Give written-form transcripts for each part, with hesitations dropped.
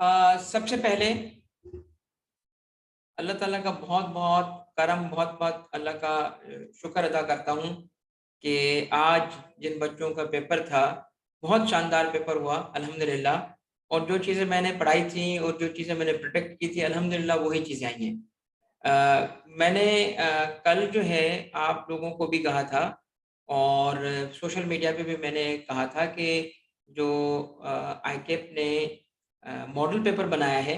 सबसे पहले अल्लाह ताला का बहुत बहुत करम, बहुत बहुत अल्लाह का शुक्र अदा करता हूँ कि आज जिन बच्चों का पेपर था, बहुत शानदार पेपर हुआ अल्हम्दुलिल्लाह। और जो चीज़ें मैंने पढ़ाई थी और जो चीज़ें मैंने प्रिडिक्ट की थी अल्हम्दुलिल्लाह वही चीज़ें आई हैं। मैंने कल जो है आप लोगों को भी कहा था और सोशल मीडिया पे भी मैंने कहा था कि जो आईकेप ने मॉडल पेपर बनाया है,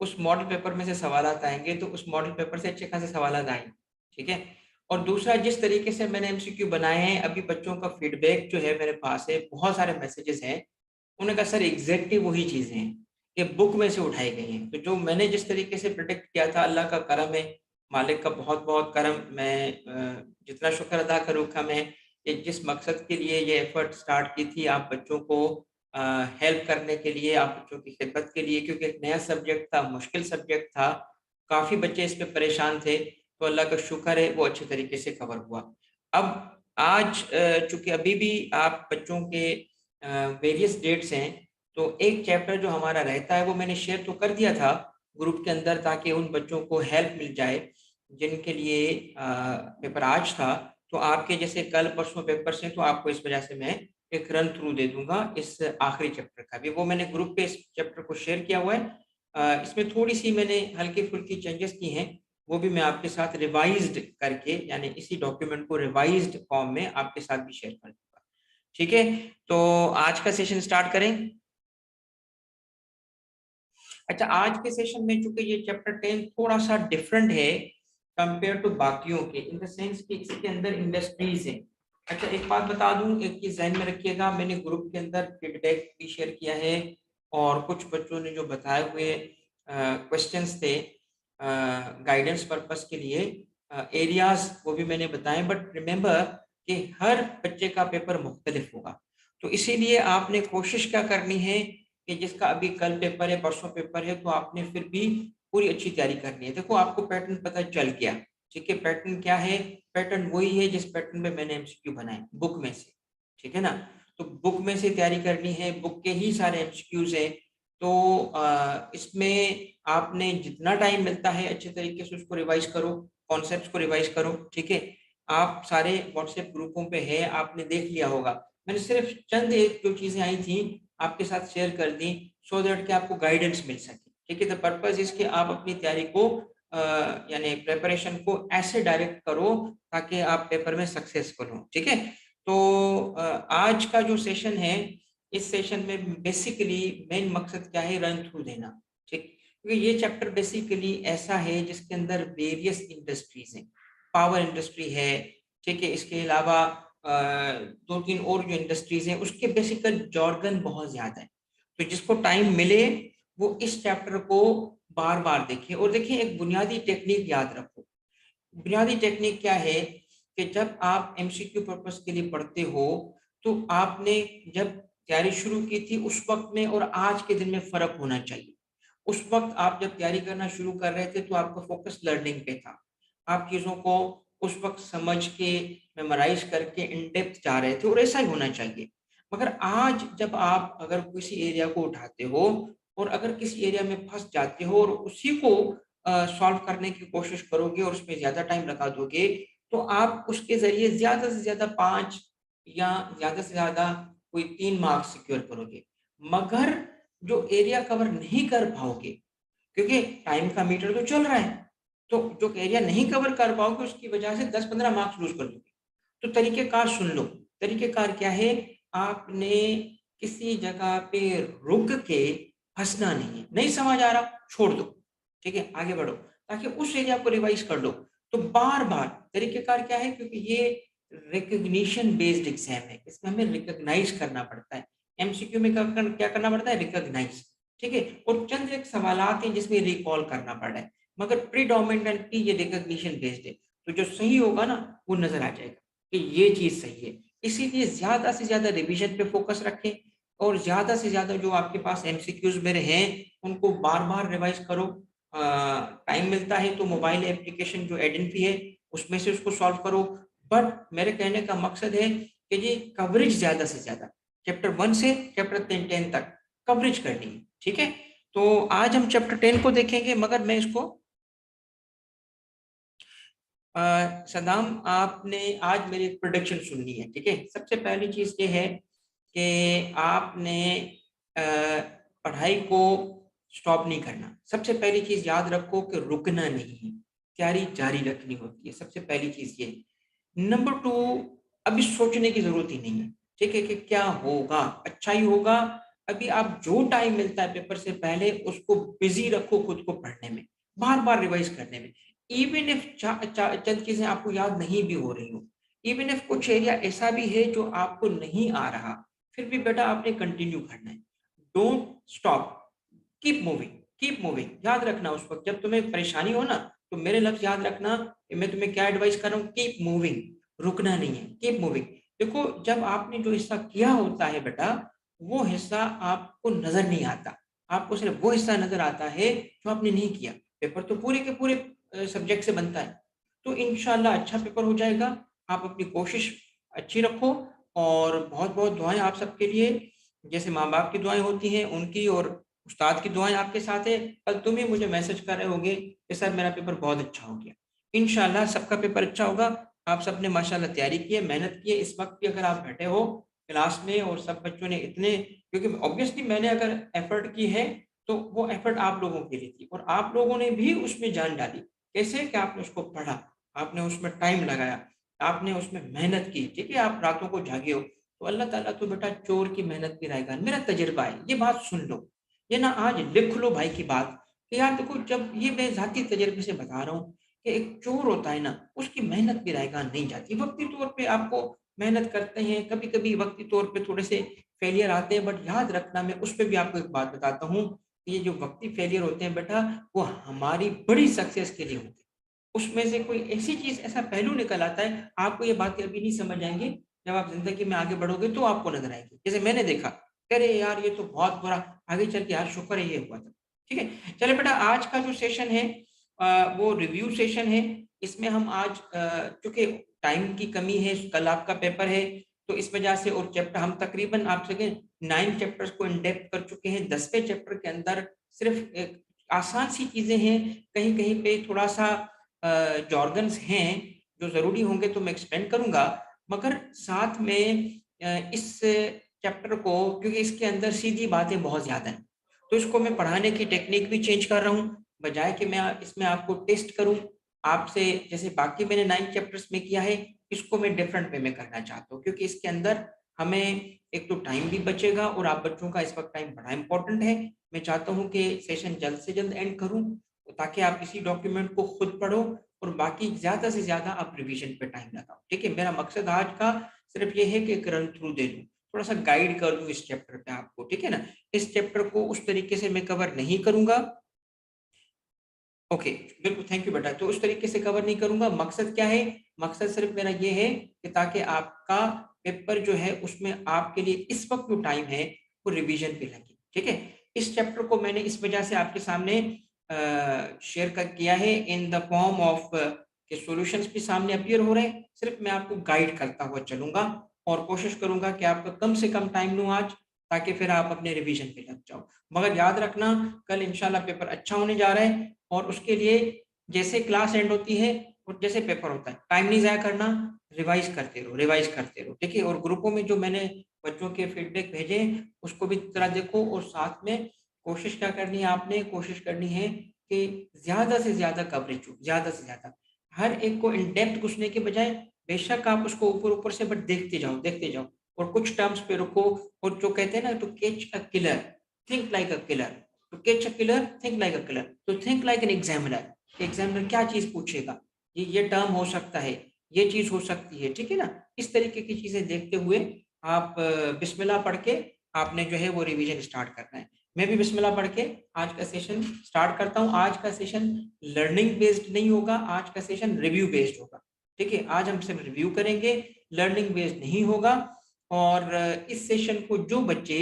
उस मॉडल पेपर में से सवालात आएँगे, तो उस मॉडल पेपर से अच्छे खासे सवालात आएँगे, ठीक है? और दूसरा जिस तरीके से मैंने एमसीक्यू बनाए हैं, अभी बच्चों का फीडबैक जो है मेरे पास है, बहुत सारे मैसेजेस हैं। उन्होंने कहा सर एग्ज़ैक्टली वही चीज़ें हैं, ये बुक में से उठाई गई हैं। तो जो मैंने जिस तरीके से प्रिडिक्ट किया था अल्लाह का करम है, मालिक का बहुत-बहुत करम। मैं जितना शुक्र अदा करूँ कम है कि जिस मकसद के लिए ये एफ़र्ट स्टार्ट की थी आप बच्चों को अ, हेल्प करने के लिए, आप बच्चों की खिदमत के लिए, क्योंकि एक नया सब्जेक्ट था, मुश्किल सब्जेक्ट था, काफ़ी बच्चे इस पे परेशान थे, तो अल्लाह का शुक्र है वो अच्छे तरीके से कवर हुआ। अब आज चूँकि अभी भी आप बच्चों के वेरियस डेट्स हैं, तो एक चैप्टर जो हमारा रहता है वो मैंने शेयर तो कर दिया था ग्रुप के अंदर ताकि उन बच्चों को हेल्प मिल जाए, जिनके लिए पेपर आज था। तो आपके जैसे कल-परसों पेपर्स हैं तो आपको इस वजह से मैं एक रन थ्रू दे दूँगा इस आखिरी चैप्टर का भी। वो मैंने ग्रुप पे इस चैप्टर को शेयर किया हुआ है। इसमें थोड़ी-सी मैंने हल्की-फुल्की चेंजेस की हैं, वो भी मैं आपके साथ रिवाइज़्ड करके यानी इसी डॉक्यूमेंट को रिवाइज़्ड फॉर्म में आपके साथ भी शेयर कर दूँगा। ठीक है? तो आज का सेशन स्टार्ट करें? अच्छा, आज के सेशन में चूँकि ये चैप्टर 10 थोड़ा-सा डिफरेंट है कंपेयर टू बाकियों के, इन द सेंस कि इसके अंदर इंडस्ट्रीज़ हैं। अच्छा, एक बात बता दूँ, एक चीज़ ज़हन में रखिएगा, मैंने ग्रुप के अंदर फीडबैक भी शेयर किया है और कुछ बच्चों ने जो बताए हुए क्वेश्चन्स थे गाइडेंस पर्पज़ के लिए, एरियाज़ वो भी मैंने बताए, बट रिमेंबर कि हर बच्चे का पेपर मुख्तलिफ होगा। तो इसीलिए आपने कोशिश क्या करनी है कि जिसका अभी कल पेपर है, परसों पेपर है, तो आपने फिर भी पूरी अच्छी तैयारी करनी है। देखो आपको पैटर्न पता चल गया, ठीक है? पैटर्न क्या है? पैटर्न वही है जिस पैटर्न में मैंने एमसीक्यू बनाए, बुक में से, ठीक है ना? तो बुक में से तैयारी करनी है, बुक के ही सारे एमसीक्यूज़ हैं। तो इसमें आपने जितना टाइम मिलता है अच्छे तरीके से उसको रिवाइज़ करो, कॉन्सेप्ट्स को रिवाइज़ करो, ठीक है? आप सारे व्हाट्सएप ग्रुपों पे हैं, आपने देख लिया होगा। मैंने सिर्फ चंद एक जो चीज़ें आई थी आपके साथ शेयर कर दी सो दैट कि आपको गाइडेंस मिल सके। ठीक है? द पर्पज़ इज़ कि आप अपनी तैयारी को यानी प्रिपरेशन को ऐसे डायरेक्ट करो ताकि आप पेपर में सक्सेसफुल हो। ठीक है? तो आज का जो सेशन है, इस सेशन में बेसिकली मेन मकसद क्या है? रन थ्रू देना। ठीक? क्योंकि ये चैप्टर बेसिकली ऐसा है जिसके अंदर वेरियस इंडस्ट्रीज़ हैं। पावर इंडस्ट्री है, ठीक है? इसके अलावा 2-3 और जो इंडस्ट्रीज़ हैं, उसके बेसिकल जॉर्गन बहुत ज़्यादा है। तो जिसको टाइम मिले, वो इस चैप्टर को बार-बार देखे और देखिए एक बुनियादी टेक्नीक याद रखो। बुनियादी टेक्निक क्या है कि जब आप एमसीक्यू पर्पस के लिए पढ़ते हो, तो आपने जब तैयारी शुरू की थी उस वक़्त में और आज के दिन में फ़र्क होना चाहिए। उस वक़्त आप जब तैयारी करना शुरू कर रहे थे तो आपका फ़ोकस लर्निंग पे था। आप चीज़ों को उस वक़्त समझ के, मेमोराइज़ करके इन डेप्थ जा रहे थे और ऐसा ही होना चाहिए। मगर आज जब आप अगर किसी एरिया को उठाते हो और अगर किसी एरिया में फँस जाते हो और उसी को सॉल्व करने की कोशिश करोगे और उसमें ज़्यादा टाइम लगा दोगे, तो आप उसके ज़रिए ज़्यादा से ज़्यादा 5 या ज़्यादा से ज़्यादा कोई 3 मार्क्स सिक्योर करोगे। मगर जो एरिया कवर नहीं कर पाओगे, क्योंकि टाइम का मीटर तो चल रहा है, तो जो एरिया नहीं कवर कर पाओगे उसकी वजह से 10-15 मार्क्स लूज़ कर दोगे। तो तरीक़ेकार सुन लो, तरीक़ेकार क्या है? आपने किसी जगह पे रुक के हँसना नहीं है, नहीं समझ आ रहा छोड़ दो, ठीक है? आगे बढ़ो, ताकि उस एरिया को रिवाइज़ कर लो। तो बार-बार तरीक़ेकार क्या है? क्योंकि ये रिकॉग्निशन बेस्ड एग्ज़ाम है, इसमें हमें रिकॉग्नाइज़ करना पड़ता है। एमसीक्यू में क्या करना पड़ता है? रिकॉग्नाइज़, ठीक है? और चंद एक सवालात हैं जिसमें रिकॉल करना पड़ रहा है, मगर प्रीडोमिनेंटली ये रिकॉग्निशन बेस्ड है। तो जो सही होगा ना, वो नज़र आ जाएगा कि ये चीज़ सही है। इसीलिए ज़्यादा से ज़्यादा रिवीजन पे फ़ोकस रखें और ज़्यादा से ज़्यादा जो आपके पास एमसीक्यूज़ मेरे हैं, उनको बार-बार रिवाइज़ करो। अ, टाइम मिलता है तो मोबाइल एप्लीकेशन जो एडेंटी है, उसमें से उसको सॉल्व करो। बट मेरे कहने का मकसद है कि ये कवरेज ज़्यादा से ज़्यादा, चैप्टर 1 से चैप्टर 10 तक कवरेज करनी है, ठीक है? तो आज हम चैप्टर 10 को देखेंगे, मगर मैं इसको सदाम, आपने आज मेरी एक प्रोडिक्शन सुननी है, ठीक है। सबसे पहली चीज ये है कि आपने पढ़ाई को स्टॉप नहीं करना। सबसे पहली चीज याद रखो कि रुकना नहीं है, तैयारी जारी रखनी होती है। सबसे पहली चीज ये। नंबर 2, अभी सोचने की जरूरत ही नहीं है, ठीक है, कि क्या होगा, अच्छा ही होगा। अभी आप जो टाइम मिलता है पेपर से पहले उसको बिजी रखो खुद को पढ़ने में, बार बार रिवाइज करने में। इवन इफ चंद चीजें आपको याद नहीं भी हो रही हो, इवन इफ कुछ एरिया ऐसा भी है जो आपको नहीं आ रहा, फिर भी बेटा आपने कंटिन्यू करना है। Don't stop, keep moving, keep moving. याद रखना उस वक्त जब तुम्हें परेशानी हो ना, तो मेरे लफ्ज याद रखना कि मैं तुम्हें क्या एडवाइस कर रहा हूँ, कीप मूविंग, रुकना नहीं है, कीप मूविंग। देखो, जब आपने जो हिस्सा किया होता है बेटा, वो हिस्सा आपको नजर नहीं आता, आपको सिर्फ वो हिस्सा नजर आता है जो आपने नहीं किया। पेपर तो पूरे के पूरे सब्जेक्ट से बनता है, तो इंशाल्लाह अच्छा पेपर हो जाएगा। आप अपनी कोशिश अच्छी रखो, और बहुत बहुत दुआएं आप सबके लिए। जैसे माँ बाप की दुआएं होती हैं उनकी, और उस्ताद की दुआएं आपके साथ है। कल तुम ही मुझे मैसेज कर रहे होगे कि सर मेरा पेपर बहुत अच्छा हो गया। इंशाल्लाह सबका पेपर अच्छा होगा। आप सबने माशाल्लाह तैयारी की है, मेहनत की है। इस वक्त भी अगर आप बैठे हो क्लास में और सब बच्चों ने इतने, क्योंकि ऑब्वियसली मैंने अगर एफर्ट की है तो वो एफर्ट आप लोगों के लिए थी, और आप लोगों ने भी उसमें जान डाली। कैसे कि आपने उसको पढ़ा, आपने उसमें टाइम लगाया, आपने उसमें मेहनत की, ठीक है, आप रातों को जागे हो। तो अल्लाह ताला तो बेटा चोर की मेहनत भी रहेगा। मेरा तजुर्बा है, ये बात सुन लो, ये ना आज लिख लो भाई की बात, कि यार देखो, जब ये मैं जाती तजर्बे से बता रहा हूँ कि एक चोर होता है ना, उसकी मेहनत भी रहेगा नहीं जाती। वक्ती तौर पे आपको मेहनत करते हैं, कभी कभी वक्ती तौर पे थोड़े से फेलियर आते हैं, बट याद रखना, मैं उस पर भी आपको एक बात बताता हूँ, ये जो वक्ती फेलियर होते हैं बेटा, वो हमारी बड़ी सक्सेस के लिए होते हैं। उसमें से कोई ऐसी चीज, ऐसा पहलू निकल आता है, आपको ये बातें अभी नहीं समझ आएंगे, जब आप जिंदगी में आगे बढ़ोगे तो आपको नजर आएगी। जैसे मैंने देखा, अरे यार ये तो बहुत बुरा, आगे चल के यार शुक्र है ये हुआ था। ठीक है, चले बेटा, आज का जो सेशन है वो रिव्यू सेशन है। इसमें हम आज चूंकि टाइम की कमी है, कल आपका पेपर है, तो इस वजह से, और चैप्टर हम तकरीबन आप सके 9 चैप्टर्स को इन डेप्थ कर चुके हैं। 10वें चैप्टर के अंदर सिर्फ एक आसान सी चीजें हैं, कहीं कहीं पे थोड़ा सा जॉर्गन्स हैं जो जरूरी होंगे तो मैं एक्सप्लेन करूंगा, मगर साथ में इस चैप्टर को, क्योंकि इसके अंदर सीधी बातें बहुत ज्यादा हैं, तो इसको मैं पढ़ाने की टेक्निक भी चेंज कर रहा हूँ। बजाय कि मैं इसमें आपको टेस्ट करूं आपसे, जैसे बाकी मैंने 9 चैप्टर्स में किया है, इसको मैं डिफरेंट वे में करना चाहता हूँ, क्योंकि इसके अंदर हमें एक तो टाइम भी बचेगा, और आप बच्चों का इस वक्त टाइम बड़ा इंपॉर्टेंट है। मैं चाहता हूँ कि सेशन जल्द से जल्द एंड करूँ, ताकि आप इसी डॉक्यूमेंट को खुद पढ़ो, और बाकी ज्यादा से ज्यादा आप रिवीजन पे टाइम लगाओ। ठीक है, मेरा मकसद आज का सिर्फ ये है कि एक रन थ्रू दे दूं, थोड़ा सा गाइड कर दूं इस चैप्टर पे आपको, ठीक है ना। इस चैप्टर को उस तरीके से मैं कवर नहीं करूंगा। ओके, बिल्कुल, थैंक यू बेटा। तो उस तरीके से कवर नहीं करूंगा। मकसद क्या है, मकसद सिर्फ मेरा ये है कि ताकि आपका पेपर जो है उसमें आपके लिए इस वक्त जो टाइम है वो रिवीजन पे लगे। ठीक है, इस चैप्टर को मैंने इस वजह से आपके सामने शेयर कर किया है इन द फॉर्म ऑफ के सॉल्यूशंस भी सामने अपीयर हो रहे हैं। सिर्फ मैं आपको गाइड करता हुआ चलूंगा, और कोशिश करूंगा कि आपका कम से कम टाइम लूँ आज, ताकि फिर आप अपने रिवीजन पे लग जाओ। मगर याद रखना, कल इंशाल्लाह पेपर अच्छा होने जा रहा है, और उसके लिए जैसे क्लास एंड होती है और जैसे पेपर होता है, टाइम नहीं जाया करना, रिवाइज करते रहो, रिवाइज करते रहो। ठीक है, और ग्रुपों में जो मैंने बच्चों के फीडबैक भेजे उसको भी तरह देखो, और साथ में कोशिश क्या करनी है, आपने कोशिश करनी है कि ज्यादा से ज्यादा कवरेज हो, ज्यादा से ज्यादा। हर एक को इन डेप्थ घुसने के बजाय बेशक आप उसको ऊपर ऊपर से, बट देखते जाओ, देखते जाओ, और कुछ टर्म्स पे रुको। और जो कहते हैं ना, to catch a killer, think like a killer. To catch a killer, think like a killer. तो think like an examiner, examiner क्या चीज पूछेगा, ये टर्म हो सकता है, ये चीज हो सकती है, ठीक है ना। इस तरीके की चीजें देखते हुए आप बिस्मिल्लाह पढ़ के आपने जो है वो रिवीजन स्टार्ट करना है। मैं भी बिस्मिल्लाह पढ़ के आज का सेशन स्टार्ट करता हूँ। आज का सेशन लर्निंग बेस्ड नहीं होगा, आज का सेशन रिव्यू बेस्ड होगा। ठीक है, आज हम सिर्फ रिव्यू करेंगे, लर्निंग बेस्ड नहीं होगा। और इस सेशन को जो बच्चे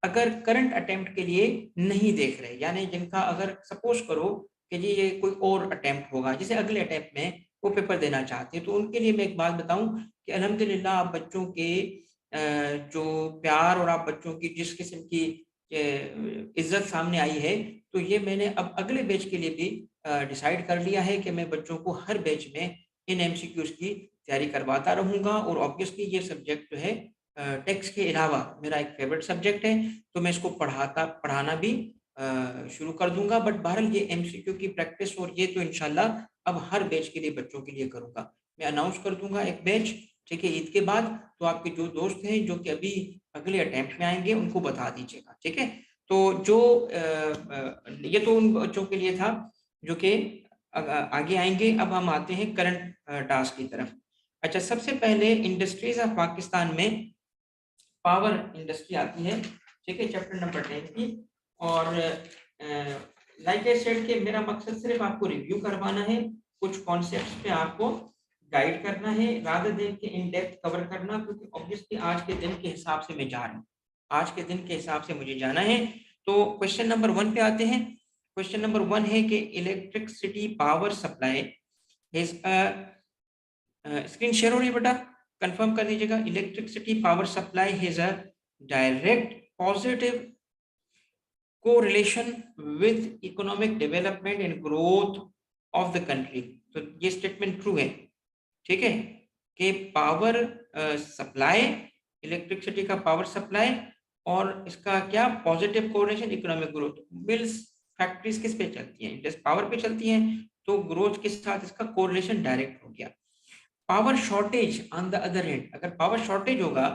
अगर करंट अटेम्प्ट के लिए नहीं देख रहे, यानी जिनका अगर सपोज करो कि जी ये कोई और अटेम्प्ट होगा, जैसे अगले अटेम्प्ट में वो पेपर देना चाहते हैं, तो उनके लिए मैं एक बात बताऊं कि अल्हम्दुलिल्लाह आप बच्चों के जो प्यार, और आप बच्चों की जिस किस्म की इज्जत सामने आई है, तो ये मैंने अब अगले बैच के लिए भी डिसाइड कर लिया है कि मैं बच्चों को हर बैच में इन एमसीक्यूज की तैयारी करवाता रहूँगा। और ऑब्वियसली ये सब्जेक्ट जो है टेक्स्ट के अलावा मेरा एक फेवरेट सब्जेक्ट है, तो मैं इसको पढ़ाना भी शुरू कर दूंगा। बट बहरहाल ये एमसीक्यू की प्रैक्टिस और ये तो इंशाल्लाह अब हर बैच के लिए बच्चों के लिए करूंगा। मैं अनाउंस कर दूंगा एक बैच, ठीक है, ईद के बाद। तो आपके जो दोस्त हैं जो कि अभी अगले अटेम्प्ट में आएंगे उनको बता दीजिएगा, ठीक है। तो जो ये तो उन बच्चों के लिए था जो कि आगे आएंगे। अब हम आते हैं करंट टास्क की तरफ। अच्छा, सबसे पहले इंडस्ट्रीज ऑफ पाकिस्तान में पावर इंडस्ट्री आती है, ठीक है, चैप्टर नंबर 10 की। और लाइक आई सेड कि मेरा मकसद सिर्फ आपको रिव्यू करवाना है, कुछ कॉन्सेप्ट्स पे आपको गाइड करना है, रादर देन के इन डेप्थ कवर करना, क्योंकि ऑब्वियसली आज के दिन के हिसाब से मैं जा रहा हूँ, आज के दिन के हिसाब से मुझे जाना है। तो क्वेश्चन नंबर 1 पे आते हैं। क्वेश्चन नंबर 1 है कि electricity power supply is screen share हो रही है बेटा, कंफर्म कर दीजिएगा। Electricity power supply has a direct positive correlation with economic development and growth of the country. तो ये स्टेटमेंट ट्रू है, ठीक है, कि पावर सप्लाई, इलेक्ट्रिसिटी का पावर सप्लाई और इसका क्या positive correlation economic growth. Mills factories किस पे चलती हैं? जस्ट पावर पे चलती हैं, तो ग्रोथ के साथ इसका कोरिलेशन डायरेक्ट हो गया। Power shortage on the other hand, अगर पावर शॉर्टेज होगा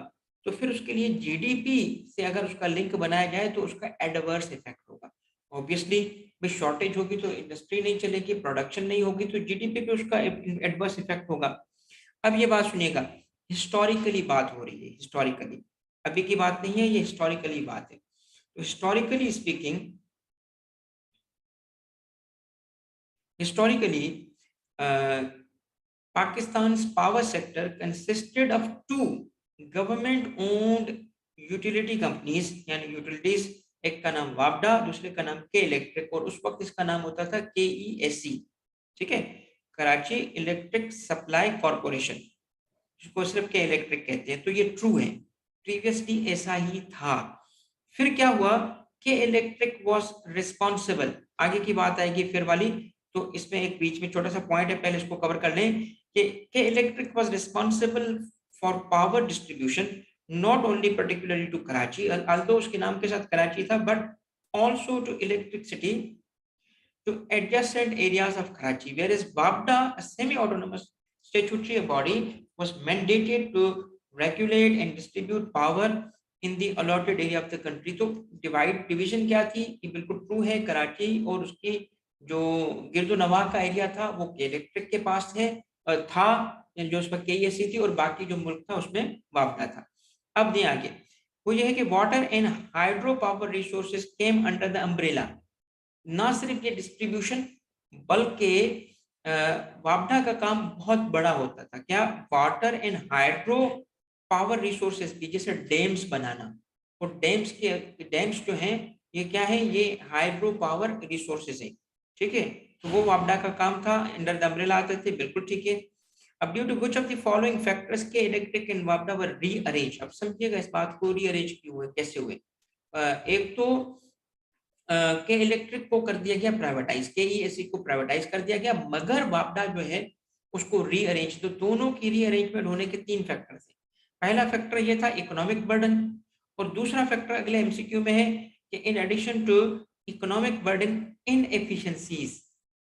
तो फिर उसके लिए जीडीपी से अगर उसका लिंक बनाया जाए तो उसका एडवर्स इफेक्ट होगा। ऑब्वियसली भी शॉर्टेज होगी तो इंडस्ट्री नहीं चलेगी, प्रोडक्शन नहीं होगी, तो जीडीपी पे उसका एडवर्स इफेक्ट होगा। अब ये बात सुनिएगा, हिस्टोरिकली बात हो रही है, हिस्टोरिकली, अभी की बात नहीं है, ये हिस्टोरिकली बात है। तो historically speaking, historically Pakistan's power sector consisted of two government-owned utility companies, यानी utilities, एक का नाम वापडा, दूसरे का नाम के इलेक्ट्रिक, और उस वक्त इसका नाम होता था KESC, ठीक है, कराची इलेक्ट्रिक सप्लाई कॉरपोरेशन, जिसको सिर्फ के इलेक्ट्रिक कहते हैं। तो ये ट्रू है, प्रीवियसली ऐसा ही था। फिर क्या हुआ कि इलेक्ट्रिक वाज रिस्पॉन्सिबल, आगे की बात आएगी फिर वाली, तो इसमें एक बीच में छोटा सा पॉइंट है, पहले इसको कवर कर लें कि electric was responsible for power distribution not only particularly to Karachi, although उसके नाम के साथ कराची था, but also to electricity to adjacent areas of Karachi, whereas WAPDA, a semi-autonomous statutory body, was mandated to regulate and distribute power in the allotted area of the country. तो division क्या थी? ये बिल्कुल ट्रू है, कराची और उसकी जो गिरदो नवाह का एरिया था वो इलेक्ट्रिक के पास था, जो उसमें KESC थी, और बाकी जो मुल्क था उसमें वापडा था। अब दें आगे, वो ये है कि water and hydro power resources came under the umbrella. ना सिर्फ ये डिस्ट्रीब्यूशन, बल्कि वापडा का काम बहुत बड़ा होता था, क्या? Water and hydro power resources की, जैसे डैम्स बनाना, और डैम्स जो हैं ये क्या है? ये हाइड्रो पावर रिसोर्सेज है, ठीक है। तो वो वापडा का काम था, अंडर द अम्ब्रेला आते थे, बिल्कुल ठीक है। अब due to which of the following factors K electric and वापडा वर रीअरेंज। अब समझिएगा इस बात को, रीअरेंज क्यों हुए, कैसे हुए? एक तो के इलेक्ट्रिक को कर दिया गया प्राइवेटाइज, KESC को प्राइवेटाइज कर दिया गया, मगर वापडा जो है उसको रीअरेंज। तो दोनों की रीअरेंजमेंट होने के 3 फैक्टर थे। पहला फैक्टर ये था इकोनॉमिक बर्डन, और दूसरा फैक्टर अगले MCQ में है कि in addition to economic burden,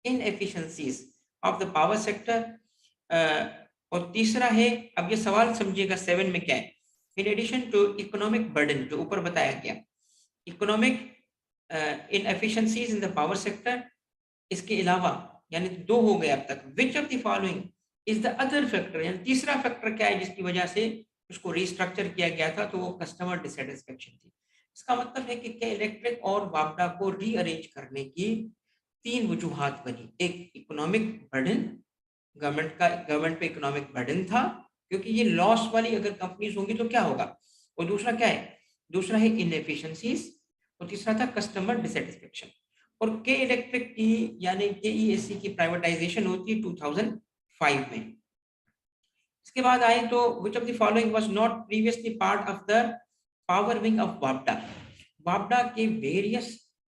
inefficiencies of the power sector, और तीसरा है, अब ये सवाल समझिएगा 7 में क्या है, in addition to economic burden जो ऊपर बताया गया, economic inefficiencies in the power sector, इसके अलावा यानी 2 हो गए अब तक। Which of the following is the other factor, यानी तीसरा फैक्टर क्या है जिसकी वजह से उसको रिस्ट्रक्चर किया गया था? तो वो कस्टमर डिससेटिस्फेक्शन थी। इसका मतलब है कि क्या इलेक्ट्रिक और वापडा को रीअरेंज करने की 3 वजूहात बनी। एक इकोनॉमिक बर्डन, गवर्नमेंट पे इकोनॉमिक बर्डन था, क्योंकि ये लॉस वाली अगर कंपनीज होंगी तो क्या होगा, और दूसरा क्या है? दूसरा है इनएफिशिएंसीज, और तीसरा था कस्टमर डिससेटिस्फेक्शन। और के इलेक्ट्रिक की यानी KESC की प्राइवेटाइजेशन होती है 2005 में। इसके बाद आए तो विच of the following was not previously part of the power wing of वापडा। वापडा के वेरियस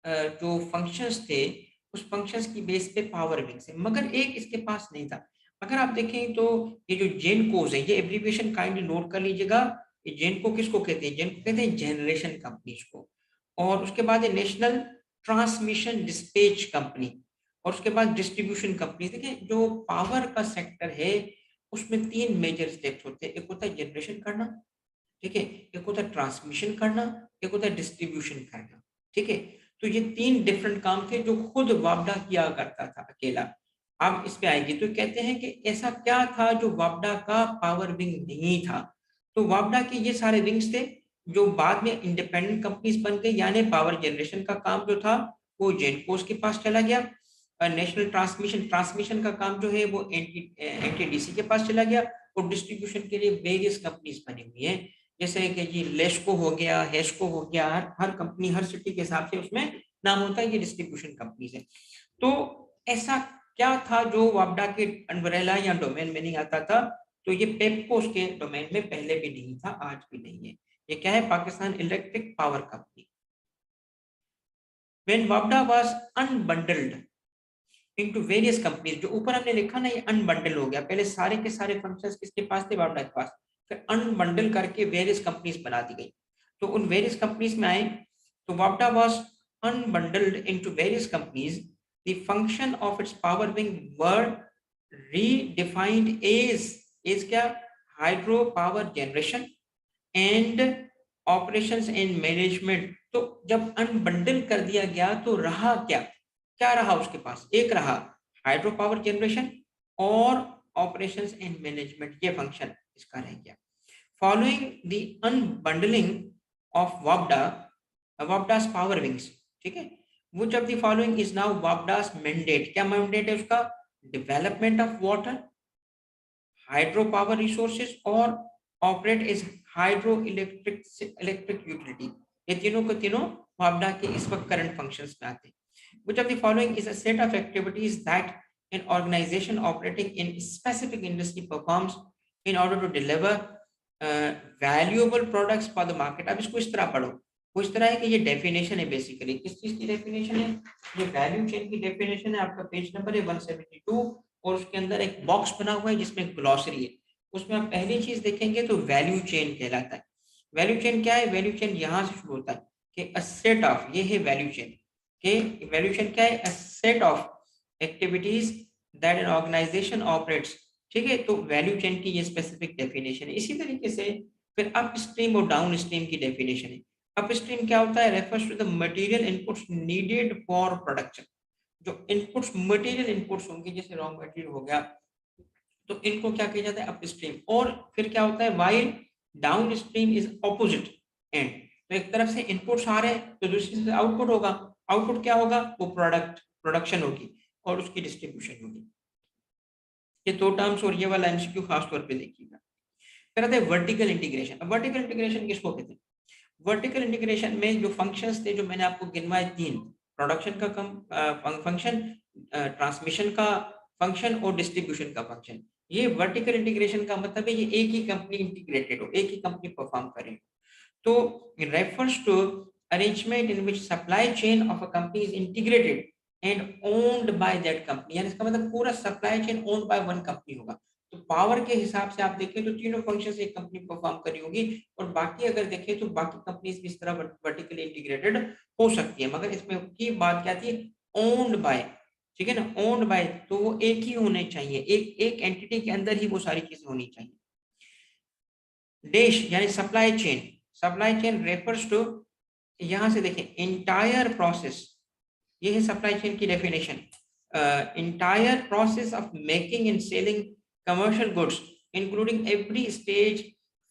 जो फंक्शंस थे, उस फंक्शंस की बेस पे पावर विंग्स है, मगर एक इसके पास नहीं था। अगर आप देखें तो ये जो जेनकोस है, ये एब्रिविएशन काइंडली नोट कर लीजिएगा। ये जेनको किसको कहते हैं? जेनको कहते हैं जनरेशन कंपनीज को। और उसके बाद है नेशनल ट्रांसमिशन डिस्पैच कंपनी, और उसके बाद डिस्ट्रीब्यूशन कंपनी। देखिए जो पावर का सेक्टर है उसमें 3 मेजर स्टेप्स होते हैं। एक होता है जनरेशन करना, ठीक है? एक होता है ट्रांसमिशन करना, एक होता है डिस्ट्रीब्यूशन करना, ठीक है? तो ये 3 डिफरेंट काम थे जो खुद वापडा किया करता था अकेला। अब इस पे आएगी तो कहते हैं कि ऐसा क्या था जो वापडा का पावर विंग नहीं था? तो वापडा के ये सारे विंग्स थे जो बाद में इंडिपेंडेंट कंपनीज बन गई, यानी पावर जनरेशन का काम जो था वो जेनकोस के पास चला गया। नेशनल ट्रांसमिशन ट्रांसमिशन का काम जो है वो एनटीडीसी के पास चला गया। और डिस्ट्रीब्यूशन के लिए वेरियस कंपनीज बनी हुई हैं, जैसे कि जी लेस्को हो गया, हेस्को हो गया। हर कंपनी हर सिटी के हिसाब से उसमें नाम होता है, ये डिस्ट्रीब्यूशन कंपनीज है। तो ऐसा क्या था जो वापडा के अम्ब्रेला या डोमेन में नहीं आता था? तो ये पेप्को के डोमेन में पहले भी नहीं था, आज भी नहीं है। ये क्या है? Pakistan electric power company. When Wabda was unbundled into various companies, जो ऊपर हमने लिखा ना, ये अनबंडल हो गया। पहले सारे के सारे फंक्शंस किसके पास थे? वापडा के पास। फिर अनबंडल करके वेरियस कंपनीज बना दी गई। तो उन वेरियस कंपनीज में आए तो वापडा was unbundled into various companies. The function of its power wing were redefined as क्या? Hydro power generation and operations and management. तो जब अनबंडल कर दिया गया तो रहा क्या? क्या रहा उसके पास? एक रहा हाइड्रो पावर जनरेशन और ऑपरेशंस एंड मैनेजमेंट, ये फंक्शन इसका रह गया। Following the unbundling of WAPDA's power wings, ठीक है, which of the following is now WAPDA's mandate? क्या मैंडेट है उसका? Development of water, hydro power resources और operate is hydro electric utility. ये तीनों के तीनों वापडा के इस वक्त करंट फंक्शंस में आते हैं। Which of the following is a set of activities that an organization operating in specific industry performs in order to deliver valuable products for the market? अब इसको इस तरह पढ़ो, वो इस तरह है कि ये डेफिनेशन है बेसिकली। किस चीज की डेफिनेशन है? ये वैल्यू चेन की डेफिनेशन है। आपका पेज नंबर है 172 और उसके अंदर एक बॉक्स बना हुआ है जिसमें ग्लॉसरी है। उसमें आप पहली चीज देखेंगे तो वैल्यू चेन कहलाता है। वैल्यू चेन क्या है? वैल्यू चेन यहाँ से शुरू होता है कि अ सेट ऑफ, ये है वैल्यू चेन के। वैल्यू चेन क्या है? A set of activities that an organization operates, ठीक है? तो वैल्यू चेन की ये स्पेसिफिक डेफिनेशन है। इसी तरीके से फिर अप स्ट्रीम और डाउन स्ट्रीम की डेफिनेशन है। अप स्ट्रीम क्या होता है? Refers to the material inputs needed for production. जो इनपुट्स मटेरियल इनपुट्स होंगे जैसे रॉ मटेरियल हो गया, तो इनको क्या किया जाता है? अपस्ट्रीम। और फिर क्या होता है? While down stream is opposite and. तो एक तरफ से इनपुट्स आ रहे हैं तो दूसरी से आउटपुट होगा। आउटपुट क्या होगा? वो प्रोडक्शन होगी और उसकी डिस्ट्रीब्यूशन होगी। ये दो टर्म्स और ये वाला एमसीक्यू खास तौर पे देखिएगा। फिर आता है वर्टिकल इंटीग्रेशन। अब वर्टिकल इंटीग्रेशन किसको कहते हैं? वर्टिकल इंटीग्रेशन में जो फंक्शंस थे जो मैंने आपको गिनवाए 3, प्रोडक्शन का फंक्शन, ट्रांसमिशन का फंक्शन और डिस्ट्रीब्यूशन का फंक्शन। ये वर्टिकल इंटीग्रेशन का मतलब है ये एक ही कंपनी इंटीग्रेटेड हो, एक ही कंपनी परफॉर्म करे। तो refers to arrangement in which supply chain of a company is integrated and owned by that company. यानी इसका मतलब पूरा supply chain owned by one company होगा। तो पावर के हिसाब से आप देखें तो तीनों फंक्शंस एक कंपनी परफॉर्म करी होगी, और बाकी अगर देखें तो बाकी कंपनीज भी इस तरह वर्टिकली इंटीग्रेटेड हो सकती है। मगर इसमें की बात क्या थी? ओन्ड बाय, ठीक है ना? ओन्ड बाय, तो वो एक ही होने चाहिए, एक एंटिटी के अंदर ही वो सारी चीजें होनी चाहिए। डैश यानी supply chain. Supply chain refers to, यहां से देखें, इंटायर प्रोसेस, ये है सप्लाई चेन की definition. Entire process of making and selling commercial goods including every stage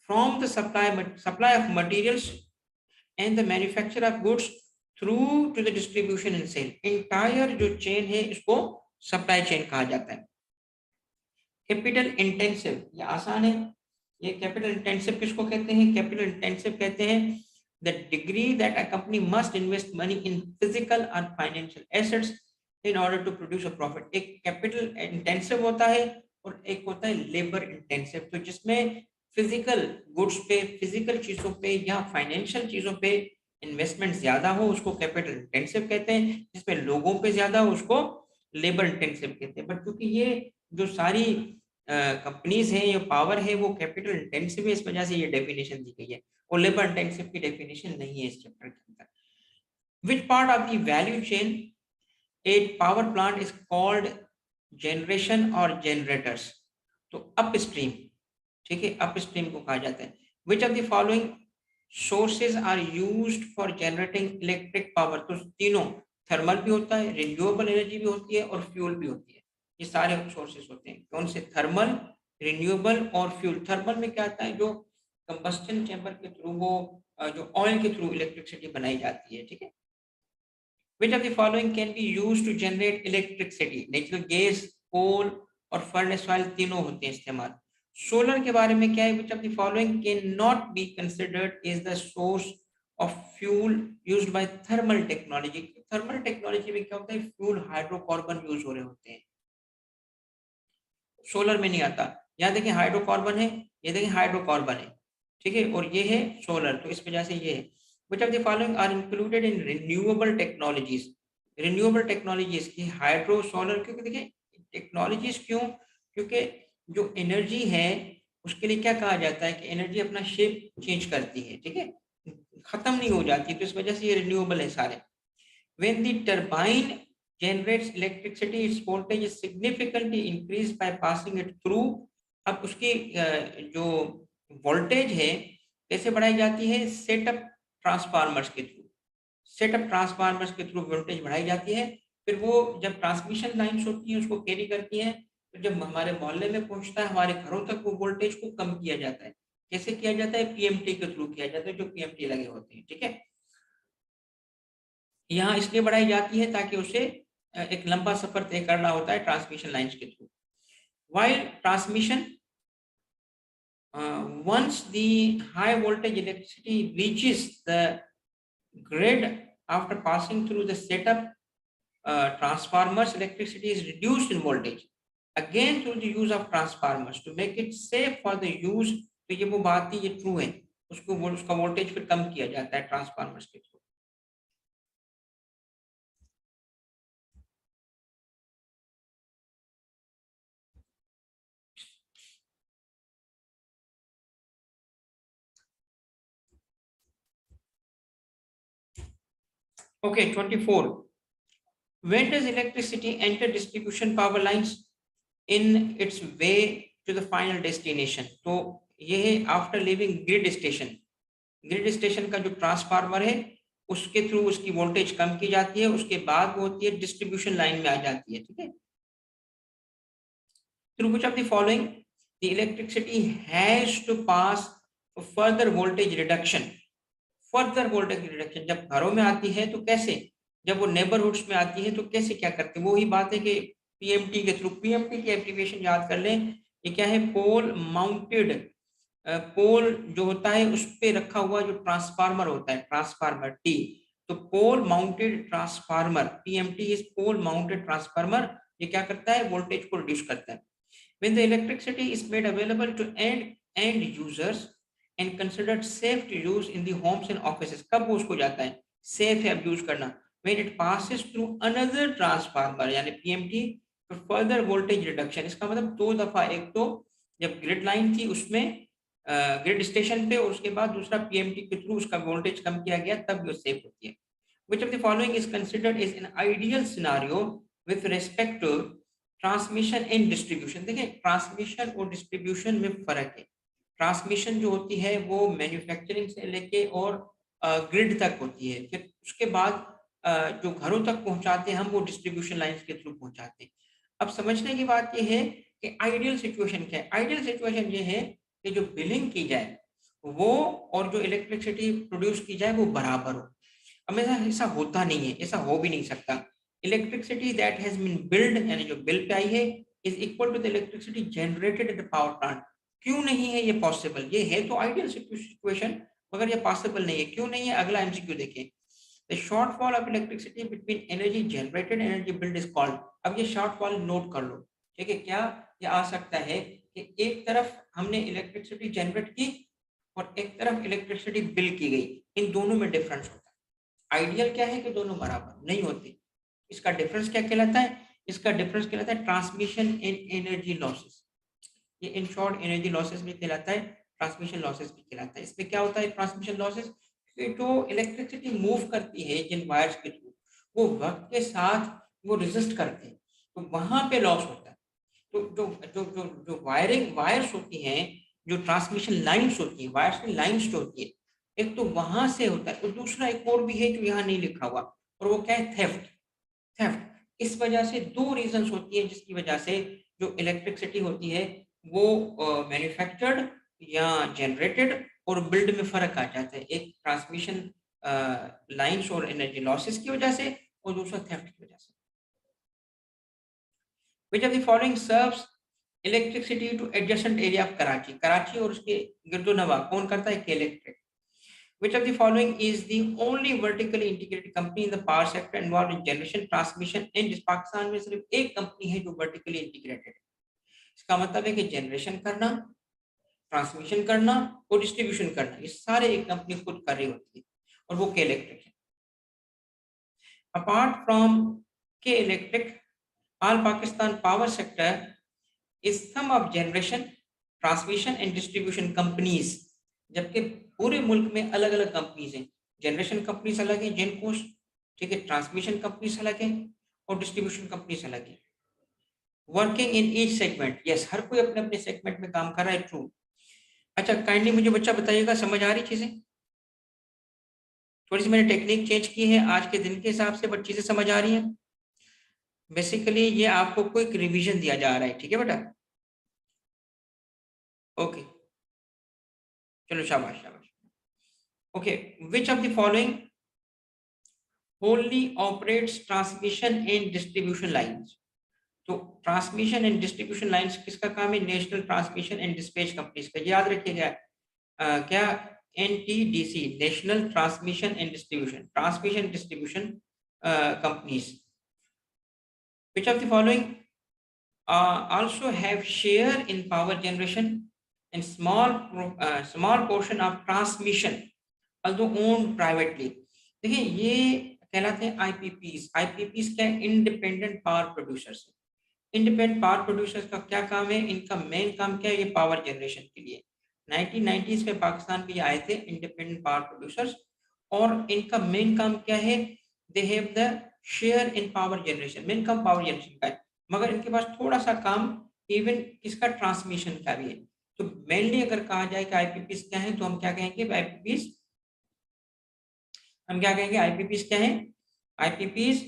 from the supply of materials and the manufacture of goods through to the distribution and sale. Entire जो chain है इसको supply chain कहा जाता है। Capital intensive, ये आसान है। ये कैपिटल इंटेंसिव किसको कहते हैं? कैपिटल इंटेंसिव कहते हैं the degree that a company must invest money in physical or financial assets in order to produce a profit। एक कैपिटल इंटेंसिव होता है और एक होता है लेबर इंटेंसिव। तो जिसमें फिजिकल गुड्स पे, फिजिकल चीजों पे या फाइनेंशियल चीजों पे इन्वेस्टमेंट ज्यादा हो उसको कैपिटल इंटेंसिव कहते हैं, जिसमें लोगों पे ज्यादा हो उसको लेबर इंटेंसिव कहते हैं। बट क्योंकि ये जो सारी कंपनीज हैं, ये पावर है वो कैपिटल इंटेंसिव है, इस वजह से ये डेफिनेशन दी गई है, और लेबर इंटेंसिव की डेफिनेशन नहीं है इस चैप्टर के अंदर। Which part of the value chain a power plant is called generation और जनरेटर्स? तो अपस्ट्रीम, ठीक है, अपस्ट्रीम को कहा जाता है। Which of the following sources are used for generating electric power? तो तीनों, थर्मल भी होता है, रिन्यूएबल एनर्जी भी होती है, और फ्यूल भी होती है। ये सारे सोर्सेज होते हैं। कौन से? थर्मल, रिन्यूएबल और फ्यूल। थर्मल में क्या आता है? जो कंबस्टन चैम्बर के थ्रू वो जो ऑयल के थ्रू इलेक्ट्रिसिटी बनाई जाती है, ठीक है। Which of the following can be used to generate electricity? Natural gas, coal और फर्नेस ऑयल तीनों होते हैं इस्तेमाल। सोलर के बारे में क्या है? Which of the following cannot be considered is the source of fuel used by thermal technology? Thermal technology में क्या होता है? फ्यूल हाइड्रोकार्बन यूज हो रहे होते हैं, सोलर में नहीं आता। यहाँ देखिए हाइड्रोकार्बन है, ये देखिए हाइड्रोकार्बन है, ठीक है, और ये है सोलर, तो इस वजह से ये है। Which of the following are included in renewable technologies? Renewable technologies की हाइड्रो सोलर, क्योंकि देखिए टेक्नोलॉजीज क्यों? क्योंकि जो एनर्जी है उसके लिए क्या कहा जाता है कि एनर्जी अपना शेप चेंज करती है, ठीक है, खत्म नहीं हो जाती, तो इस वजह से ये रिन्यूएबल है सारे। When the turbine generates electricity, its voltage is significantly increased by passing it through। अब उसकी जो वोल्टेज है कैसे बढ़ाई जाती है? सेटअप ट्रांसफार्मर्स के थ्रू। सेटअप ट्रांसफार्मर्स के थ्रू वोल्टेज बढ़ाई जाती है। फिर वो जब ट्रांसमिशन लाइन्स होती हैं उसको कैरी करती हैं, तो जब हमारे मोहल्ले में पहुंचता है, हमारे घरों तक, वो वोल्टेज को कम किया जाता है। कैसे किया जाता है? पीएमटी के थ्रू किया जाता है, जो पीएमटी लगे होते हैं, ठीक है। यहाँ इसलिए बढ़ाई जाती है ताकि उसे एक लंबा सफर तय करना होता है ट्रांसमिशन लाइंस के through. While transmission, once the high voltage electricity reaches the grid after passing through the setup transformers, electricity is reduced in voltage again through the use of transformers to make it safe for the use। तो ये वो बात थी, ये true है, उसका voltage फिर कम किया जाता है ट्रांसफार्मर्स के through. Okay, 24. When does electricity enter distribution power lines in its way to the final destination? तो ये है after living grid station. Grid station का जो ट्रांसफार्मर है उसके थ्रू उसकी वोल्टेज कम की जाती है, उसके बाद वो होती है डिस्ट्रीब्यूशन लाइन में आ जाती है, ठीक है। Through which of the following the electricity has to pass further voltage reduction? Further voltage reduction जब घरों में आती है तो कैसे? जब वो नेबरहुड्स में आती है तो कैसे क्या करते हैं? वो ही बात है कि पीएमटी के थ्रू। पीएमटी की एक्टिवेशन याद कर लें, ये क्या है? पोल माउंटेड, पोल जो होता है उस पे रखा हुआ जो ट्रांसफार्मर होता है, ट्रांसफार्मर टी। तो pole mounted transformer, PMT is pole mounted transformer. ये क्या करता है? वोल्टेज को रिड्यूस करता है। When the electricity is made available to end users and considered safe to use in the homes and offices, कब वो उसको जाता है? सेफ है अब यूज करना। When it passes through another transformer यानी PMT for further voltage reduction। इसका मतलब दो दफा, एक तो जब ग्रिड लाइन थी उसमें ग्रिड स्टेशन पे, और उसके बाद दूसरा पीएमटी के थ्रू उसका वोल्टेज कम किया गया, तब वो सेफ होती है। Which of the following is considered as an ideal scenario with respect to transmission and distribution? देखिए ट्रांसमिशन और डिस्ट्रीब्यूशन में फर्क है। ट्रांसमिशन जो होती है वो मैन्युफैक्चरिंग से लेके और ग्रिड तक होती है, फिर उसके बाद जो घरों तक पहुंचाते हैं हम, वो डिस्ट्रीब्यूशन लाइंस के थ्रू पहुंचाते हैं। अब समझने की बात ये है कि आइडियल सिचुएशन क्या है? आइडियल सिचुएशन ये है कि जो बिलिंग की जाए वो और जो इलेक्ट्रिसिटी प्रोड्यूस की जाए वो बराबर हो। हमेशा ऐसा होता नहीं है, ऐसा हो भी नहीं सकता। Electricity that has been build यानी जो बिल पे आई है is equal to the electricity generated at the power plant. क्यों नहीं है ये पॉसिबल? ये है तो आइडियल सिचुएशन, मगर ये पॉसिबल नहीं है। क्यों नहीं है? अगला एमसीक्यू देखें। The shortfall of electricity between energy generated energy build is called. अब ये शॉर्टफॉल नोट कर लो, ठीक है। क्या ये आ सकता है कि एक तरफ हमने इलेक्ट्रिसिटी जनरेट की और एक तरफ इलेक्ट्रिसिटी बिल की गई, इन दोनों में डिफरेंस होता है। आइडियल क्या है कि दोनों बराबर नहीं होते। इसका डिफरेंस क्या कहलाता है? इसका डिफरेंस कहलाता है ट्रांसमिशन इन एनर्जी लॉसेस। ये इन शॉर्ट एनर्जी लॉसेस भी कहलाता है, ट्रांसमिशन लॉसेस भी कहलाता है। इसमें क्या होता है ट्रांसमिशन लॉसेस? जो इलेक्ट्रिसिटी मूव करती है जिन वायर्स के थ्रू, वो वक्त के साथ वो रेजिस्ट करते हैं, तो वहां पे लॉस होता है। तो जो जो जो जो वायरिंग वायर्स होती हैं, जो ट्रांसमिशन लाइंस होती हैं, वायर्स की लाइंस जो होती है, एक तो वहां से होता है और दूसरा एक और भी है जो यहाँ नहीं लिखा हुआ, और वो क्या है? थेफ्ट। थेफ्ट। इस वजह से दो रीजंस होती है जिसकी वजह से जो इलेक्ट्रिसिटी होती है वो मैन्युफैक्चर्ड या जनरेटेड और बिल्ड में फर्क आ जाता है। एक ट्रांसमिशन लाइंस और एनर्जी लॉसेस की वजह से, और दूसरा थेफ्ट की वजह से। Which of the following serves electricity to adjacent area of Karachi? Karachi और उसके गिरदोनवा कौन करता है? Electric. Which of the following is the only vertically integrated company in the power sector involved in generation, transmission and Pakistan में सिर्फ एक company है जो vertically integrated है। इसका मतलब है कि जनरेशन करना, ट्रांसमिशन करना और डिस्ट्रीब्यूशन करना, ये सारे एक कंपनी खुद कर रही होती है, और वो के इलेक्ट्रिक है। अपार्ट फ्रॉम के electric, all Pakistan power sector is sum of generation, transmission and distribution companies। जबकि पूरे मुल्क में अलग अलग कंपनीज हैं। जनरेशन कंपनीज अलग है, जेनकोस, ठीक है, ट्रांसमिशन कंपनीज अलग है और डिस्ट्रीब्यूशन कंपनीज अलग है। Working in each segment, yes, हर कोई अपने अपने सेगमेंट में काम कर रहा है, ट्रू। अच्छा, काइंडली मुझे बच्चा बताइएगा, समझ आ रही चीजें? थोड़ी सी मैंने टेक्निक चेंज की है आज के दिन के हिसाब से, बट चीजें समझ आ रही हैं। बेसिकली ये आपको कोई रिवीजन दिया जा रहा है, ठीक है बेटा? ओके, चलो शाबाश शाबाश। Okay, which of the following wholly operates transmission and distribution lines? तो ट्रांसमिशन एंड डिस्ट्रीब्यूशन लाइंस किसका काम है? National transmission and dispatch companies का। याद रखिएगा क्या? NTDC, national transmission and distribution, transmission distribution companies. Which of the following also have share in power generation and small portion of transmission although owned privately? देखिए ये कहलाते हैं IPPs. IPPs क्या है? Independent power producers. Independent power producers का क्या काम है? इनका मेन काम क्या है? ये पावर जनरेशन के लिए 1990s में पाकिस्तान में ये आए थे इंडिपेंडेंट पावर प्रोड्यूसर्स, और इनका मेन काम क्या है? They have the share in power generation, main काम पावर जनरेशन का है, मगर इनके पास थोड़ा सा काम इवन किसका? ट्रांसमिशन का भी है। तो मेनली अगर कहा जाए कि आईपीपीज क्या है, तो हम क्या कहेंगे? आईपीपीज क्या है? आईपीपीज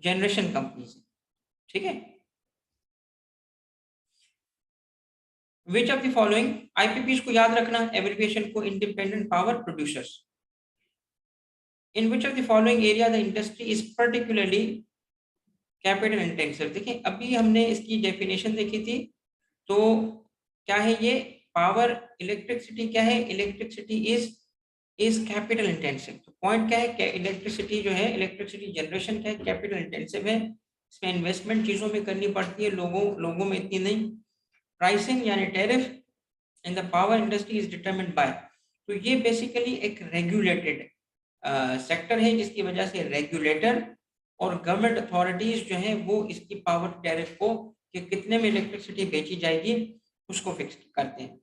जनरेशन कंपनीज, ठीक है। Which of the following, IPPs को याद रखना, एब्रिविएशन को, independent power producers. In which of the following area the industry is particularly capital intensive? देखिए अभी हमने इसकी डेफिनेशन देखी थी, तो क्या है ये? पावर इलेक्ट्रिसिटी क्या है? Electricity is capital intensive. तो पॉइंट क्या है? इलेक्ट्रिसिटी जो है, इलेक्ट्रिसिटी जनरेशन क्या है? कैपिटल इंटेंसिव है। इसमें इन्वेस्टमेंट चीजों में करनी पड़ती है, लोगों में इतनी नहीं। प्राइसिंग यानी tariff in the power industry is determined bye, तो ये बेसिकली एक रेगुलेटेड सेक्टर है, जिसकी वजह से रेगुलेटर और गवर्नमेंट अथॉरिटीज जो है वो इसकी पावर टैरिफ को, कि कितने में इलेक्ट्रिसिटी बेची जाएगी, उसको फिक्स करते हैं।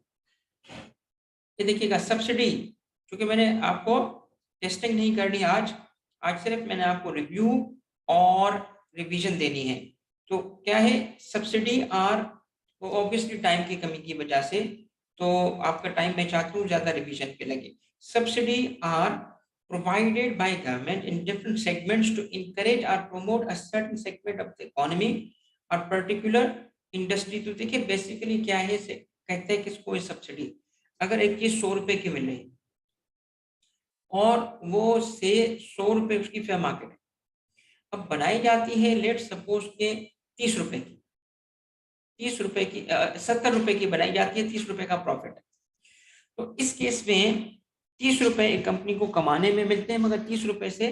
ये देखिएगा सब्सिडी, क्योंकि मैंने आपको टेस्टिंग नहीं करनी आज सिर्फ मैंने आपको रिव्यू और रिवीजन देनी है। तो क्या है? सब्सिडी आर, ऑब्वियसली टाइम की कमी की वजह से, तो आपका टाइम मैं चाहती हूँ ज्यादा रिवीजन पे लगे। Subsidy are provided by government in different segments to encourage or promote a certain segment of the economy or particular industry। तो देखिए बेसिकली क्या है, से कहते हैं किसको? सब्सिडी। अगर एक चीज 100 रुपए की मिल रही और वो से 100 रुपए उसकी फेयर मार्केट है, अब बनाई जाती है लेट सपोज के 30 रुपए की, 70 रुपए की बनाई जाती है, 30 रुपए का प्रॉफिट है। तो इस केस में 30 रुपए एक कंपनी को कमाने में मिलते हैं, मगर 30 रुपए से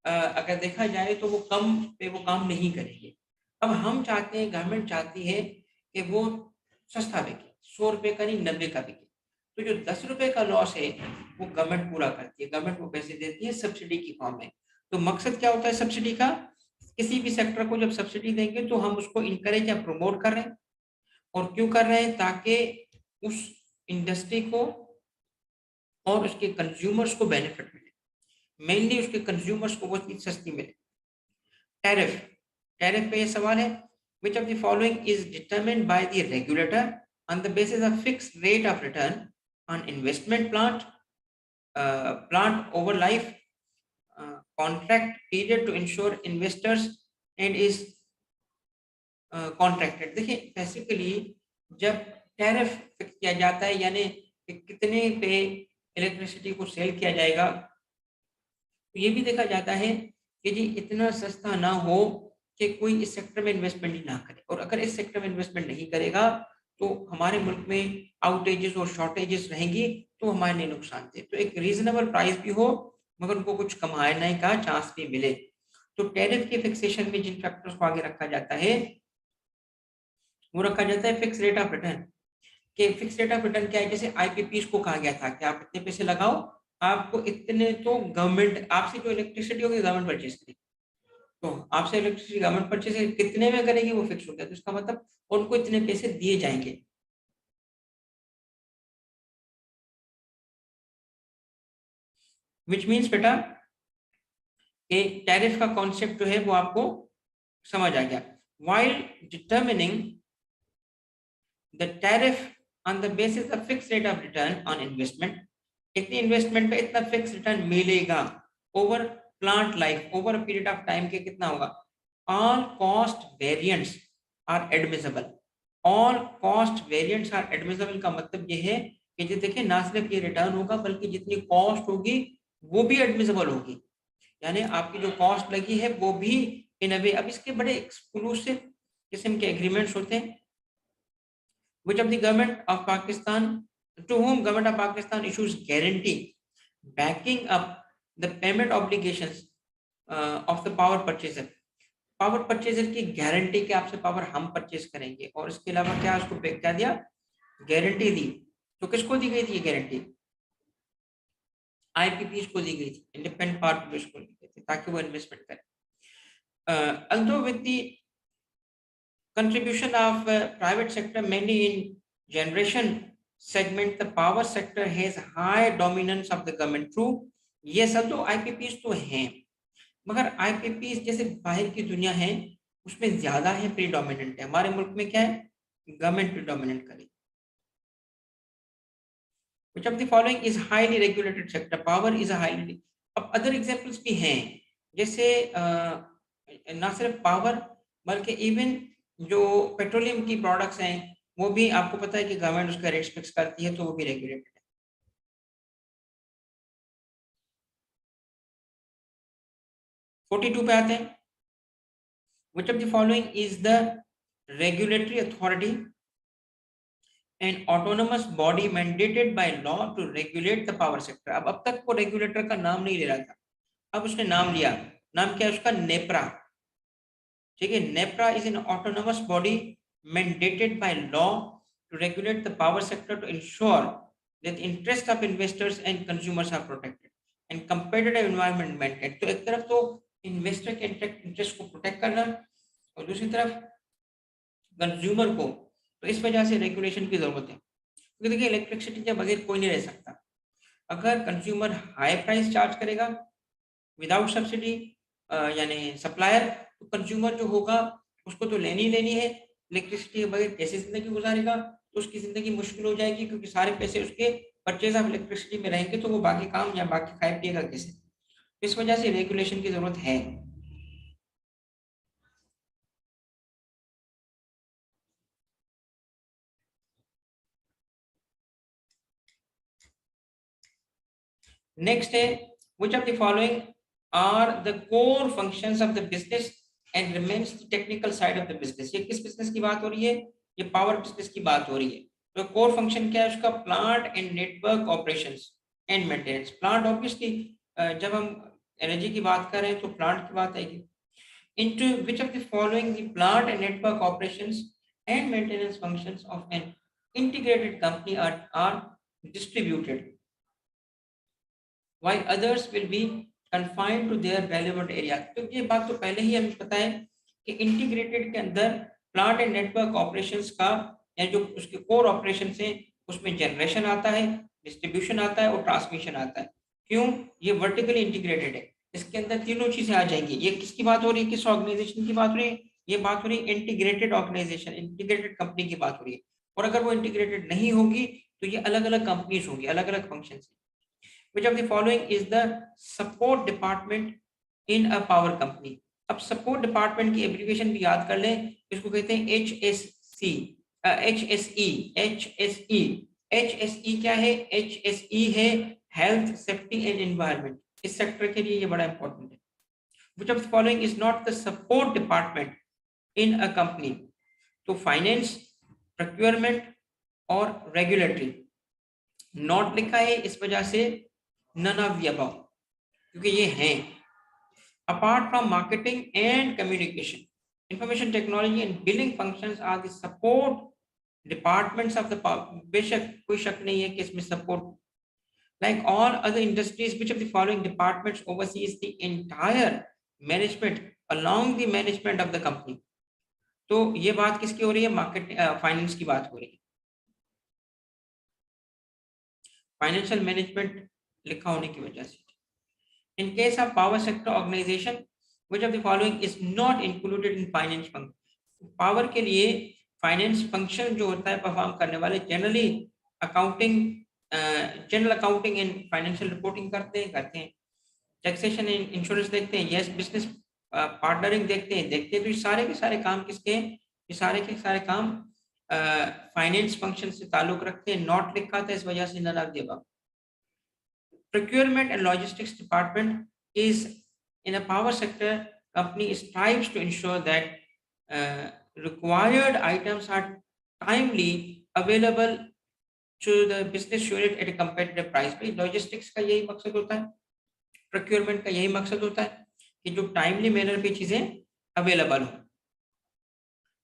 अगर देखा जाए तो वो कम पे वो काम नहीं करेंगे। अब हम चाहते हैं, गवर्नमेंट चाहती है कि वो सस्ता बिके, 100 रुपए का नहीं 90 का बिके। तो जो 10 रुपए का लॉस है वो गवर्नमेंट पूरा करती है, गवर्नमेंट वो पैसे देती है सब्सिडी की फॉर्म में। तो मकसद क्या होता है सब्सिडी का, किसी भी सेक्टर को जब सब्सिडी देंगे तो हम उसको इनकरेज या प्रमोट कर रहे हैं, और क्यों कर रहे हैं, ताकि उस इंडस्ट्री को और उसके कंज्यूमर्स को बेनिफिट मिले, मेनली उसके कंज्यूमर्स को वो चीज सस्ती मिले। टैरिफ, टैरिफ पे ये सवाल है, which of the following is determined by the regulator on the basis of fixed rate of return on investment plant over life contract period to ensure investors and is contracted। देखिए basically जब tariff fix किया जाता है, यानी कि कितने पे electricity को सेल किया जाएगा, तो ये भी देखा जाता है कि जी इतना सस्ता ना हो कि कोई इस सेक्टर में इन्वेस्टमेंट ही ना करे, और अगर इस सेक्टर में इन्वेस्टमेंट नहीं करेगा तो हमारे मुल्क में आउटेजेस और शॉर्टेजेस रहेंगी, तो हमारे लिए नुकसान थे। तो एक रीजनेबल प्राइस भी हो मगर उनको कुछ कमाने का चांस भी मिले। तो टैरिफ के फिक्सेशन में जिन फैक्टर्स को आगे रखा जाता है वो रखा जाता है फिक्स रेट ऑफ रिटर्न। कि फिक्स रेट ऑफ रिटर्न क्या है, जैसे आईपीपीएस को कहा गया था कि आप इतने पैसे लगाओ, आपको इतने, तो गवर्नमेंट आपसे जो इलेक्ट्रिसिटी होगी गवर्नमेंट परचेज करेगी, तो आपसे इलेक्ट्रिसिटी गवर्नमेंट परचेज कितने में करेगी वो फिक्स होता है, तो इसका मतलब उनको इतने पैसे दिए जाएंगे। विच मीन्स बेटा कि टैरिफ का कॉन्सेप्ट जो है वो आपको समझ आ गया। While determining the tariff on the basis of fix rate of return on investment, इतनी इन्वेस्टमेंट पे इतना फिक्स रिटर्न मिलेगा over plant life, over period of time के कितना होगा, all cost variants are admissible. All cost variants are admissible का मतलब ये है कि जो देखिए ना सिर्फ ये रिटर्न होगा बल्कि जितनी कॉस्ट होगी वो भी एडमिसिबल होगी, यानी आपकी जो कॉस्ट लगी है वो भी इन अ वे। अब इसके बड़े एक्सक्लूसिव किस्म के एग्रीमेंट्स होते हैं। Which of the government of Pakistan, to whom government of Pakistan issues guarantee backing up the payment obligations of the power purchaser। Power purchaser की गारंटी के आपसे पावर हम परचेज करेंगे, और इसके अलावा क्या उसको क्या दिया, गारंटी दी। तो किसको दी गई थी ये गारंटी, आईपीपीएस को दी गई थी, इंडिपेंडेंट पावर प्रोड्यूसर को दी गई थी, ताकि वो इन्वेस्टमेंट करें। although with the contribution of private sector mainly in generation segment, the power sector has high dominance of the government through। ये सब तो आईपीपीएस तो हैं, मगर आईपीपीएस जैसे बाहर की दुनिया है उसमें ज्यादा है, प्रीडोमिनेंट है। हमारे मुल्क में क्या है, गवर्नमेंट प्रीडोमिनेंट करेगी। Which of the following is highly regulated sector, power is a highly। अब अदर एग्जांपल्स भी हैं, जैसे ना सिर्फ पावर बल्कि इवन जो पेट्रोलियम की प्रोडक्ट्स हैं वो भी आपको पता है कि गवर्नमेंट उसका रेट्स फिक्स करती है, तो वो भी रेगुलेटेड है। 42 पे आते हैं। Which of the following is the regulatory authority and autonomous body mandated by law to regulate the power sector। अब तक वो रेगुलेटर का नाम नहीं ले रहा था, अब उसने नाम लिया। नाम क्या है उसका, नेप्रा। ठीक है, NEPRA is an autonomous body mandated by law to regulate the power sector to ensure that the interest of investors and consumers are protected and competitive environment maintained। तो एक तरफ तो इन्वेस्टर के इंटरेस्ट को प्रोटेक्ट करना और दूसरी तरफ कंज्यूमर को, तो इस वजह से रेगुलेशन की जरूरत है। क्योंकि देखिए इलेक्ट्रिसिटी के बगैर कोई नहीं रह सकता। अगर कंज्यूमर हाई प्राइस चार्ज करेगा विदाउट सब्सिडी, यानी सप्लायर, तो कंज्यूमर जो होगा उसको तो लेनी लेनी है, इलेक्ट्रिसिटी के बगैर कैसे जिंदगी गुजारेगा, तो उसकी जिंदगी मुश्किल हो जाएगी, क्योंकि सारे पैसे उसके परचेज ऑफ इलेक्ट्रिसिटी में रहेंगे, तो वो बाकी काम या बाकी खाए पिएगा कैसे। इस वजह से रेगुलेशन की जरूरत है। नेक्स्ट है, which of the following are the core functions of the business and remains the technical side of the business। ये किस बिजनेस की बात हो रही है, ये पावर बिजनेस की बात हो रही है। तो कोर फंक्शन क्या है उसका, plant and network operations and maintenance. Plant obviously जब हम एनर्जी की बात कर रहे हैं तो प्लांट की बात आएगी। into which of the following the plant and network operations and maintenance functions of an integrated company are distributed, while others will be confined to their relevant area। तो ये बात तो पहले ही हमें पता है कि इंटीग्रेटेड के अंदर प्लांट एंड नेटवर्क ऑपरेशंस का या जो उसके कोर ऑपरेशन है उसमें जनरेशन आता है, डिस्ट्रीब्यूशन आता है और ट्रांसमिशन आता है। क्यों? ये वर्टिकली इंटीग्रेटेड है, इसके अंदर तीनों चीजें आ जाएंगी। ये किसकी बात हो रही है, किस ऑर्गेनाइजेशन की बात हो रही है? ये बात हो रही है इंटीग्रेटेड ऑर्गेनाइजेशन, इंटीग्रेटेड कंपनी की बात हो रही है। और अगर वो इंटीग्रेटेड नहीं होगी तो ये अलग अलग कंपनीज होंगी, अलग अलग function. Which of the following is the support department in a power company? अब सपोर्ट डिपार्टमेंट की एब्रीविएशन भी याद कर लें, इसको कहते हैं HSC, HSE, HSE। HSE क्या है? HSE है हेल्थ, सेफ्टी एंड एनवायरनमेंट। इस सेक्टर के लिए ये बड़ा इंपॉर्टेंट है। Which of the following is not the support department in a company? तो फाइनेंस, प्रोक्योरमेंट और रेगुलेटरी। नॉट लिखा है इस वजह से none of the above, क्योंकि ये हैं। Apart from marketing and communication, information technology and billing functions are the support departments of the बेशक कोई शक नहीं है कि इसमें support, like all other industries, which of the following departments oversees the entire management along the management of the company? तो ये बात किसकी हो रही है? मार्केट फाइनेंस की बात हो रही है। फाइनेंशियल मैनेजमेंट लिखा होने की वजह से। In case of power sector organization, which of the following is not included in finance function? Power के लिए फाइनेंस फंक्शन जो होता है परफॉर्म करने वाले generally accounting, general accounting and financial reporting करते हैं, टैक्सेशन एंड इंश्योरेंस देखते हैं, यस बिजनेस पार्टनरिंग देखते हैं। तो ये सारे के सारे काम किसके हैं? ये सारे के सारे काम फाइनेंस फंक्शन से ताल्लुक रखते हैं। नॉट लिखा था इस वजह से none of the above. Procurement and logistics department is in a power sector company strives to ensure that required items are timely available to the business unit at a competitive price। भाई logistics का यही मकसद होता है, procurement का यही मकसद होता है कि जो टाइमली मैनर पे चीजें अवेलेबल हो।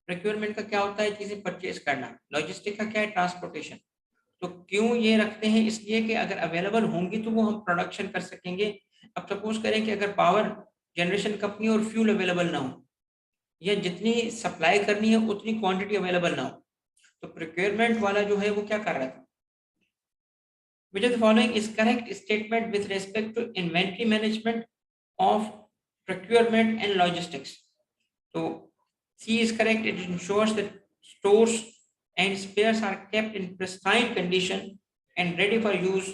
procurement का क्या होता है? चीजें परचेज करना। लॉजिस्टिक का क्या है? ट्रांसपोर्टेशन। तो क्यों ये रखते हैं? इसलिए कि अगर अवेलेबल होंगी तो वो हम प्रोडक्शन कर सकेंगे। अब सपोज करें कि अगर पावर जनरेशन कंपनी और फ्यूल अवेलेबल ना हो या जितनी सप्लाई करनी है उतनी क्वांटिटी अवेलेबल ना हो, तो प्रोक्योरमेंट वाला जो है वो क्या कर रहा था? Which of the following is correct statement with respect to inventory management of procurement and logistics? तो C is correct. It ensures that stores and spares are kept in pristine condition and ready for use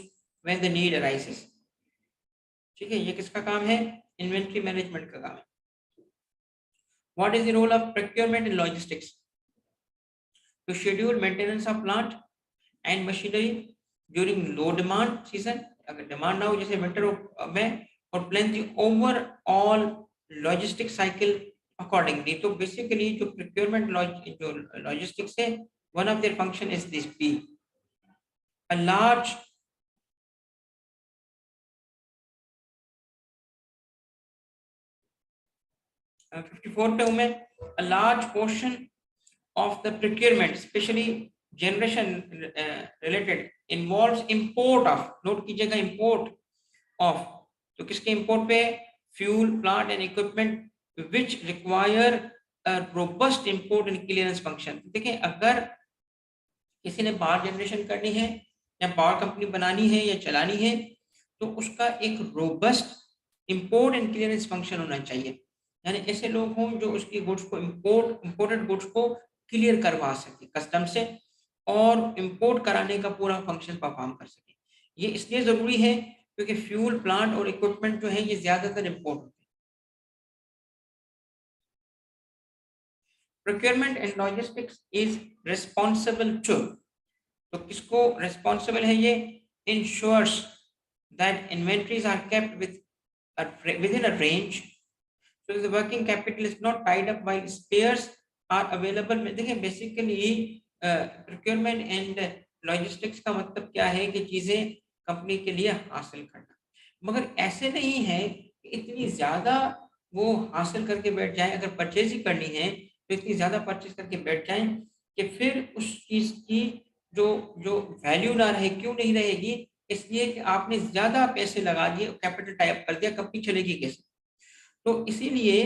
when the need arises। ठीक है, ये किसका काम है? Inventory management का काम है। What is the role of procurement in logistics? To schedule maintenance of plant and machinery during low demand season, अगर डिमांड ना हो जैसे विंटर में, और plan the overall logistic cycle accordingly. तो बेसिकली जो प्रोक्योरमेंट जो लॉजिस्टिक्स है, one of their function is this B, a large uh, 54 पे हूँ मैं। A large portion of the procurement, especially generation related, involves import of, note कीजिएगा import of, तो किसके import पे? Fuel, plant and equipment which require a robust import and clearance function। देखिए अगर किसी ने पावर जनरेशन करनी है या पावर कंपनी बनानी है या चलानी है तो उसका एक robust import and clearance function होना चाहिए। यानी ऐसे लोग हों जो उसकी गुड्स को इंपोर्टेड गुड्स को क्लियर करवा सके कस्टम से और इंपोर्ट कराने का पूरा फंक्शन परफॉर्म कर सके। ये इसलिए जरूरी है क्योंकि फ्यूल, प्लांट और इक्विपमेंट जो है ये ज्यादातर इंपोर्ट होते हैं। Procurement and logistics is responsible to, तो किसको रिस्पॉन्सिबल है ये? Ensures that inventories are kept within a range, so the working capital is not tied up while spares are available। देखिए बेसिकली प्रोक्योरमेंट एंड लॉजिस्टिक्स का मतलब क्या है कि चीजें कंपनी के लिए हासिल करना, मगर ऐसे नहीं है कि इतनी ज्यादा वो हासिल करके बैठ जाए। अगर परचेज ही करनी है तो इतनी ज्यादा परचेज करके बैठ जाएं कि फिर उस चीज की जो जो वैल्यू ना रहे, क्यों नहीं रहेगी? इसलिए कि आपने ज्यादा पैसे लगा दिए, कैपिटल टाइप कर दिया, कंपनी चलेगी कैसे? तो इसीलिए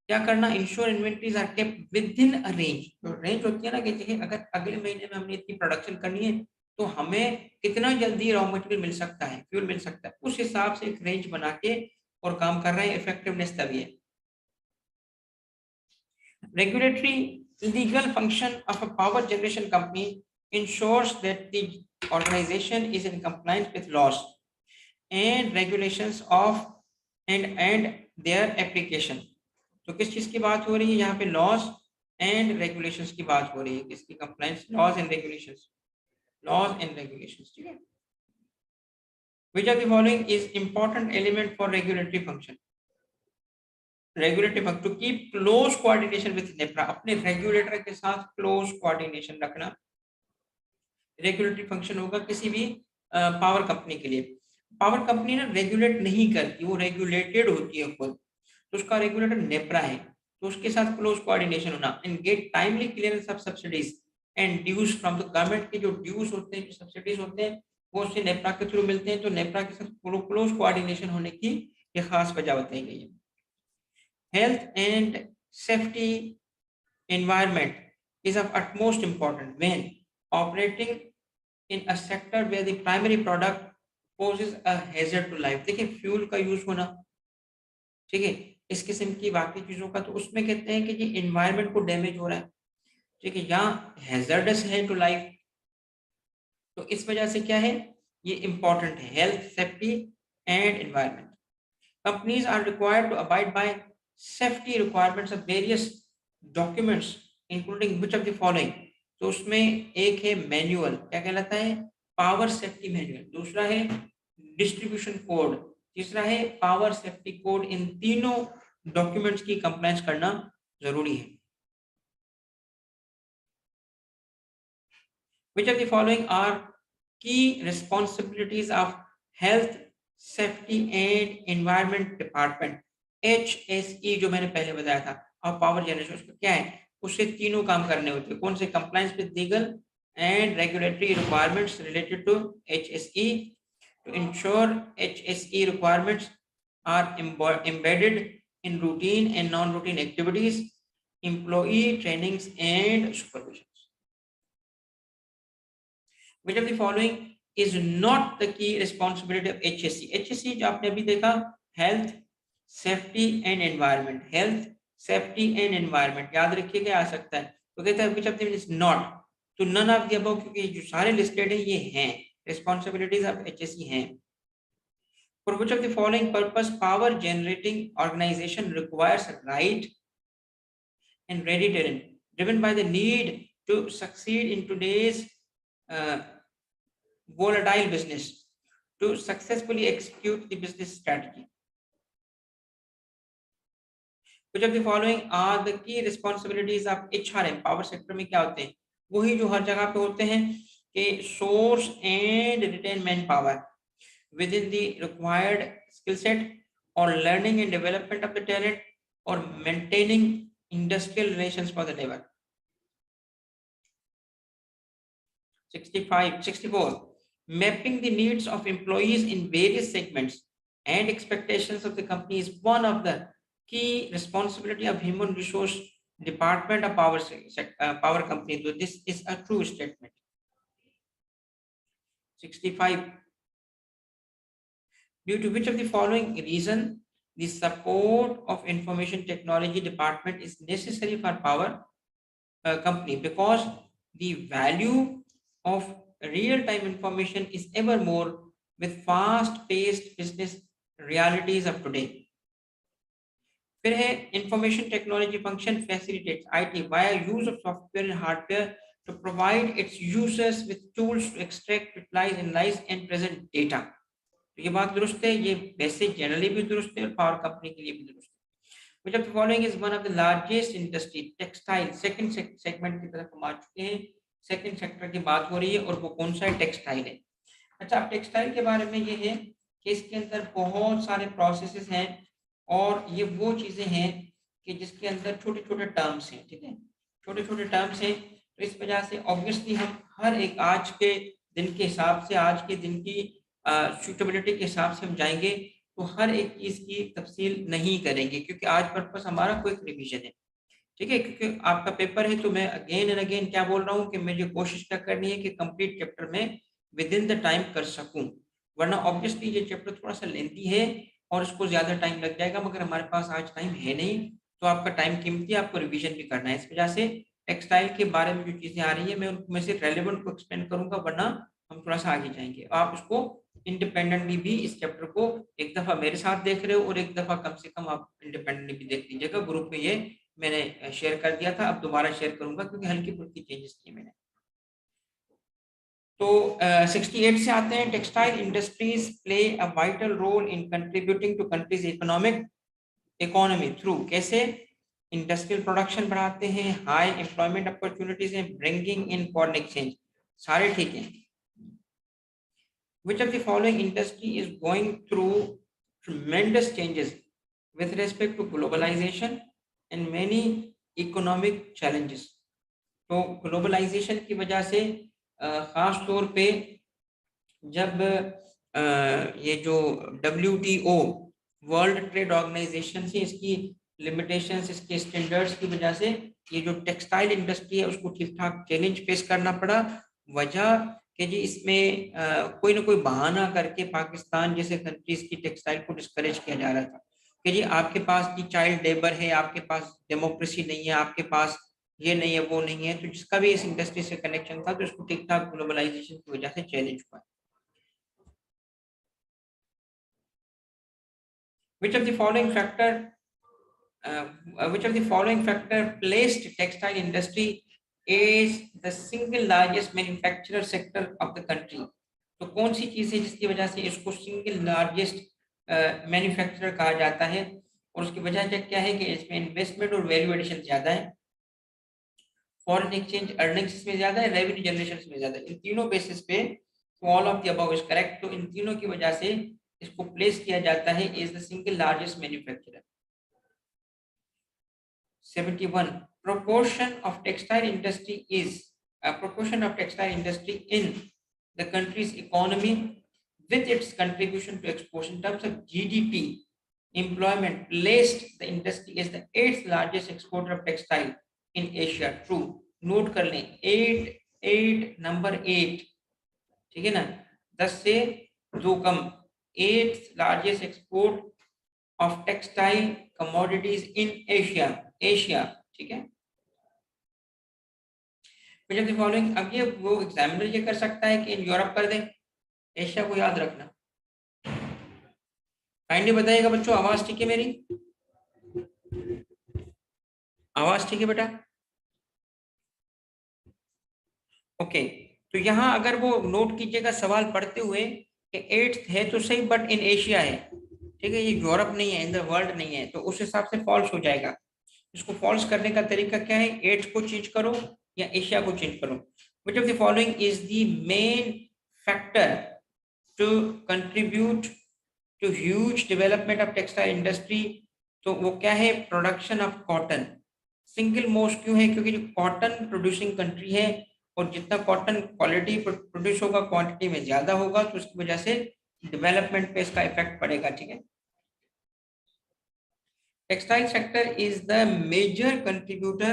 क्या करना, ensure inventories are kept within a range. तो रेंज होती है ना कि जैसे अगर अगले महीने में हमने इतनी प्रोडक्शन करनी है तो हमें कितना जल्दी रॉ मटेरियल मिल सकता है, फ्यूल मिल सकता है, उस हिसाब से एक रेंज बना के और काम कर रहे हैं। इफेक्टिवनेस तभी है। Regulatory legal function of a power generation company ensures that the organization is in compliance with laws and regulations of and their application। तो किस चीज की बात हो रही है यहाँ पे? लॉज एंड रेगुलेशंस की बात हो रही है। किसकी compliance? Laws and regulations, laws and regulations, ठीक है। Which of the following is important element for regulatory function? Regulatory to keep close coordination with NEPRA, अपने रेगुलेटर के साथ क्लोज कोऑर्डिनेशन रखना रेगुलेटरी फंक्शन होगा किसी भी पावर कंपनी के लिए। पावर कंपनी ना रेगुलेट नहीं करती, वो रेगुलेटेड होती है खुद, तो उसका रेगुलेटर नेप्रा है, तो उसके साथ क्लोज कोऑर्डिनेशन होना। And get timely clearance of subsidies and dues from the government के जो ड्यूज होते हैं, जो सब्सिडीज होते हैं, वो उससे नेप्रा के थ्रू मिलते हैं। तो नेप्रा के साथ क्लोज कोऑर्डिनेशन होने की ये खास वजह बताई गई है। Health and safety environment is of utmost importance when operating in a sector where the primary product poses a hazard to life। देखिए फ्यूल का यूज होना, ठीक है, इस किस्म की बाकी चीजों का, तो उसमें कहते हैं कि ये एनवायरनमेंट को डैमेज हो रहा है, ठीक है, यहाँ हैजर्डस है टू लाइफ। तो इस वजह से क्या है, ये इंपॉर्टेंट है, health, safety and environment. Companies are required to abide by safety requirements of various documents, including which of the following। तो उसमें एक है मैनुअल, क्या कहलाता है? Power safety manual. दूसरा है डिस्ट्रीब्यूशन कोड। तीसरा है पावर सेफ्टी कोड। इन तीनों डॉक्यूमेंट्स की कंप्लायंस करना जरूरी है। Which of the following are key responsibilities of health, safety and environment department? HSE जो मैंने पहले बताया था, और पावर जनरेशन, उसका क्या है? उससे तीनों काम करने होते हैं। कौन से? Compliance with legal and regulatory requirements related to HSE। To ensure HSE requirements are embedded in routine and non-routine activities, employee trainings and supervision। Which of the following is not the key responsibility of HSE? HSE जो आपने अभी देखा, health, safety and environment, health, safety and environment, याद रखिएगा, आ सकता है। तो कहते हैं which of them is not, तो none of the above, क्योंकि जो सारे लिस्टेड है ये हैं, रिस्पॉन्सिबिलिटीज ऑफ HSE हैं। For which of the following purpose power generating organization requires right and ready talent driven by the need to succeed in today's volatile business to successfully execute the business strategy? Which of the following are the key responsibilities of HRM? Power sector में क्या होते हैं? वही जो हर जगह पे होते हैं कि source and retain manpower within the required skill set or learning and development of the talent or maintaining industrial relations for the labor। 64 mapping the needs of employees in various segments and expectations of the company is one of the key responsibility of human resource department of power company। So this is a true statement। 65 due to which of the following reason the support of information technology department is necessary for power company? Because the value of real-time information is ever more with fast-paced business realities of today। फिर है information technology function facilitates IT via use of software and hardware to provide its users with tools to extract, utilize, analyze and present data। तो ये बात दुरुस्त है, ये वैसे generally भी दुरुस्त है और पावर कंपनी के लिए भी दुरुस्त है। Which of the following is one of the largest industry? Textile, second segment की तरफ हम आ चुके हैं, सेकंड सेक्टर की बात हो रही है और वो कौन सा है? टेक्सटाइल है। अच्छा, अब टेक्सटाइल के बारे में ये है कि इसके अंदर बहुत सारे प्रोसेसेस हैं और ये वो चीजें हैं कि जिसके अंदर छोटे छोटे टर्म्स हैं, ठीक है, छोटे छोटे टर्म्स हैं तो इस वजह से ऑब्वियसली हम हर एक आज के दिन के हिसाब से, आज के दिन की सूटेबिलिटी के हिसाब से हम जाएंगे, तो हर एक चीज की तफसील नहीं करेंगे, क्योंकि आज पर्पस हमारा क्विक रिवीजन है, ठीक है। क्योंकि आपका पेपर है, तो मैं अगेन एंड अगेन क्या बोल रहा हूँ कि मुझे कोशिश क्या करनी है कि कंप्लीट चैप्टर में विद इन द टाइम कर सकूं, वरना ऑब्वियसली ये चैप्टर थोड़ा सा लेंथी है और इसको ज्यादा टाइम लग जाएगा, मगर हमारे पास आज टाइम है नहीं, तो आपका टाइम कीमती है, आपको रिवीजन भी करना है। इस वजह से टेक्सटाइल के बारे में जो चीजें आ रही है मैं उनमें से रेलेवेंट को एक्सप्लेन करूंगा, वरना हम थोड़ा सा आगे जाएंगे। आप उसको इंडिपेंडेंटली भी इस चैप्टर को एक दफा मेरे साथ देख रहे हो और एक दफा कम से कम आप इंडिपेंडेंटली भी देख लीजिएगा। ग्रुप में ये मैंने शेयर कर दिया था, अब दोबारा शेयर करूंगा क्योंकि हल्की फुल्की चेंजेस किए मैंने। तो 68 से आते हैं, textile industries play a vital role in contributing to country's economy through, कैसे? इंडस्ट्रियल प्रोडक्शन बढ़ाते हैं, हाई एम्प्लॉयमेंट अपॉर्चुनिटीज हैं, ब्रिंगिंग इन फॉरेन एक्सचेंज, सारे ठीक हैं। Which of the following industry is going through tremendous changes with respect to globalization and many economic challenges? तो globalisation की वजह से खास तौर पे जब ये जो WTO वर्ल्ड ट्रेड ऑर्गेनाइजेशन से इसकी लिमिटेशंस, इसके स्टैंडर्ड्स की वजह से ये जो टेक्सटाइल इंडस्ट्री है उसको ठीक ठाक चैलेंज फेस करना पड़ा। वजह कि जी इसमें कोई ना कोई बहाना करके पाकिस्तान जैसे कंट्रीज की टेक्सटाइल को डिस्करेज किया जा रहा था कि जी आपके पास की चाइल्ड लेबर है, आपके पास डेमोक्रेसी नहीं है, आपके पास ये नहीं है, वो नहीं है। तो जिसका भी इस इंडस्ट्री से कनेक्शन था तो इसको ठीक ठाक ग्लोबलाइजेशन की वजह से चैलेंज हुआ। Which of the following factor which of the following factor placed textile industry is the single largest manufacturer sector of the country? तो कौन सी चीज है जिसकी वजह से इसको सिंगल लार्जेस्ट मैन्युफैक्चरर कहा जाता है, और उसकी वजह क्या है कि इसमें इन्वेस्टमेंट और वैल्यू एडिशन ज्यादा है, फॉरेन एक्सचेंज अर्निंग्स इसमें ज्यादा है, रेवेन्यू जनरेशन इसमें ज्यादा है। इन तीनों बेसिस पे all of the above is correct. तो इन तीनों की वजह से इसको प्लेस किया जाता है is the single largest manufacturer. 71 proportion of textile industry is a proportion of textile industry in the country's economy with its contribution to exports in terms of GDP employment placed the industry as the 8th largest exporter of textile in Asia. True, note कर लें 8 number 8, ठीक है ना, 10 से 2 कम, 8th largest export of textile commodities in Asia, ठीक है। Which of the following, अब ये वो एग्जामिनर ये कर सकता है कि इन यूरोप कर दे, एशिया को याद रखना। काइंडली बताइएगा बच्चों, आवाज ठीक है मेरी? आवाज ठीक है बेटा? ओके, तो यहाँ अगर वो नोट कीजिएगा सवाल पढ़ते हुए कि 8th है तो सही, बट इन एशिया है, ठीक है, ये यूरोप नहीं है, इन द वर्ल्ड नहीं है, तो उस हिसाब से फॉल्स हो जाएगा। इसको फॉल्स करने का तरीका क्या है? 8th को चेंज करो या एशिया को चेंज करो। Which of the following is the main factor to contribute to huge development of textile industry? तो वो क्या है? Production of cotton. Single most क्यों है? क्योंकि जो कॉटन प्रोड्यूसिंग कंट्री है और जितना कॉटन क्वालिटी प्रोड्यूस होगा क्वांटिटी में ज्यादा होगा, तो उसकी वजह से डेवलपमेंट पे इसका इफेक्ट पड़ेगा, ठीक है। Textile sector is the major contributor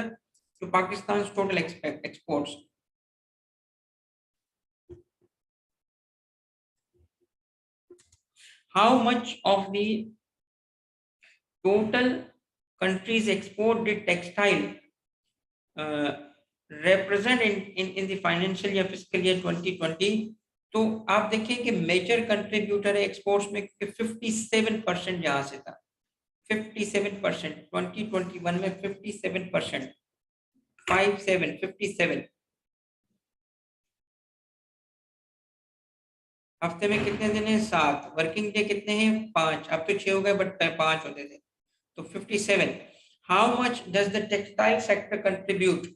to Pakistan's total exports. How much of the total country's export did textile represent in the financial year fiscal year 2020? तो आप देखें कि मेजर कंट्रीब्यूटर है एक्सपोर्ट्स में 57% जहां से था, 57%, 2021 में 57%, 57। हफ्ते में कितने दिन है? 7। वर्किंग डे कितने हैं? 5। अब तो 6 हो गए, बट 5 होते थे, तो 57। How much does the textile sector contribute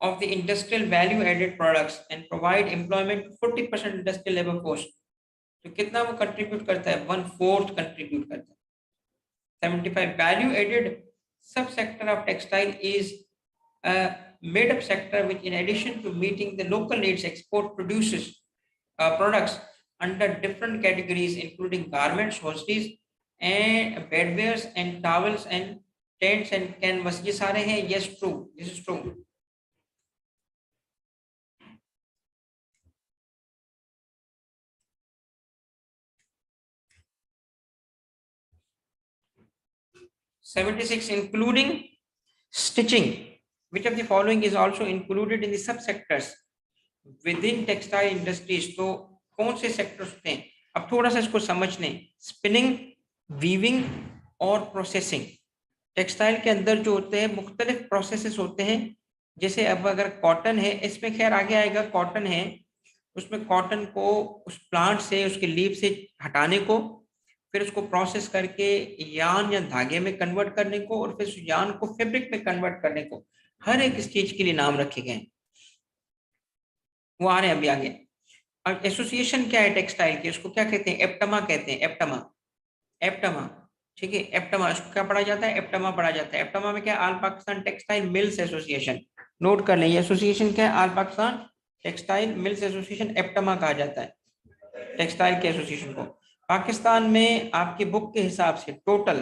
of the industrial value added products and provide employment to 40% industrial labor force? तो कितना वो कंट्रीब्यूट करता है? 1/4 कंट्रीब्यूट करता है। 75 value added सब sector of textile is made up sector which, in addition to meeting the local needs, export produces products under different categories, including garments, hosiery, and bedwears, and towels, and tents and canvas. ये सारे हैं. Yes, true. This is true. (76) including stitching. Which of the following is also included in the subsectors within textile industries? तो कौन से sectors होते हैं? अब थोड़ा सा इसको समझ लें. स्पिनिंग, वीविंग और प्रोसेसिंग. टेक्सटाइल के अंदर जो होते हैं मुख्तलिफ प्रोसेसेस होते हैं. जैसे अब अगर कॉटन है, इसमें खैर आगे आएगा. कॉटन है, उसमें कॉटन को उस प्लांट से, उसके लीफ से हटाने को, फिर उसको प्रोसेस करके यान या धागे में कन्वर्ट करने को, और फिर उस यान को फैब्रिक में कन्वर्ट करने को, हर एक स्टेज के लिए नाम रखे गए हैं. वो आ रहे हैं अभी आगे. और एसोसिएशन क्या है टेक्सटाइल की? उसको क्या कहते हैं? एप्टमा कहते हैं. एप्टमा, एप्टमा. ठीक है, एप्टमा. उसको क्या पढ़ा जाता है? एप्टमा पढ़ा जाता है. एप्टमा में क्या? All Pakistan textile mills association. Note कर लें, ये एसोसिएशन क्या है? All Pakistan textile mills association. एप्टमा कहा जाता है टेक्सटाइल के एसोसिएशन को. पाकिस्तान में आपकी बुक के हिसाब से टोटल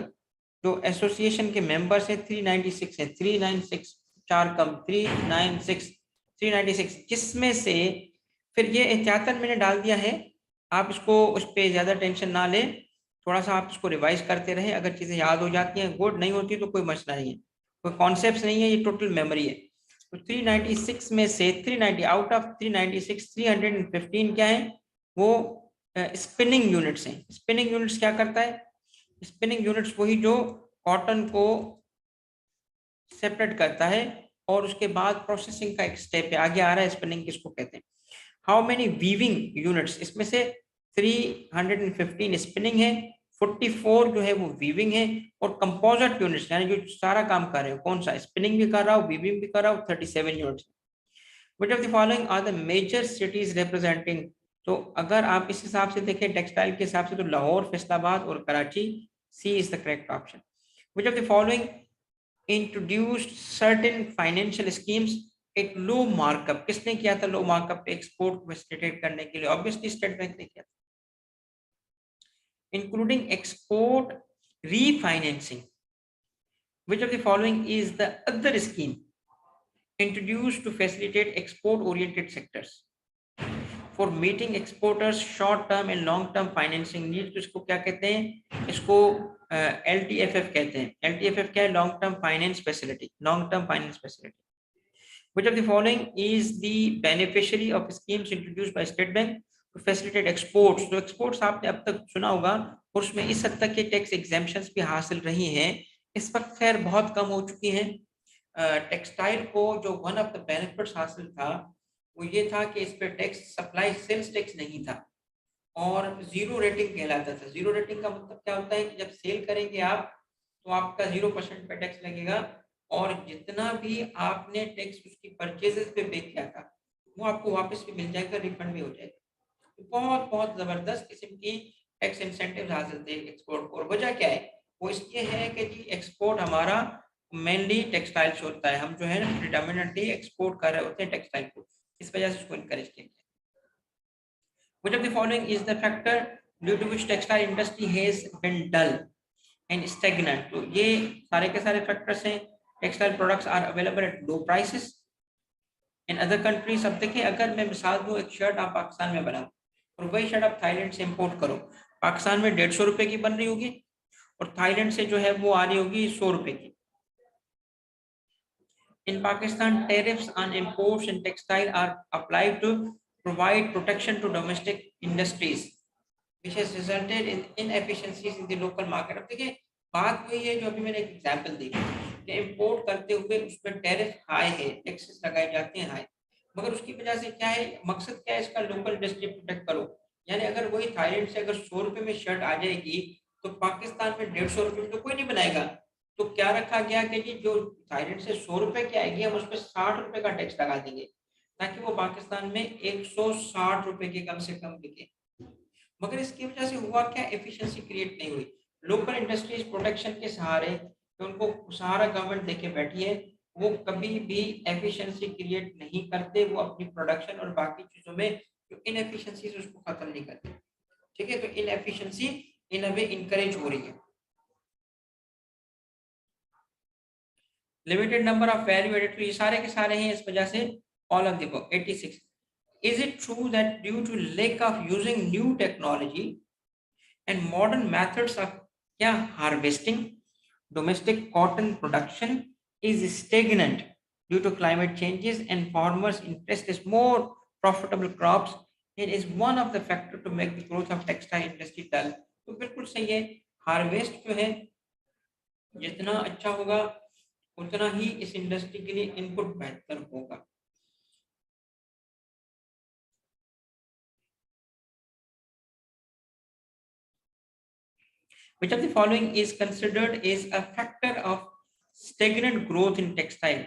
जो एसोसिएशन के मेंबर्स हैं 396 है. 396, 4 कम, 396, जिसमें से फिर ये एहतियातन मैंने डाल दिया है. आप इसको उस पर ज्यादा टेंशन ना लें. थोड़ा सा आप इसको रिवाइज करते रहे. अगर चीजें याद हो जाती हैं गुड, नहीं होती तो कोई मसला नहीं है, कोई कॉन्सेप्ट नहीं है, ये टोटल मेमोरी है. तो 396 में से 390 आउट ऑफ 396, 315 क्या है? वो स्पिनिंग यूनिट्स हैं. स्पिनिंग यूनिट्स क्या करता है? स्पिनिंग यूनिट्स वही जो कॉटन को सेपरेट करता है और उसके बाद प्रोसेसिंग का एक स्टेप है. आगे आ रहा है स्पिनिंग किसको कहते हैं. How many weaving units? इसमें से 315 स्पिनिंग है, 44 जो है वो वीविंग है, और कंपोजिट यूनिट्स यानी जो सारा काम कर रहे हो, कौन सा? स्पिनिंग भी कर रहा हूँ, वीविंग भी कर रहा हूँ, 37 units. Which of the following are the major cities representing? तो अगर आप इस हिसाब से देखें टेक्सटाइल के हिसाब से तो लाहौर, फैसलाबाद और Karachi. C is the correct option. Which of the following introduced certain financial schemes एक लो मार्कअप? किसने किया था लो मार्कअप एक्सपोर्ट को फैसिलिटेट करने के लिए? ऑब्वियसली स्टेट बैंक ने किया था. Including export refinancing. which of the following is the other scheme introduced to facilitate export oriented sectors for meeting exporters short term and long term financing needs? तो इसको क्या कहते हैं? इसको LTFF कहते हैं. LTFF क्या है? Long term finance facility. Long term finance facility. Which of the following is the beneficiary of schemes introduced by State Bank to facilitate exports? तो exports आपने अब तक सुना होगा, और उसमें इस हद तक के टैक्स एग्जेम्पशंस भी हासिल रही हैं. इस वक्त खैर बहुत कम हो चुकी हैं. टेक्सटाइल को जो वन ऑफ द बेनिफिट्स हासिल था वो ये था कि इस पर टैक्स, सप्लाई सेल्स टैक्स नहीं था और जीरो रेटिंग कहलाता था. जीरो रेटिंग का मतलब क्या होता है कि जब सेल करेंगे आप तो आपका 0% पे टैक्स लगेगा, और जितना भी आपने टैक्स उसकी परचेजेस पे पे किया था वो आपको वापस भी मिल जाएगा, रिफंड भी हो जाएगा. तो बहुत बहुत जबरदस्त किस्म की टैक्स इंसेंटिव हासिल थे एक्सपोर्ट को. और वजह क्या है? वो इसलिए है कि जी एक्सपोर्ट हमारा मेनली टेक्सटाइल से होता है. हम जो है ना प्रिडोमिनेंटली एक्सपोर्ट कर रहे होते हैं टेक्सटाइल को, इस वजह से उसको इनकरेज किया गया. Which of the following is the factor due to which textile industry has been dull and stagnant? तो ये सारे के सारे फैक्टर्स हैं. Textile products are available at low prices in other countries. अब देखिए, अगर मैं मिसाल दूं, एक शर्ट आप पाकिस्तान में बनाओ और वही शर्ट आप थाईलैंड से इंपोर्ट करो. पाकिस्तान में 150 रुपए की बन रही होगी और थाईलैंड से जो है वो आ रही होगी 100 रुपए की. In Pakistan, tariffs on imports and textile are applied to provide protection to domestic industries, which has resulted in inefficiencies in the local market. अब देखिए, बात वही है जो अभी मैंने एक एग्जांपल दी कि इंपोर्ट करते हुए उस पर टैरिफ हाई है, टैक्सेस लगाए जाते हैं हाई, मगर उसकी वजह से क्या है, मकसद क्या है इसका? लोकल इंडस्ट्री प्रोटेक्ट करो. यानी अगर वही थाईलैंड से अगर 100 रुपए में शर्ट आ जाएगी तो पाकिस्तान में 150 रुपए में तो कोई नहीं बनाएगा. तो क्या रखा गया कि जी जो थाईलैंड से 100 रुपए की आएगी हम उस पर 60 रुपए का टैक्स लगा देंगे ताकि वो पाकिस्तान में 160 रुपए के कम से कम बिके. मगर इसकी वजह से हुआ क्या? एफिशिएंसी क्रिएट नहीं हुई. लोकल इंडस्ट्रीज प्रोटेक्शन के सहारे, तो उनको सहारा गवर्नमेंट देके बैठी है वो कभी भी एफिशिएंसी क्रिएट नहीं करते, वो अपनी प्रोडक्शन और बाकी चीजों में जो इनएफिशिएंसीज उसको खत्म नहीं करते। ठीक है, तो इनएफिशिएंसी इन अ वे इनकरेज हो रही है। Limited number of value added, तो ये सारे के सारे हैं इस वजह से all of the above. 86, is it true that due to lack of using new technology and modern methods of harvesting, domestic cotton production is stagnant due to climate changes and farmers interest is more profitable crops, it is one of the factor to make the growth of textile industry dull। तो बिल्कुल सही है, harvest जो है जितना अच्छा होगा उतना ही इस इंडस्ट्री के लिए इनपुट बेहतर होगा। Which of the following is considered as a factor of stagnant growth in textile?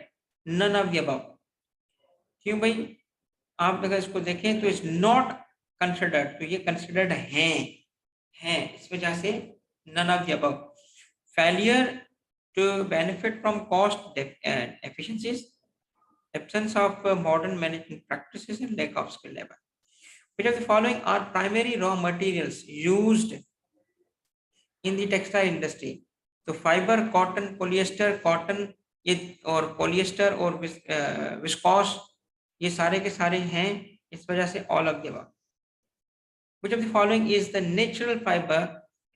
None of the above। क्यों भाई, आप अगर इसको देखें तो इट्स नॉट कंसिडर्ड, तो ये कंसिडर्ड हैं इस वजह से none of the above. Failure to benefit from cost efficiencies, absence of modern management practices and lack of skill labour. Which of the following are primary raw materials used in the textile industry? तो fibre, cotton, polyester, cotton ये और polyester और viscous ये सारे के सारे हैं इस वजह से all of the above. Which of the following is the natural fiber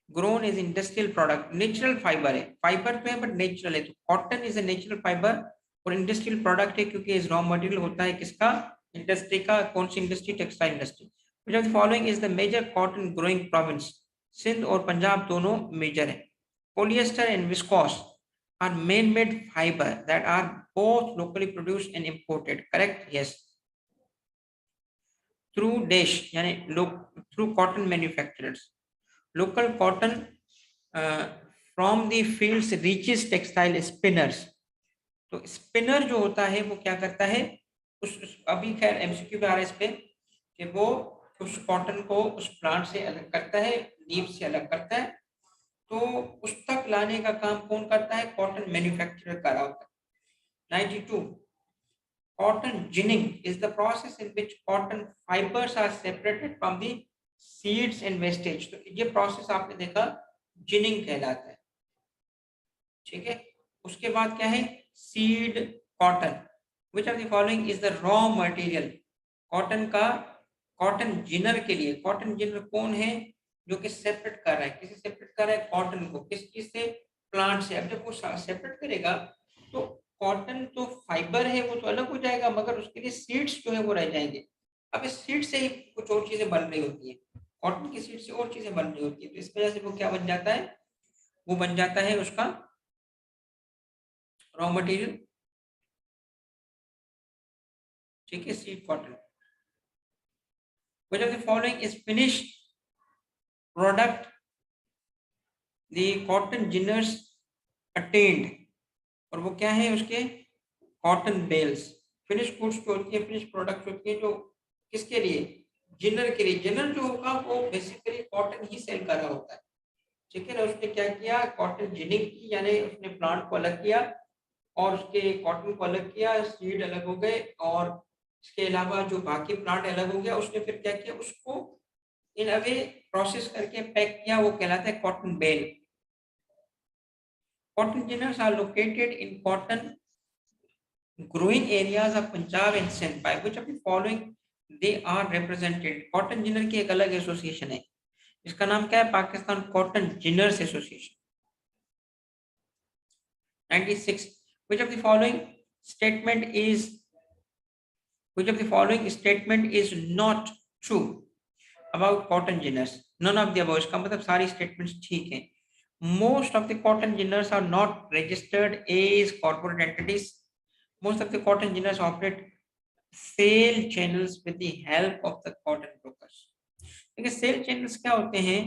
grown as industrial product? Natural fibre है, फाइबर तो है बट नेचुरल है, तो cotton is a natural fibre और इंडस्ट्रियल प्रोडक्ट है क्योंकि इस रॉ मटेरियल होता है किसका, इंडस्ट्री का। कौन सी industry, textile industry. Which of the following is the major cotton growing province? Sindh और पंजाब दोनों मेजर है। Polyester and viscose are man-made fiber that are both locally produced and imported. Correct? Yes. Through dash यानी through cotton manufacturers. Local cotton from the fields reaches textile spinners. तो spinner जो होता है वो क्या करता है, उस अभी खैर एमसीक्यू पे आ रहा है इस पे कि वो उस कॉटन को उस प्लांट से अलग करता है, लीफ से अलग करता है, तो उस तक लाने का काम कौन करता है, कॉटन मैन्युफैक्चरर कर रहा होता है। 92, cotton ginning is the process in which cotton fibres are separated from the seeds and wastage. तो ये प्रोसेस आपने देखा जिनिंग कहलाता है। ठीक है, उसके बाद क्या है, seed cotton. Which of the following is the raw material cotton का, कॉटन जिनर के लिए। कॉटन जिनर कौन है, जो कि सेपरेट कर रहा है, किसे सेपरेट कर रहा है, कॉटन को, किस चीज से, प्लांट से। अब जब वो सेपरेट करेगा तो कॉटन तो फाइबर है वो तो अलग हो जाएगा, मगर उसके लिए सीड्स जो है वो रह जाएंगे। अब इस सीड से ही कुछ और चीजें बन रही होती है, कॉटन की सीड से और चीजें बन रही होती है, तो इस वजह से वो क्या बन जाता है, वो बन जाता है उसका रॉ मटेरियल। ठीक है, seed cotton. Which of the following is finished product the cotton ginners attained? और वो क्या है उसके, कॉटन बेल्स। फिनिश गुड्स जो होती है, फिनिश प्रोडक्ट होती है जो किसके लिए, जिनर के लिए। जिनर जो होगा वो बेसिकली कॉटन ही सेल कर रहा होता है। ठीक है ना, उसने क्या किया, कॉटन जिनिंग की, यानी उसने प्लांट को अलग किया और उसके कॉटन को अलग किया, सीड अलग हो गए और इसके अलावा जो बाकी प्लांट अलग हो गया, उसने फिर क्या किया, उसको इन अ वे प्रोसेस करके पैक किया, वो कहलाता है cotton bale. Cotton ginners are located in cotton growing areas of Punjab and Sindh. By which of the following they are represented? Cotton ginner की एक अलग एसोसिएशन है, इसका नाम क्या है, Pakistan cotton ginners association. 96, which of the following statement is, which of the following statement is not true about cotton ginners? None of the above। इसका मतलब सारी स्टेटमेंट्स ठीक हैं। Most of the cotton ginners are not registered as corporate entities. Most of the cotton ginners operate sale channels with the help of the cotton brokers। देखिए cell channels क्या होते हैं,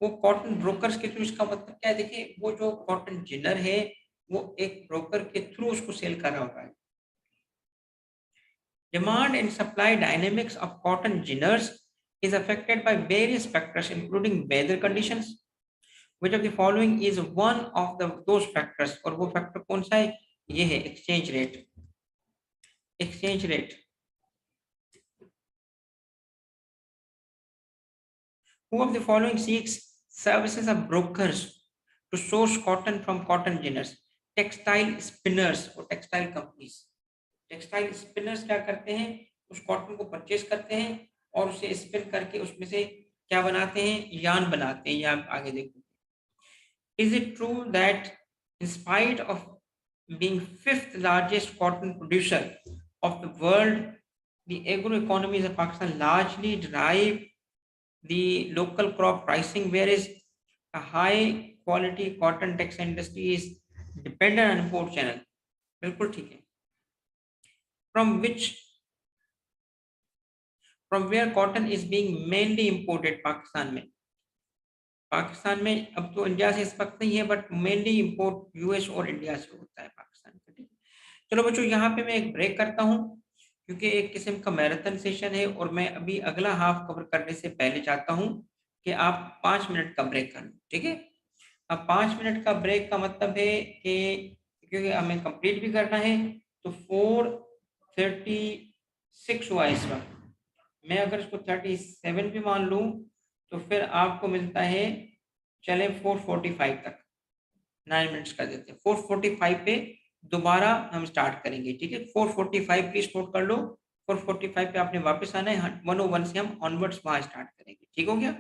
वो कॉटन ब्रोकर्स के through. इसका मतलब क्या है, देखिए वो जो कॉटन जिनर है वो एक ब्रोकर के थ्रू उसको सेल कर रहा होगा। Demand and supply dynamics of cotton ginners is affected by various factors including weather conditions. Which of the following is one of those factors? और वो फैक्टर कौन सा है, ये है exchange rate. Exchange rate, who of the following seeks services of brokers to source cotton from cotton ginners? Textile spinners और textile companies. Textile spinners क्या करते हैं, उस कॉटन को परचेज करते हैं और उसे स्पिन करके उसमें से क्या बनाते हैं, यार्न बनाते हैं। ये आप आगे देखो। Is it true that in spite of being fifth largest cotton producer of the world, the agroeconomies of Pakistan largely derive the local crop pricing, whereas a high quality cotton textile industry is dependent on import channel? बिल्कुल ठीक है। From which, from where cotton is being mainly imported? Pakistan में। पाकिस्तान में अब तो India से इस वक्त नहीं है, बट मेनली इंपोर्ट यूएस और इंडिया से होता है पाकिस्तान का। ठीक है, चलो बच्चों यहाँ पे मैं एक ब्रेक करता हूँ, क्योंकि एक किस्म का मैराथन सेशन है और मैं अभी अगला हाफ कवर करने से पहले चाहता हूँ कि आप 5 मिनट का ब्रेक कर लो। ठीक है, अब 5 मिनट का ब्रेक का मतलब है कि क्योंकि हमें कंप्लीट भी करना है, तो 4:36 हुआ इस वक्त। मैं अगर इसको 37 भी मान लूँ तो फिर आपको मिलता है, चले 4:45 तक 9 मिनट्स कर देते हैं। 4:45 पे दोबारा हम स्टार्ट करेंगे। ठीक है, 4:45 प्लीज नोट कर लो। 4:45 पे आपने वापस आना है, 101 से हम ऑनवर्ड्स वहां स्टार्ट करेंगे। ठीक हो गया?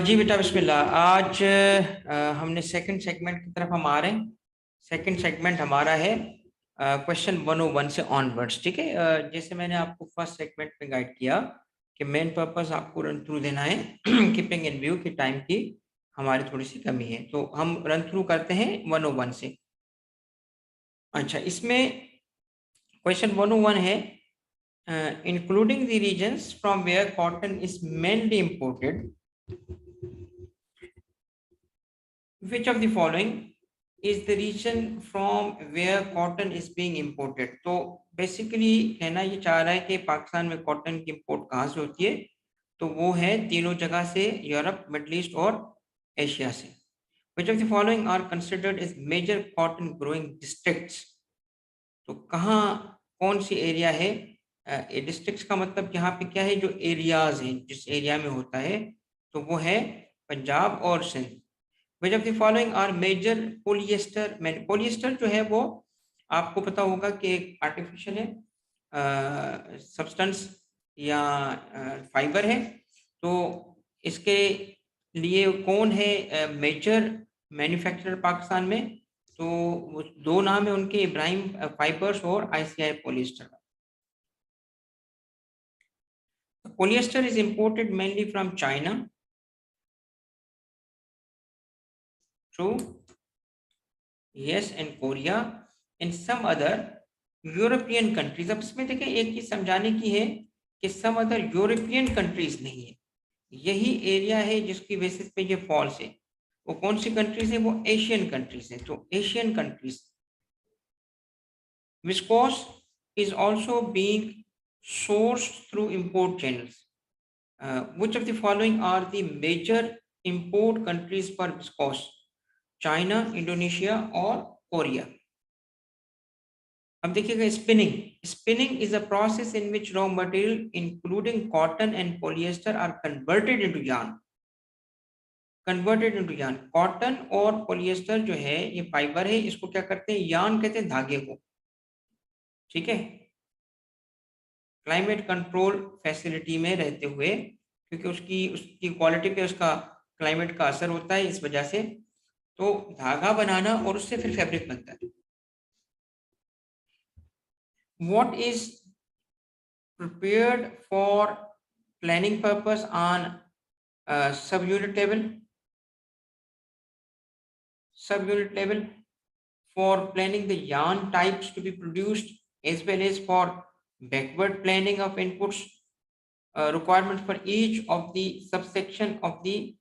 जी बेटा बिस्मिल्लाह। आज हमने सेकंड सेगमेंट की तरफ हम आ रहे हैं। सेकंड सेगमेंट हमारा है क्वेश्चन 101 से ऑनवर्ड्स। ठीक है, जैसे मैंने आपको फर्स्ट सेगमेंट में गाइड किया कि मेन पर्पस आपको रन थ्रू देना है, कीपिंग इन व्यू कि टाइम की हमारी थोड़ी सी कमी है, तो हम रन थ्रू करते हैं 101 से। अच्छा, इसमें क्वेश्चन 101 है, including the regions from where cotton is mainly imported, which of the following is the region from where cotton is being imported? तो बेसिकली कहना ये चाह रहा है कि पाकिस्तान में कॉटन की इंपोर्ट कहाँ से होती है, तो वो है तीनों जगह से, यूरोप, मिडल ईस्ट और एशिया से। which of the following are considered as major cotton growing districts? तो कहाँ, कौन सी एरिया है, डिस्ट्रिक्ट्स का मतलब यहाँ पे क्या है, जो एरियाज हैं जिस एरिया में होता है, तो वो है पंजाब और Sindh. which of the following are major polyester? Polyester जो है वो आपको पता होगा कि एक आर्टिफिशियल है, सब्सटेंस या फाइबर है। तो इसके लिए कौन है मेजर मैन्युफैक्चरर पाकिस्तान में? तो वो दो नाम है उनके, इब्राहिम फाइबर्स और ICI polyester. Polyester is imported mainly from China. True, yes, and Korea and some other European countries. अब इसमें देखें, एक चीज समझाने की है कि सम अदर यूरोपियन कंट्रीज नहीं है, यही एरिया है जिसकी बेसिस पे ये फॉल्स है। वो कौन सी कंट्रीज है? वो एशियन कंट्रीज है। तो Asian countries, viscose is also being sourced through import channels. Which of the following are the major import countries for viscose? China, Indonesia और कोरिया। अब देखिएगा, spinning. Spinning is a process in which raw material including cotton and polyester are converted into yarn। Converted into yarn। Cotton और polyester जो है ये fibre है, इसको क्या करते हैं, यार्न कहते हैं धागे को। ठीक है, क्लाइमेट कंट्रोल फैसिलिटी में रहते हुए, क्योंकि उसकी उसकी क्वालिटी पे उसका क्लाइमेट का असर होता है, इस वजह से तो धागा बनाना और उससे फिर फैब्रिक बनता है। What is prepared for planning purpose on सब यूनिट लेवल? सब unit level for planning the yarn types to be produced as well as for backward planning of inputs. requirement for each of the subsection of the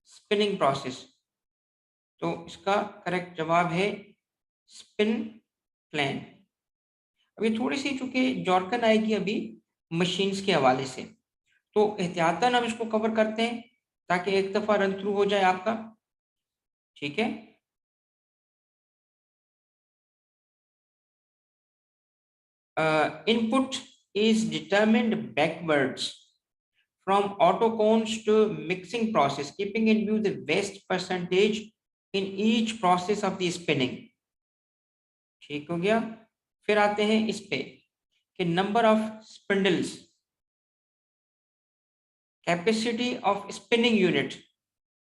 spinning process. तो इसका correct जवाब है spin plan. अभी थोड़ी सी चूंकि जॉर्कन आएगी अभी machines के हवाले से, तो एहतियातन हम इसको कवर करते हैं ताकि एक दफा रन थ्रू हो जाए आपका, ठीक है। Input is determined backwards from auto cones to mixing process, keeping in view the best percentage in each process of the spinning। ठीक हो गया। फिर आते हैं इस पे कि number of spindles, capacity of spinning unit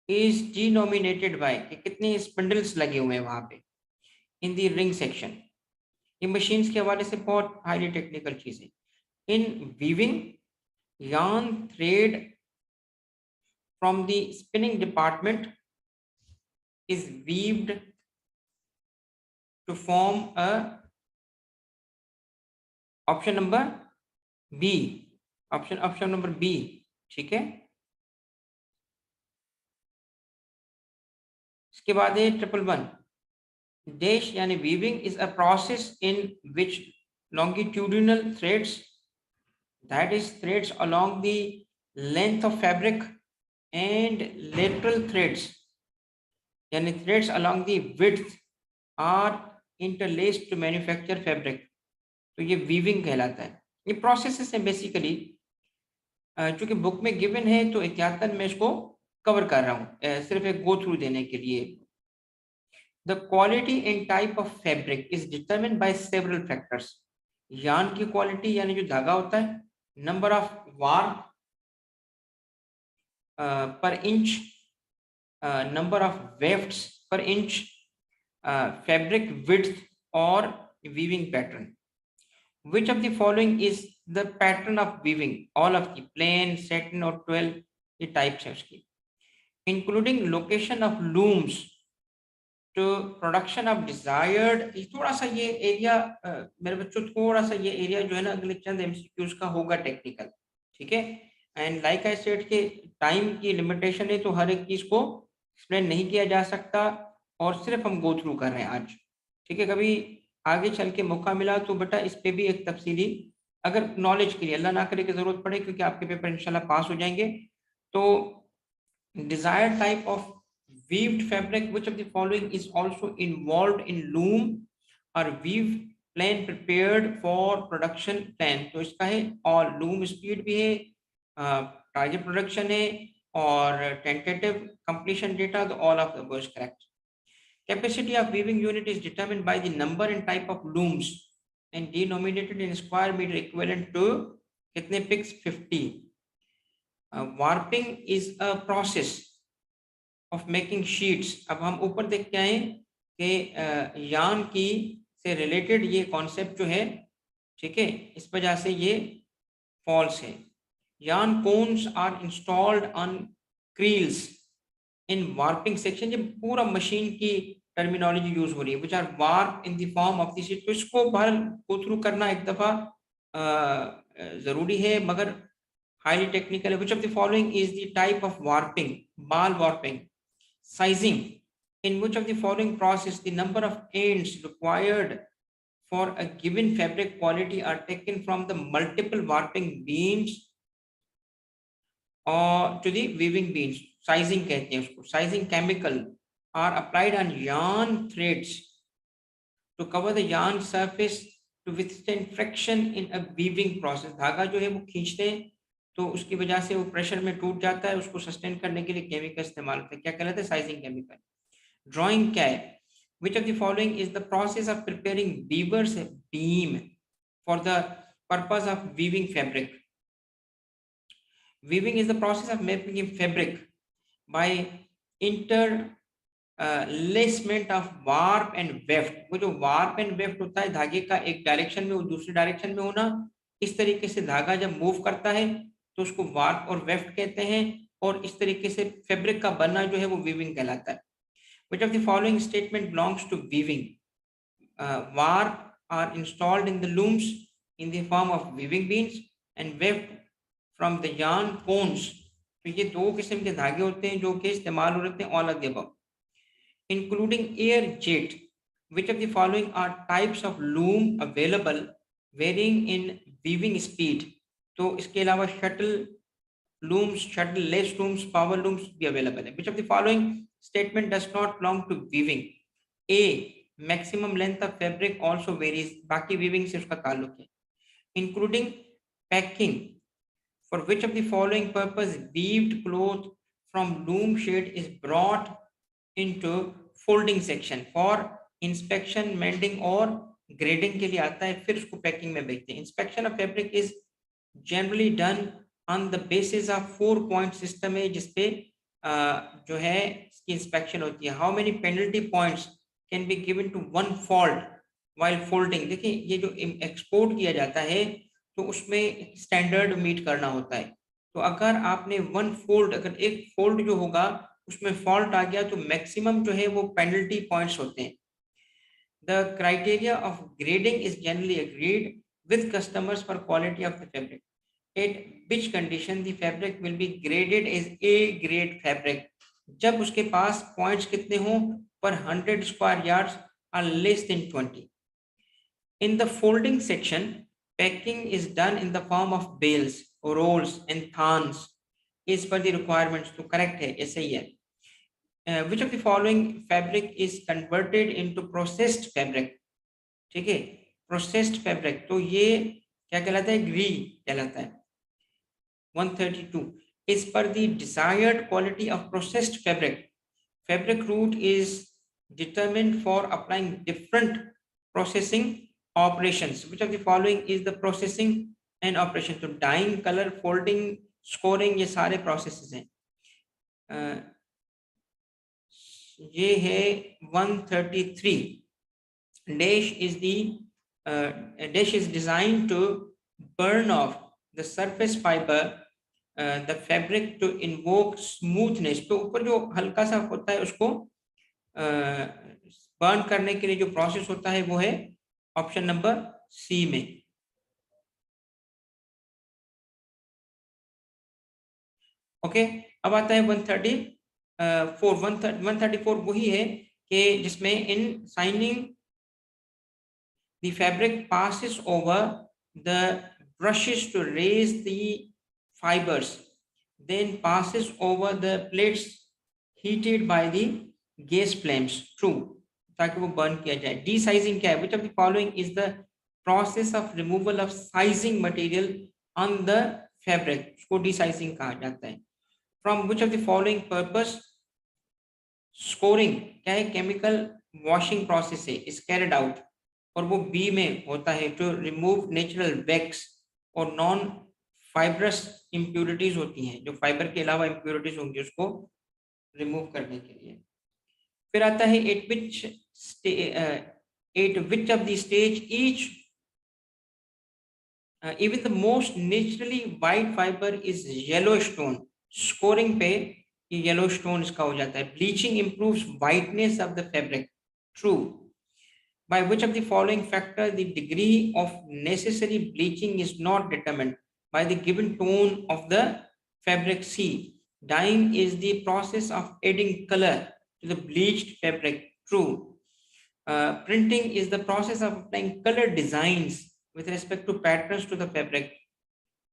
is denominated by, कि कितने स्पिंडल्स लगे हुए हैं वहां पे इन दी रिंग सेक्शन। ये मशीन्स के हवाले से बहुत हाईली टेक्निकल चीजें। In weaving, yarn thread from the spinning department is weaved to form a option number B, option number B, ठीक है। इसके बाद है 111 डैश, यानी weaving is a process in which longitudinal threads, that is threads along the length of fabric, and lateral threads, यानी threads along the width are interlaced to manufacture fabric। तो ये weaving कहलाता है। ये प्रोसेसेस है basically, चूंकि book में given है तो एहतियातन मैं इसको कवर कर रहा हूँ सिर्फ एक गो थ्रू देने के लिए। The quality and type of fabric is determined by several factors. Yarn की क्वालिटी यानी जो धागा होता है, नंबर ऑफ वार्प पर inch, number of wefts per inch, fabric width or weaving pattern. Which of the following is the pattern of weaving? All of the plain, satin और 12 ये types है उसकी। Including location of looms to production of desired। थोड़ा सा ये area मेरे बच्चों, थोड़ा सा ये एरिया जो है ना अगले चंद MCQs का होगा टेक्निकल, ठीक है। एंड लाइक आई सेड के टाइम की लिमिटेशन है तो हर एक चीज को एक्सप्लेन नहीं किया जा सकता और सिर्फ हम गो थ्रू कर रहे हैं आज, ठीक है। कभी आगे चल के मौका मिला तो बेटा इस पे भी एक तफसीली, अगर नॉलेज के लिए अल्लाह ना करे कि जरूरत पड़े, क्योंकि आपके पेपर इंशाल्लाह पास हो जाएंगे, तो desired type of woven fabric which of the following is also involved in loom और weave plan prepared for production plan. तो इसका है और लूम स्पीड भी है, टारगेट प्रोडक्शन है और टेंटेटिव कंप्लीशन डेटा, तो all of the above is correct. Capacity of weaving unit is determined by the number and type of looms and denominated in square metre equivalent to कितने picks 50। Warping is a process of making sheets. अब हम ऊपर देखते आए कि yarn की से related ये कॉन्सेप्ट जो है, ठीक है, इस वजह से ये फॉल्स है। yarn cones are installed on creels in warping section। ये पूरा मशीन की टर्मिनोलॉजी यूज हो रही है, which are warp in the form of the sheet। तो इसको बाहर गो थ्रू करना एक दफा जरूरी है, मगर हाईली टेक्निकल है। which of the following is the type of warping? ball warping। sizing, in which of the following process the number of ends required for a given fabric quality are taken from the multiple warping beams or to the weaving beams। sizing कहते हैं उसको। sizing chemical are applied on yarn threads to cover the yarn surface to withstand friction in a weaving process। धागा जो है वो खींचते हैं तो उसकी वजह से वो प्रेशर में टूट जाता है, उसको सस्टेन करने के लिए केमिकल इस्तेमाल होता है, क्या कहलाता है? Sizing chemical. ड्राइंग क्या है? which of the following is the process of preparing weaver's beam for the purpose of weaving fabric? Weaving is the process of making a fabric by interlacement of warp and weft। वो जो warp and weft होता है धागे का एक direction में वो दूसरी डायरेक्शन में होना, इस तरीके से धागा जब मूव करता है तो उसको warp और weft कहते हैं, और इस तरीके से फैब्रिक का बनना जो है वो weaving कहलाता है। Which of the following statement belongs to weaving? Warp are installed in the looms in the form of weaving beams and weft from the yarn cones. तो ये दो किस्म के धागे होते हैं जो कि इस्तेमाल हो रहे हैं all of the above, including air jet. Which of the following are types of loom available varying in weaving speed? तो इसके अलावा shuttle looms, shuttle lace looms, power looms भी available है. Which of the following statement does not belong to weaving? A, maximum length of fabric also varies. बाकी weaving से उसका ताल्लुक है. Including packing. For which of the following purpose weaved cloth from loom shade is brought into folding section? For inspection, mending और grading के लिए आता है, फिर उसको packing में भेजते हैं. Inspection of fabric is generally done on the basis of 4-point system है जिसपे जो है इसकी inspection होती है. How many penalty points can be given to one fault while folding? देखिए ये जो export किया जाता है तो उसमें स्टैंडर्ड मीट करना होता है. तो अगर आपने वन फोल्ड, अगर एक फोल्ड जो होगा उसमें फॉल्ट आ गया तो मैक्सिमम जो है वो पेनल्टी पॉइंट्स होते हैं. The criteria of grading is generally agreed with customers for quality of the fabric. At which condition the fabric will be graded as A grade fabric? जब उसके पास पॉइंट्स कितने हों पर 100 square yards are less than 20. In the folding section packing is done in the form of bales, rolls and thons is per the requirements. तो correct है, ऐसे ही है. Which of the following fabric is converted into processed fabric? ठीक है, processed fabric तो ये क्या कहलाता है? ग्री कहलाता है. 132 is per the desired quality of processed fabric. Fabric route is determined for applying different processing operations. Which of the following is the processing and operation? तो dyeing, color, folding, scoring ये सारे processes हैं. ये है 133. Dash is the dash is designed to burn off the surface fiber the fabric to invoke smoothness. तो ऊपर जो हल्का सा होता है उसको बर्न करने के लिए जो प्रोसेस होता है वो है ऑप्शन नंबर सी में. ओके, अब आता है 134 वही है कि जिसमें in signing the fabric passes over the brushes to raise the fibers, then passes over the plates heated by the gas flames. True, ताकि वो बर्न किया जाए. Desizing क्या है? Which of the following is the process of removal of sizing material on the fabric? उसको desizing कहा जाता है. From which of the following purpose scoring क्या है? Chemical washing process है, is carried out और वो B में होता है to remove natural wax और non fibrous impurities होती हैं, जो फाइबर के अलावा impurities होंगी उसको रिमूव करने के लिए. फिर आता है at which of the stage each even the most naturally white fiber is yellow stone. Scoring पे ये yellow stone इसका हो जाता है. Bleaching improves whiteness of the fabric. True. By which of the following factor the degree of necessary bleaching is not determined? By the given tone of the fabric. C. Dyeing is the process of adding color to the bleached fabric. True. Printing is the process of applying color designs with respect to patterns to the fabric.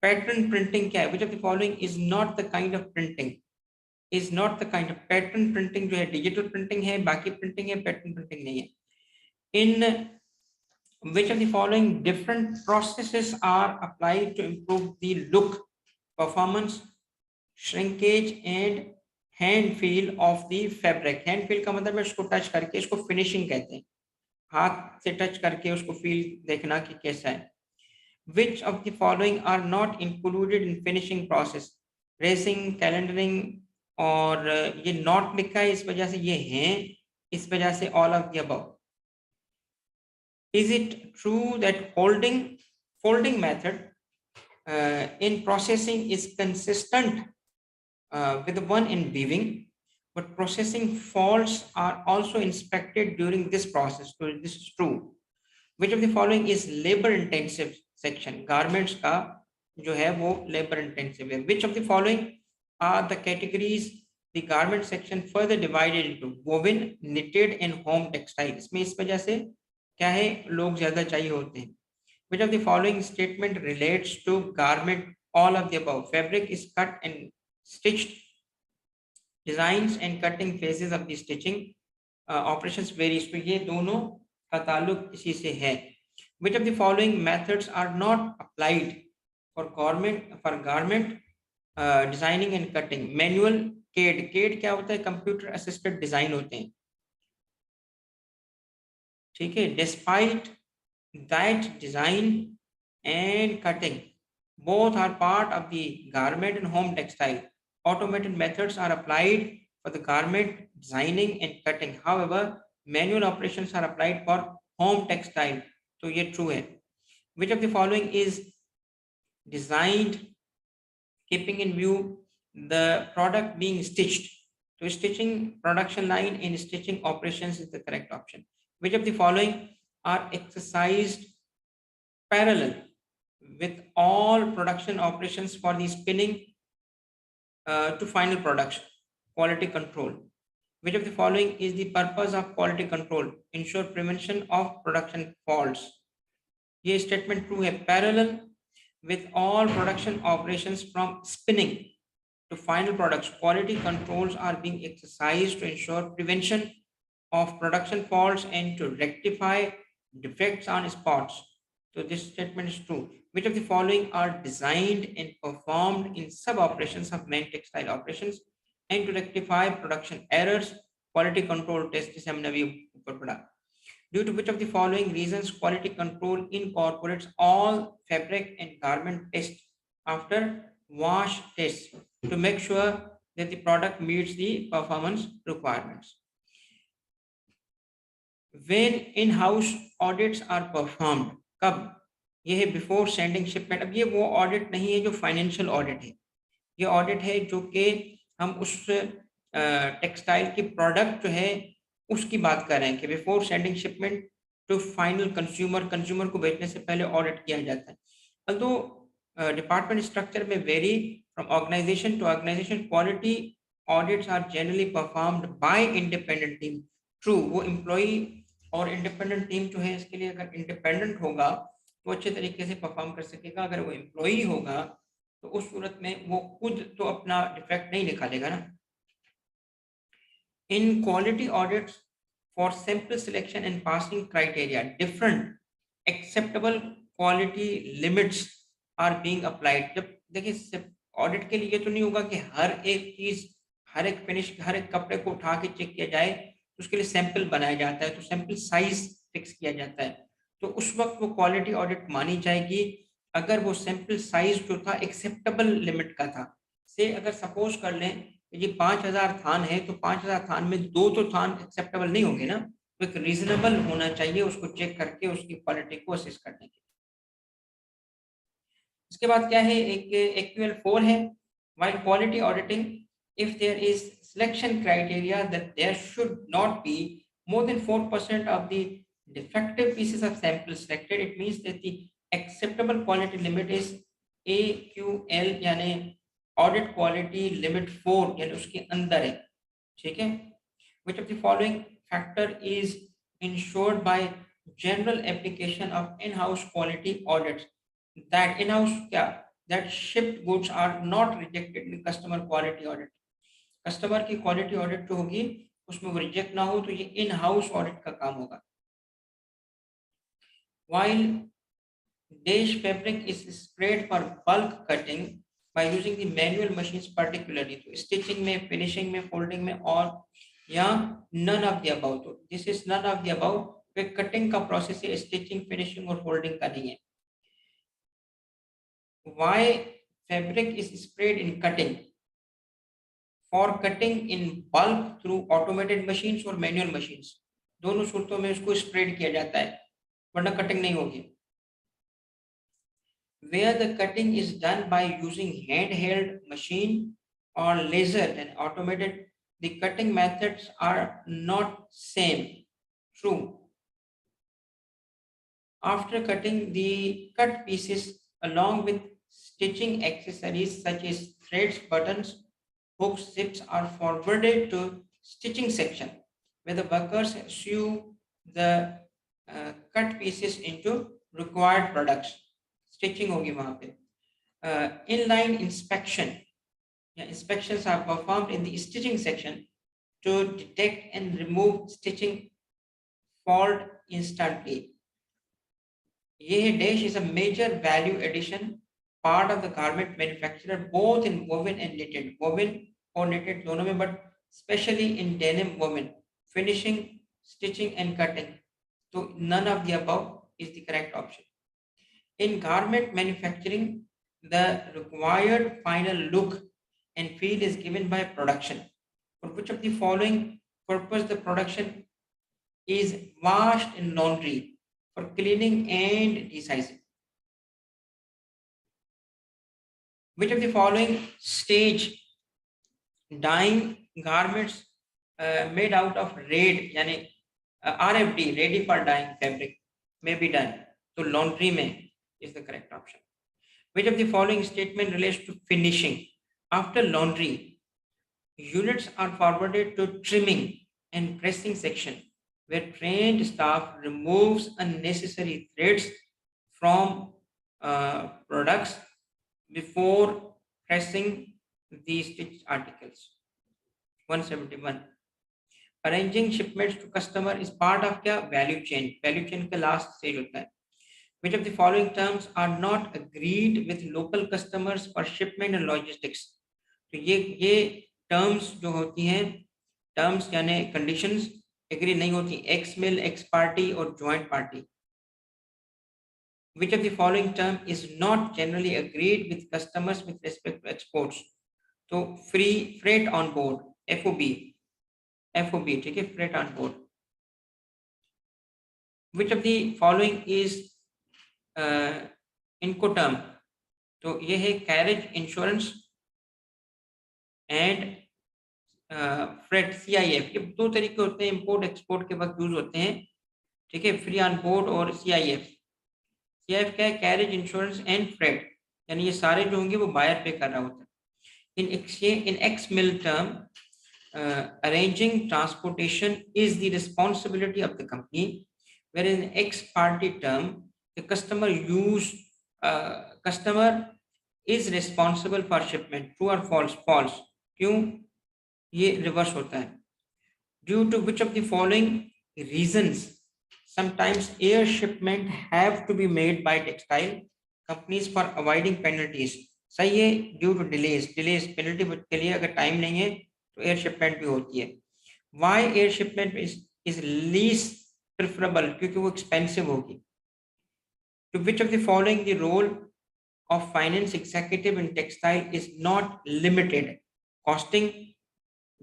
Pattern printing क्या है? Which of the following is not the kind of printing? Is not the kind of pattern printing जो है digital printing है, बाकी printing है, pattern printing नहीं है. In which of the following different processes are applied to improve the look, performance, shrinkage and hand feel of the fabric? Hand feel का मतलब है इसको टच करके, इसको फिनिशिंग कहते हैं, हाथ से टच करके उसको फील देखना कि कैसा है. Which of the following are not included in finishing process? Racing, calendaring और ये not लिखा है इस वजह से ये हैं, इस वजह से all of the above. Is it true that folding method in processing is consistent with the one in weaving, but processing faults are also inspected during this process? So this is true. Which of the following is labor intensive section? Garments का जो है वो labour intensive है। Which of the following are the categories the garment section further divided into woven, knitted and home textile. इसमें इस वजह से क्या है, लोग ज्यादा चाहिए होते हैं। Which of the following statement relates to garment, all of the above, fabric is cut and stitched, designs and cutting phases of the stitching operations varies. तो ये दोनों का ताल्लुक इसी से है। Which of the following methods are not applied for garment designing and cutting, manual, CAD, CAD क्या होता है, कंप्यूटर असिस्टेड डिजाइन होते हैं, ठीक है। Despite that design and cutting both are part of the garment and home textile, automated methods are applied for the garment designing and cutting, however manual operations are applied for home textile। तो ये true है। which of the following is designed keeping in view the product being stitched? So stitching production line in stitching operations is the correct option। which of the following are exercised parallel with all production operations for the spinning to final production? Quality control। which of the following is the purpose of quality control? Ensure prevention of production faults। ये statement true है। parallel with all production operations from spinning to final products, quality controls are being exercised to ensure prevention of production faults and to rectify defects on spots। So this statement is true। which of the following are designed and performed in sub operations of main textile operations and to rectify production errors? Quality control test, जिसे हमने अभी ऊपर पढ़ा। due to which of the following reasons quality control incorporates all fabric and garment tests after wash tests to make sure that the product meets the performance requirements? when in-house audits are performed, कब? ये है before sending shipment. अब ये वो audit नहीं है जो financial audit है, ये ऑडिट है जो कि हम उस टेक्सटाइल की प्रोडक्ट जो है उसकी बात कर रहे हैं कि before sending shipment to final consumer, consumer को बेचने से पहले ऑडिट किया जाता है। तो डिपार्टमेंट स्ट्रक्चर में vary from organisation to organisation, quality audits are generally performed by independent team. True, वो एम्प्लॉई और इंडिपेंडेंट टीम जो है इसके लिए अगर इंडिपेंडेंट होगा तो अच्छे तरीके से परफॉर्म कर सकेगा। अगर वो एम्प्लॉई होगा तो उस सूरत में वो खुद तो अपना डिफेक्ट नहीं निकालेगा ना। In quality audits for sample selection and passing criteria, different acceptable quality limits are being applied. जब देखिए ऑडिट के लिए तो नहीं होगा कि हर एक चीज, हर एक फिनिश, हर एक कपड़े को उठा के चेक किया जाए, तो उसके लिए सैंपल बनाया जाता है, तो सैंपल साइज फिक्स किया जाता है। तो उस वक्त वो क्वालिटी ऑडिट मानी जाएगी अगर वो सैंपल साइज जो था एक्सेप्टेबल लिमिट का था। से अगर सपोज कर लें कि जी 5000 थान है तो 5000 थान में 2 तो थान एक्सेप्टेबल नहीं होंगे ना, तो एक रीजनेबल होना चाहिए उसको चेक करके उसकी क्वालिटी को असेस करने के। इसके बाद क्या है, एक एक्यूएल 4 है। While quality auditing, if there is selection criteria that there should not be more than 4% of the defective pieces of sample selected, it means that the acceptable quality limit is AQL, यानी audit quality limit 4, यानी उसके अंदर है, ठीक है। which of the following factor is ensured by general application of in-house quality audits? that in-house क्या, that shipped goods are not rejected in customer quality audit। Customer की quality audit जो होगी उसमें वो रिजेक्ट ना हो, तो ये इन हाउस ऑडिट का काम होगा। while dash fabric is sprayed for bulk cutting by using the manual machines particularly, तो स्टिचिंग में, फिनिशिंग में, फोल्डिंग में, और या नन ऑफ द अबव। तो this is none of the above, cutting का प्रोसेस है, स्टिचिंग, फिनिशिंग और फोल्डिंग का नहीं है। why fabric is sprayed in cutting? for cutting in bulk through automated machines और manual machines, दोनों सूरतों में इसको स्प्रेड किया जाता है, वरना कटिंग नहीं होगी। where the cutting is done by using handheld machine or laser and automated, the cutting methods are not same। true, after cutting the cut pieces along with stitching accessories such as threads, buttons, hooks, zips are forwarded to stitching section where the workers sew the cut pieces into required products. Stitching होगी वहाँ पे. Inline inspection. Inspections are performed in the stitching section to detect and remove stitching fault instantly. Yeh dash is a major value addition part of the garment manufacturer, both in woven and knitted. Woven or knitted दोनों में, but especially in denim woven, finishing, stitching and cutting. So none of the above is the correct option. In garment manufacturing, the required final look and feel is given by production. For which of the following purpose the production is washed in laundry for cleaning and resizing? Which of the following stage dyeing garments made out of RAID, यानी RFD, ready for dyeing fabric, may be done? So laundry में is the correct option. Which of the following statement relates to finishing? After laundry, units are forwarded to trimming and pressing section, where trained staff removes unnecessary threads from products before pressing the stitched articles. 171. Arranging shipments to customer is part of क्या? Value chain. Value chain का last stage होता है. Which of the following terms are not agreed with local customers for shipment and logistics? तो ये terms जो होती हैं, terms यानी conditions agree नहीं होती, ex mill, ex party और joint party. Which of the following term is not generally agreed with customers with respect to exports? तो free freight on board, FOB, ठीक है, freight on board. Which of the following is Incoterm? तो ये है carriage insurance and freight, CIF. ये दो तरीके होते हैं, इंपोर्ट एक्सपोर्ट के वक्त यूज होते हैं, ठीक है, फ्री ऑन बोर्ड और CIF. CIF क्या है? कैरेज इंश्योरेंस एंड फ्रेट, यानी ये सारे जो होंगे वो बायर पे कर रहा होता है. In ex mill term, arranging transportation is the responsibility of the company, whereas in ex party term, the customer is responsible for shipment. True or false? False. क्यों? ये रिवर्स होता है. Due to which of the following reasons sometimes air shipment have to be made by textile companies for avoiding penalties? सही है, due to delays penalty के लिए अगर time नहीं है तो एयर शिपमेंट भी होती है. Why air shipment is least preferable? क्योंकि वो एक्सपेंसिव होगी. To which of the following the role of finance executive in textile is not limited? Costing,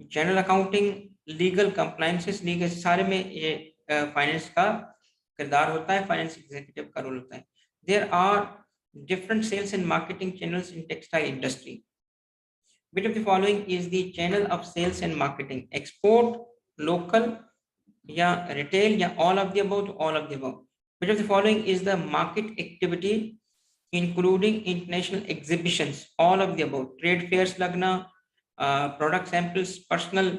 general accounting, legal compliances, legal, सारे में ये फाइनेंस का किरदार होता है, फाइनेंस एग्जीक्यूटिव का रोल होता है. There are different sales and marketing channels in textile industry. Which of the following is the channel of sales and marketing? Export, local, या retail, या all of the above? All of the above. Which of the following is the market activity including international exhibitions? All of the above. Trade fairs लगना, product samples, personal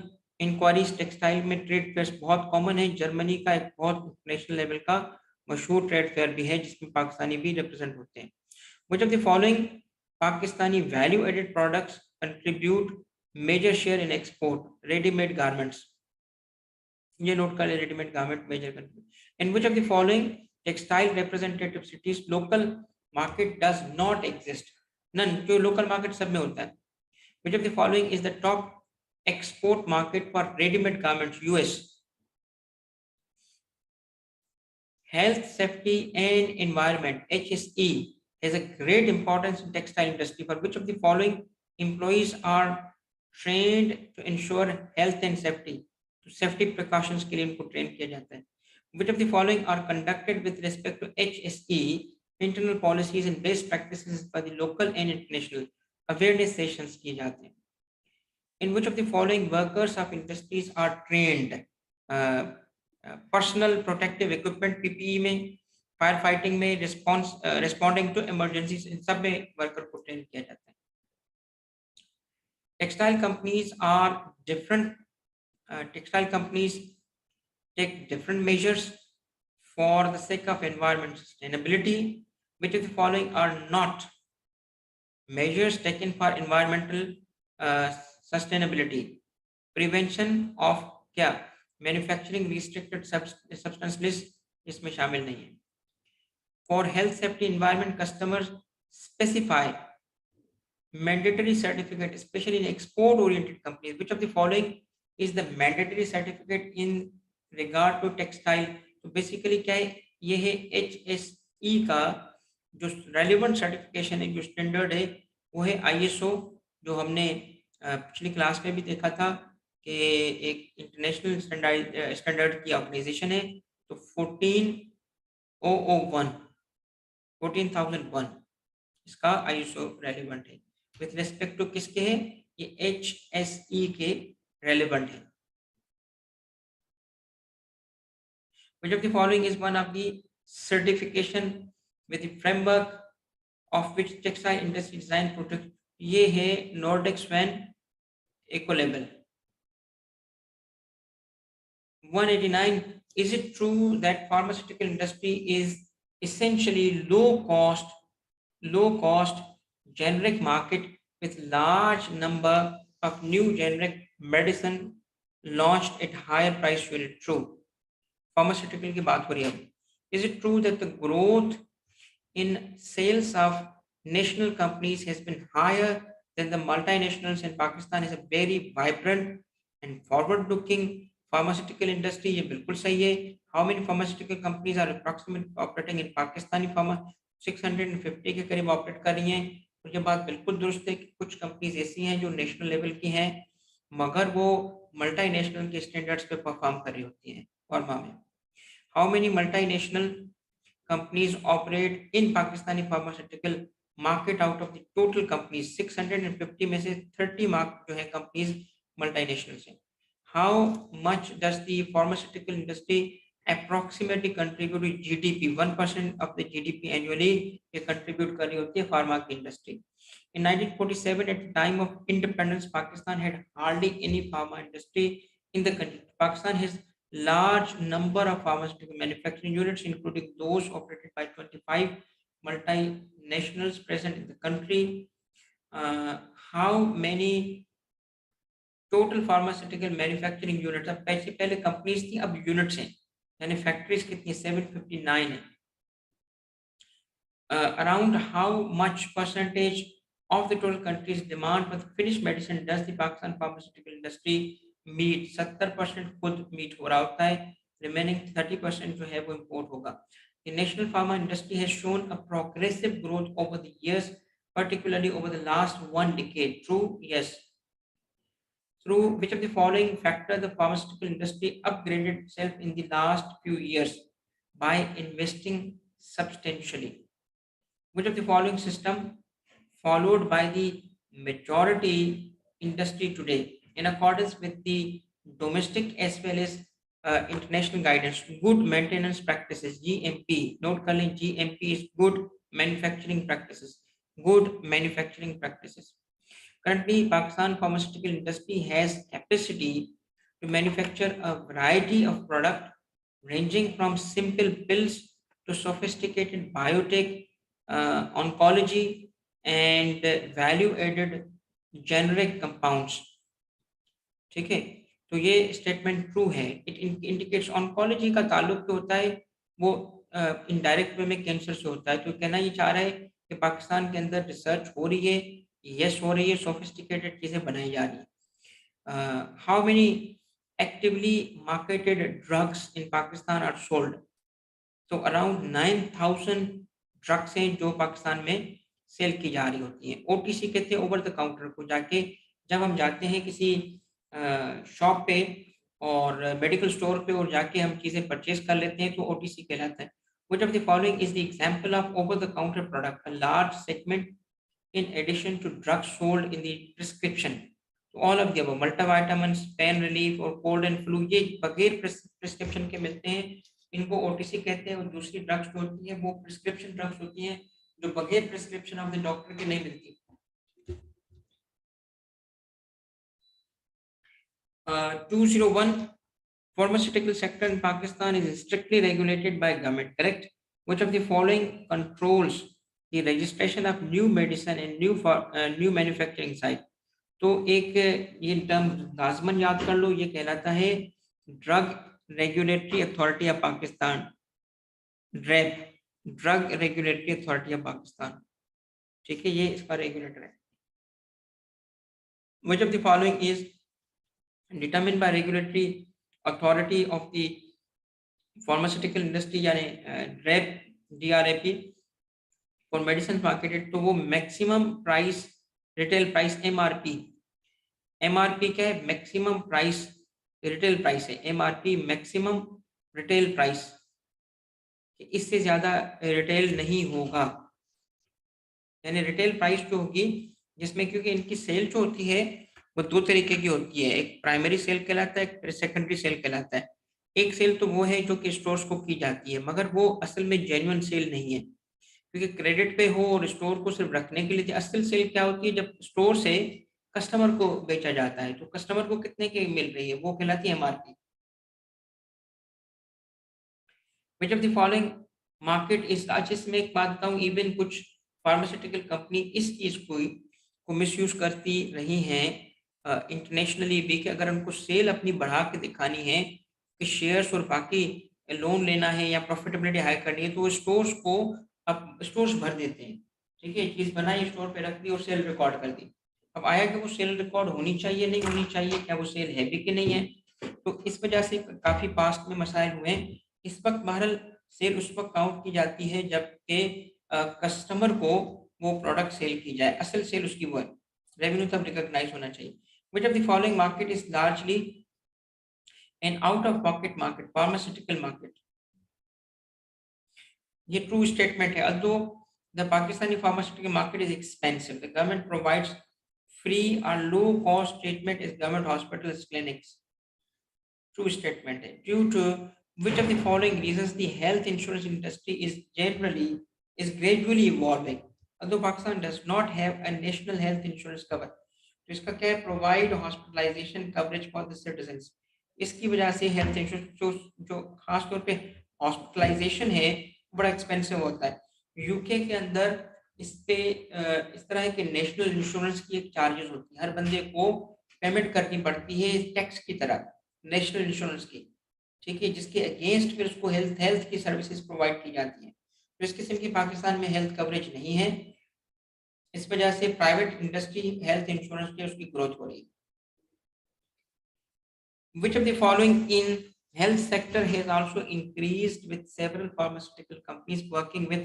inquiries. Textile में trade fears बहुत common है. Germany का एक बहुत international level का मशहूर trade fair भी है जिसमें पाकिस्तानी भी रिप्रेजेंट होते हैं. Which of the following Pakistani value-added products contribute major share in export? Ready-made garments. ये नोट कर ले, ready-made garment major contribute. In which of the following textile representative cities local market does not exist? None. जो local market सब में होता है. Which of the following is the top export market for ready-made garments? US. Health, safety and environment, HSE, has a great importance in textile industry. For which of the following employees are trained to ensure health and safety? तो safety precautions के लिए इनको train किया जाता है. Which of the following are conducted with respect to HSE, internal policies and best practices by the local and international? Awareness sessions किए जाते हैं. In which of the following workers of industries are trained? Personal protective equipment, PPE में, fire fighting में responding to emergencies, इन सब में worker को train किया जाता है। Textile companies are different, textile companies take different measures for the sake of environment sustainability. Which of the following are not measures taken for environmental sustainability? Prevention of क्या manufacturing restricted substance list इसमें शामिल नहीं है। For health safety environment, customers specify mandatory certificate, especially in export oriented companies. Which of the following is the mandatory certificate in regard to textile? तो basically क्या है, ये है HSE का जो रेलिवेंट सर्टिफिकेशन है, जो स्टैंडर्ड है, वो है ISO, जो हमने पिछली क्लास में भी देखा था कि एक इंटरनेशनल स्टैंडर्ड की ऑर्गेनाइजेशन है। तो 14001 इसका ISO रेलिवेंट है। विथ रिस्पेक्ट टू किसके है, ये HSE के रेलिवेंट है। Which of the following is one of the certification with the framework of which textile industry design product? ये है Nordic Swan Ecolabel। 189, is it true that pharmaceutical industry is essentially low cost generic market with large number of new generic medicine launched at higher price unit? True। Pharmaceutical की बात हो रही है अब। Is it true that the growth in sales of national companies has been higher than the multinationals, and Pakistan is a very vibrant and forward-looking pharmaceutical industry? ये बिल्कुल सही है। How many pharmaceutical companies are approximately operating in Pakistani pharma? 650 के करीब operate कर रही हैं। और ये बात बिल्कुल दुरुस्त है कि कुछ कंपनीज ऐसी हैं जो नेशनल लेवल की हैं, मगर वो मल्टीनेशनल के स्टैंडर्ड्स पे परफॉर्म कर रही होती हैं फार्मा में। How many multinational companies operate in Pakistani pharmaceutical market out of the total companies? 650 में से 30 मार्क जो है कंपनीज मल्टीनेशनल से। How much does the pharmaceutical industry approximately contribute to GDP? 1% of the GDP annually ये contribute कर रही होती है फार्मा की industry. In 1947, at the time of independence, Pakistan had hardly any pharma industry in the country. Pakistan has large number of pharmaceutical manufacturing units, including those operated by 25 multinationals present in the country. How many total pharmaceutical manufacturing units? अब पहले companies थी, अब units हैं, यानी factories कितनी? 759 है। Around how much percentage of the total country's demand for finished medicine does the Pakistan pharmaceutical industry meet? 70% खुद meet हो रहा होता है, रिमेनिंग 30% जो है वो इम्पोर्ट होगा। The national pharma industry has shown a progressive growth over the years, particularly over the last 1 decade. True? Yes. Through which of the following factor the pharmaceutical industry upgraded itself in the last few years? By investing substantially. Which of the following system followed by the majority industry today in accordance with the domestic as well as international guidance? Good maintenance practices, GMP. Note कर लें, GMP is good manufacturing practices. Good manufacturing practices. Currently, Pakistan pharmaceutical industry has capacity to manufacture a variety of products ranging from simple pills to sophisticated biotech, oncology and value added generic compounds। ठीक है, तो ये statement true है। It indicates oncology का ताल्लुक जो होता है वो इनडायरेक्ट वे में कैंसर से होता है। तो कहना ये चाह रहा है कि पाकिस्तान के अंदर रिसर्च हो रही है, यस हो रही है, सोफिस्टिकेटेड चीजें बनाई जा रही है। How many actively marketed drugs in Pakistan are sold? तो अराउंड 9000 ड्रग्स हैं जो पाकिस्तान में सेल की जा रही होती हैं। ओटीसी कहते हैं ओवर द काउंटर को। जाके जब हम जाते हैं किसी शॉप पे और मेडिकल स्टोर पे और जाके हम चीजें परचेज कर लेते हैं तो ओटीसी कहलाता है। Which of the following is the example of over the counter product? A large segment in addition to drugs sold in the prescription. तो all of the above, multivitamins, pain relief और cold and flu, ये बगैर prescription के मिलते हैं, इनको OTC कहते हैं, और दूसरी ड्रग्स जो होती है वो प्रिस्क्रिप्शन ड्रग्स होती हैं जो बगैर प्रिस्क्रिप्शन ऑफ द डॉक्टर के नहीं मिलती। 201 pharmaceutical sector in Pakistan is strictly regulated by government, correct? Which of the following controls the registration of new medicine and new manufacturing site? तो एक ये टर्म लाजमन याद कर लो, ये कहलाता है drug regulatory authority of Pakistan, drab, drug regulatory authority of Pakistan, ठीक है, ये इसका रेगुलेटर है। Which of the following is determined by regulatory authority of the pharmaceutical industry, यानी drab, DRAP for medicine marketed, तो वो maximum price, retail price, MRP क्या है? मैक्सिमम प्राइस रिटेल प्राइस है, MRP मैक्सिमम रिटेल प्राइस, इससे ज्यादा retail नहीं होगा। यानी रिटेल प्राइस जो होगी, जिसमें क्योंकि इनकी सेल जो होती है वो दो तरीके की होती है, एक प्राइमरी सेल कहलाता है, एक सेकेंडरी सेल कहलाता है। एक सेल तो वो है जो कि स्टोर्स को की जाती है, मगर वो असल में जेन्युइन सेल नहीं है, क्योंकि क्रेडिट पे हो और स्टोर को सिर्फ रखने के लिए। असल सेल क्या होती है? जब स्टोर से कस्टमर को बेचा जाता है, तो कस्टमर को कितने की मिल रही है, वो कहलाती है MRP। Which of the following market is, आज इसमें एक बात बताऊं, इवन कुछ फार्मास्यूटिकल कंपनी इस चीज को मिसयूज करती रही हैं इंटरनेशनली भी, कि अगर उनको सेल अपनी बढ़ा के दिखानी है कि शेयर्स और बाकी लोन लेना है या प्रॉफिटेबिलिटी हाई करनी है, तो स्टोर्स को अब स्टोर्स भर देते हैं, ठीक है, चीज बनाई, स्टोर पे रख दी और सेल रिकॉर्ड कर दी। अब आया कि वो सेल रिकॉर्ड होनी चाहिए, नहीं होनी चाहिए, क्या वो सेल है भी कि नहीं है, तो इस वजह से काफी पास्ट में मसाइल हुए। इस वक्त बहरहाल सेल उस वक्त काउंट की जाती है जबकि कस्टमर को वो प्रोडक्ट सेल की जाए, असल सेल उसकी वो है, रेवेन्यू तब रिकॉग्नाइज होना चाहिए। Which of the following market is largely an out of pocket market, pharmaceutical market. ये ट्रू स्टेटमेंट है। Although the Pakistani pharmaceutical market is expensive, the government provides free और low cost treatment is government hospitals, clinics. True statement है। Due to which of the following reasons the health insurance industry is gradually evolving? Although Pakistan does not have a national health insurance cover, तो इसका क्या है? Provide hospitalization coverage for the citizens। इसकी वजह से health insurance जो खास तौर पे हॉस्पिटलाइजेशन है बड़ा एक्सपेंसिव होता है। यूके के अंदर इस पे इस तरह के नेशनल इंश्योरेंस की एक चार्जेस होती है, हर बंदे को पेमेंट करनी पड़ती है टैक्स की तरह नेशनल इंश्योरेंस की, ठीक है, जिसके अगेंस्ट फिर उसको हेल्थ की सर्विसेज प्रोवाइड की जाती हैं। तो इस किस्म की पाकिस्तान में हेल्थ कवरेज नहीं है, इस वजह से प्राइवेट इंडस्ट्री हेल्थ इंश्योरेंस की उसकी ग्रोथ हो रही है। Which of the following in health sector has also increased with several pharmaceutical companies working with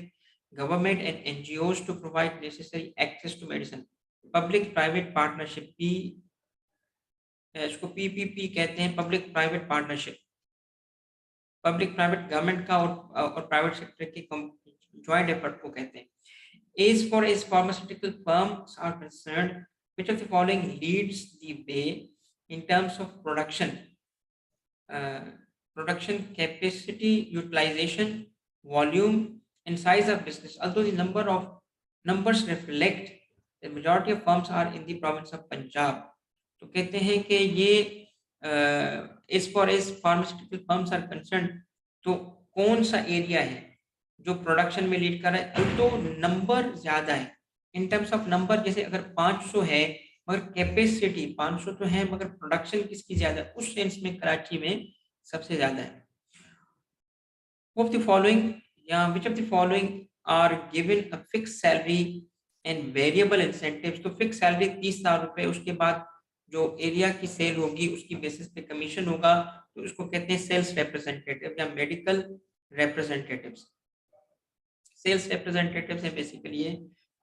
government and NGOs to provide necessary access to medicine? Public private partnership, इसको PPP कहते हैं, public private partnership, public private government का और private sector के joint effort को कहते हैं। As far as pharmaceutical firms are concerned, which of the following leads the way in terms of production capacity, utilization, volume, and size of business? Although the numbers reflect the majority of firms are in the province of Punjab, तो कहते हैं कि ये as far as pharmaceutical firms are concerned, तो कौन सा area है जो प्रोडक्शन में लीड कर रहा है? तो नंबर ज्यादा है, इन टर्म्स ऑफ नंबर, जैसे अगर 500 है मगर कैपेसिटी 500 तो है मगर प्रोडक्शन किसकी ज्यादा, उस सेंस में कराची में सबसे ज्यादा है। Of the following, which of the following are given a fixed salary and variable incentives? तो फिक्स सैलरी 30,000 रुपए, उसके बाद जो एरिया की सेल होगी उसकी बेसिस पे कमीशन होगा, तो उसको कहते हैं सेल्स रिप्रेजेंटेटिव या मेडिकल रिप्रेजेंटेटिव्स। सेल्स रिप्रेजेंटेटिव्स है बेसिकली ये,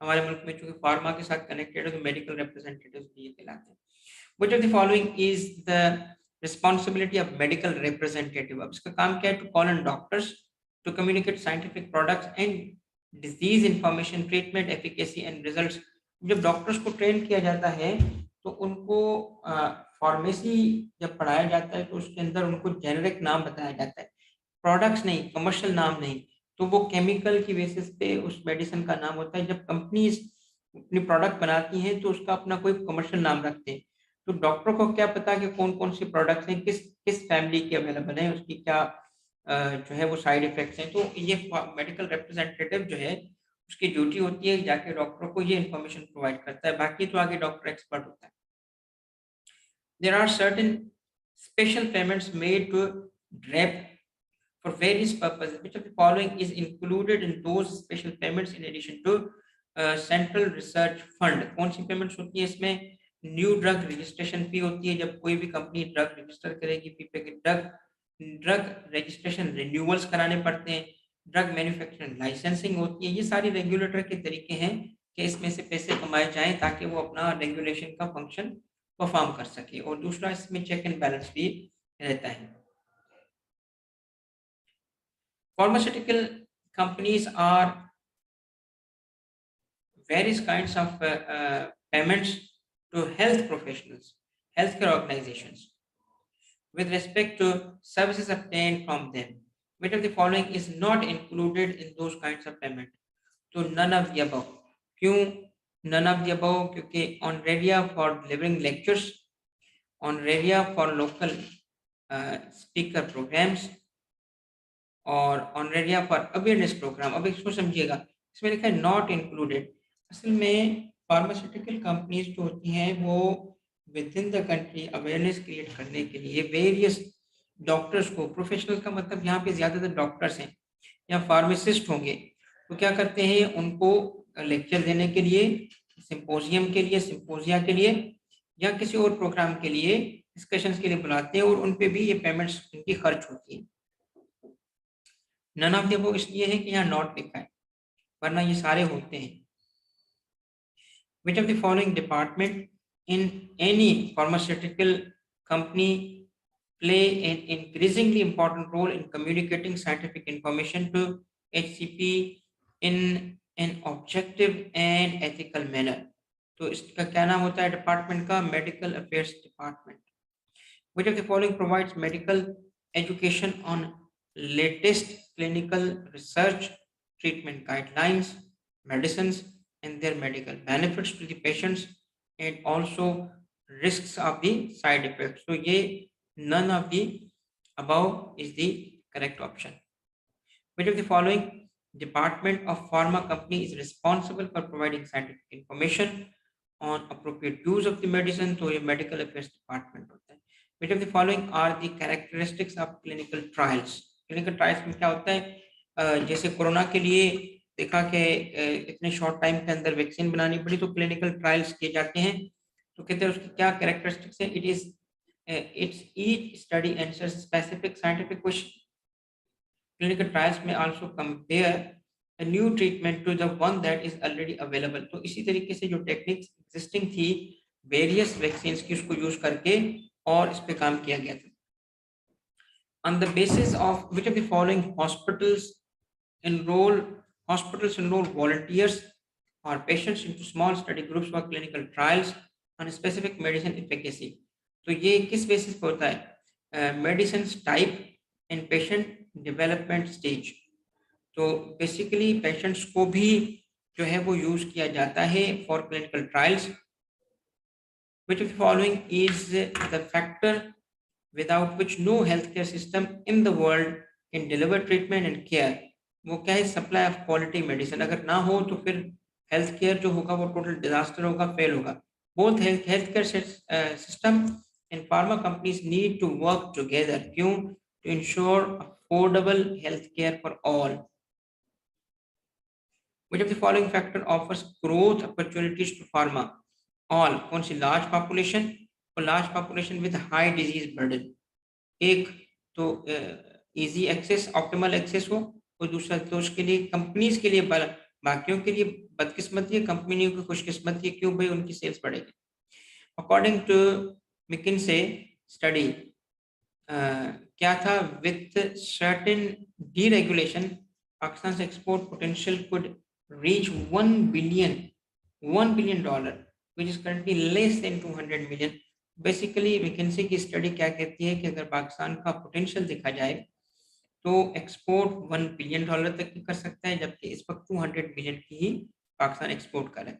हमारे मुल्क में चूंकि फार्मा के साथ कनेक्टेड है तो मेडिकल रिप्रेजेंटेटिव्स भी ये कहलाते हैं। Which of the following is the responsibility of medical representative? अब इसका काम क्या है? To call on doctors to communicate scientific products and disease information, treatment efficacy and results। जब डॉक्टर्स को ट्रेन किया जाता है तो उनको फार्मेसी जब पढ़ाया जाता है तो उसके अंदर उनको जेनेरिक नाम बताया जाता है, प्रोडक्ट्स नहीं, कमर्शियल नाम नहीं, तो वो केमिकल की बेसिस पे उस मेडिसिन का नाम होता है। जब कंपनीज अपनी प्रोडक्ट बनाती हैं तो उसका अपना कोई कमर्शियल नाम रखते हैं। तो डॉक्टर को क्या पता कि कौन कौन सी प्रोडक्ट्स हैं, किस किस फैमिली की अवेलेबल है, उसकी क्या जो है वो साइड इफेक्ट्स हैं। तो ये मेडिकल रिप्रेजेंटेटिव जो है उसकी ड्यूटी होती है जाके डॉक्टर को ये इन्फॉर्मेशन प्रोवाइड करता है, बाकी तो आगे डॉक्टर एक्सपर्ट होता है। There are certain special payments made to DREP for various purposes. Which of the following is included in those special payments in addition to Central Research Fund? कौन सी payments होती है इसमें? न्यू ड्रग रजिस्ट्रेशन फी होती है, जब कोई भी company drug register करेगी, ड्रग रजिस्ट्रेशन रिन्यूअल्स कराने पड़ते हैं, ड्रग मैन्युफैक्चरिंग लाइसेंसिंग होती है। ये सारी रेगुलेटर के तरीके हैं कि इसमें से पैसे कमाए जाएं ताकि वो अपना रेगुलेशन का फंक्शन परफॉर्म कर सके। और दूसरा इसमें चेक एंड बैलेंस भी रहता है। Pharmaceutical companies are various kinds of payments to health professionals, healthcare organizations, with respect to services obtained from them. Which of the following is not included in those kinds of payment? तो none of the above. क्यों none of the above? क्योंकि honoraria for delivering lectures, honoraria for local speaker programs और honoraria for awareness program। अब इसको समझिएगा, इसमें लिखा है नॉट इंक्लूडेड। असल में फार्मास्यूटिकल कंपनीज जो होती हैं वो with in the country awareness create करने के लिए वेरियस डॉक्टर्स को, प्रोफेशनल का मतलब यहाँ पे ज़्यादातर डॉक्टर्स हैं या फार्मासिस्ट होंगे, तो क्या करते हैं उनको लेक्चर देने के लिए, सिंपोजियम के लिए, सिंपोजिया के लिए या किसी और प्रोग्राम के लिए, डिस्कशंस के लिए बुलाते हैं और उन पे भी ये पेमेंट्स उनकी खर्च होती है। नन ऑफ द अबव इसलिए है कि यहाँ नॉट लिखा है, वरना ये सारे होते हैं। Which of the following department in any pharmaceutical company play an increasingly important role in communicating scientific information to HCP in an objective and ethical manner? तो इसका क्या नाम होता है डिपार्टमेंट का? Medical affairs department. Which of the following provides medical education on latest clinical research, treatment guidelines, medicines, and their medical benefits to the patients, and also risks of the side effects? So ये none of the above is the correct option. Which of the following department of pharma company is responsible for providing scientific information on appropriate use of the medicine? तो ये medical affairs department होता है। Which of the following are the characteristics of clinical trials? Clinical trials में क्या होता है? जैसे corona के लिए देखा कि इतने शॉर्ट टाइम के अंदर वैक्सीन बनानी पड़ी तो क्लिनिकल ट्रायल्स किए जाते हैं। तो कहते हैं उसकी क्या कैरेक्टरिस्टिक्स है? It is its each study answers specific scientific question. Clinical trials में also compare a new treatment to the one that is already available। तो इसी तरीके से जो टेक्निक्स एग्जिस्टिंग थी वेरियस वैक्सीन्स की, उसको यूज करके और इस पे काम किया गया था। On the basis of which of the following hospitals enroll volunteers or patients into small study groups for clinical trials on a specific medicine efficacy? तो ये किस बेसिस पर होता है? Medicine type and patient development stage. तो basically patients को भी जो है वो यूज किया जाता है for clinical trials. Which of the following is the factor without which no healthcare system in the world can deliver treatment and care? वो क्या है? Supply of quality medicine. अगर ना हो तो फिर हेल्थ केयर जो होगा वो टोटल डिजास्टर होगा, फेल होगा। Both health care system and pharma companies need to work together. क्यों? To ensure affordable health care for all. Which of the following factor offers growth opportunities to pharma? All। कौन सी? large population और large population with high disease burden। एक तो easy access, optimal access हो, और दूसरा तो उसके लिए कंपनीज के लिए, बाकियों के लिए बदकिस्मती है, कंपनियों की खुशकिस्मती है। क्यों भाई? उनकी सेल्स बढ़ेगी। अकॉर्डिंग टू McKinsey स्टडी क्या था? With certain deregulation Pakistan export potential could reach $1 billion, which is currently less than 200 million। Basically McKinsey की स्टडी क्या कहती है कि अगर पाकिस्तान का पोटेंशियल देखा जाए तो एक्सपोर्ट $1 बिलियन तक की कर सकता है, जबकि इस वक्त 200 मिलियन की ही पाकिस्तान एक्सपोर्ट कर रहा है।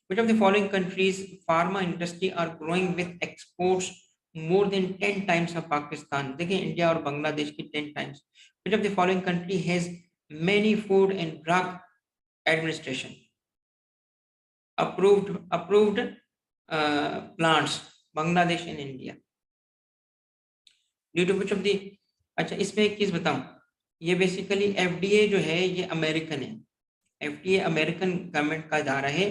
Which of the following countries pharma industry are growing with exports more than 10 times of Pakistan? देखिए इंडिया और बांग्लादेश की 10 times. Which of the following country has many food and drug administration approved plants? Bangladesh and India. Due to which of the, अच्छा इसमें एक चीज बताऊं, ये basically FDA जो है ये अमेरिकन है, एफडीए अमेरिकन गवर्नमेंट का इदारा है,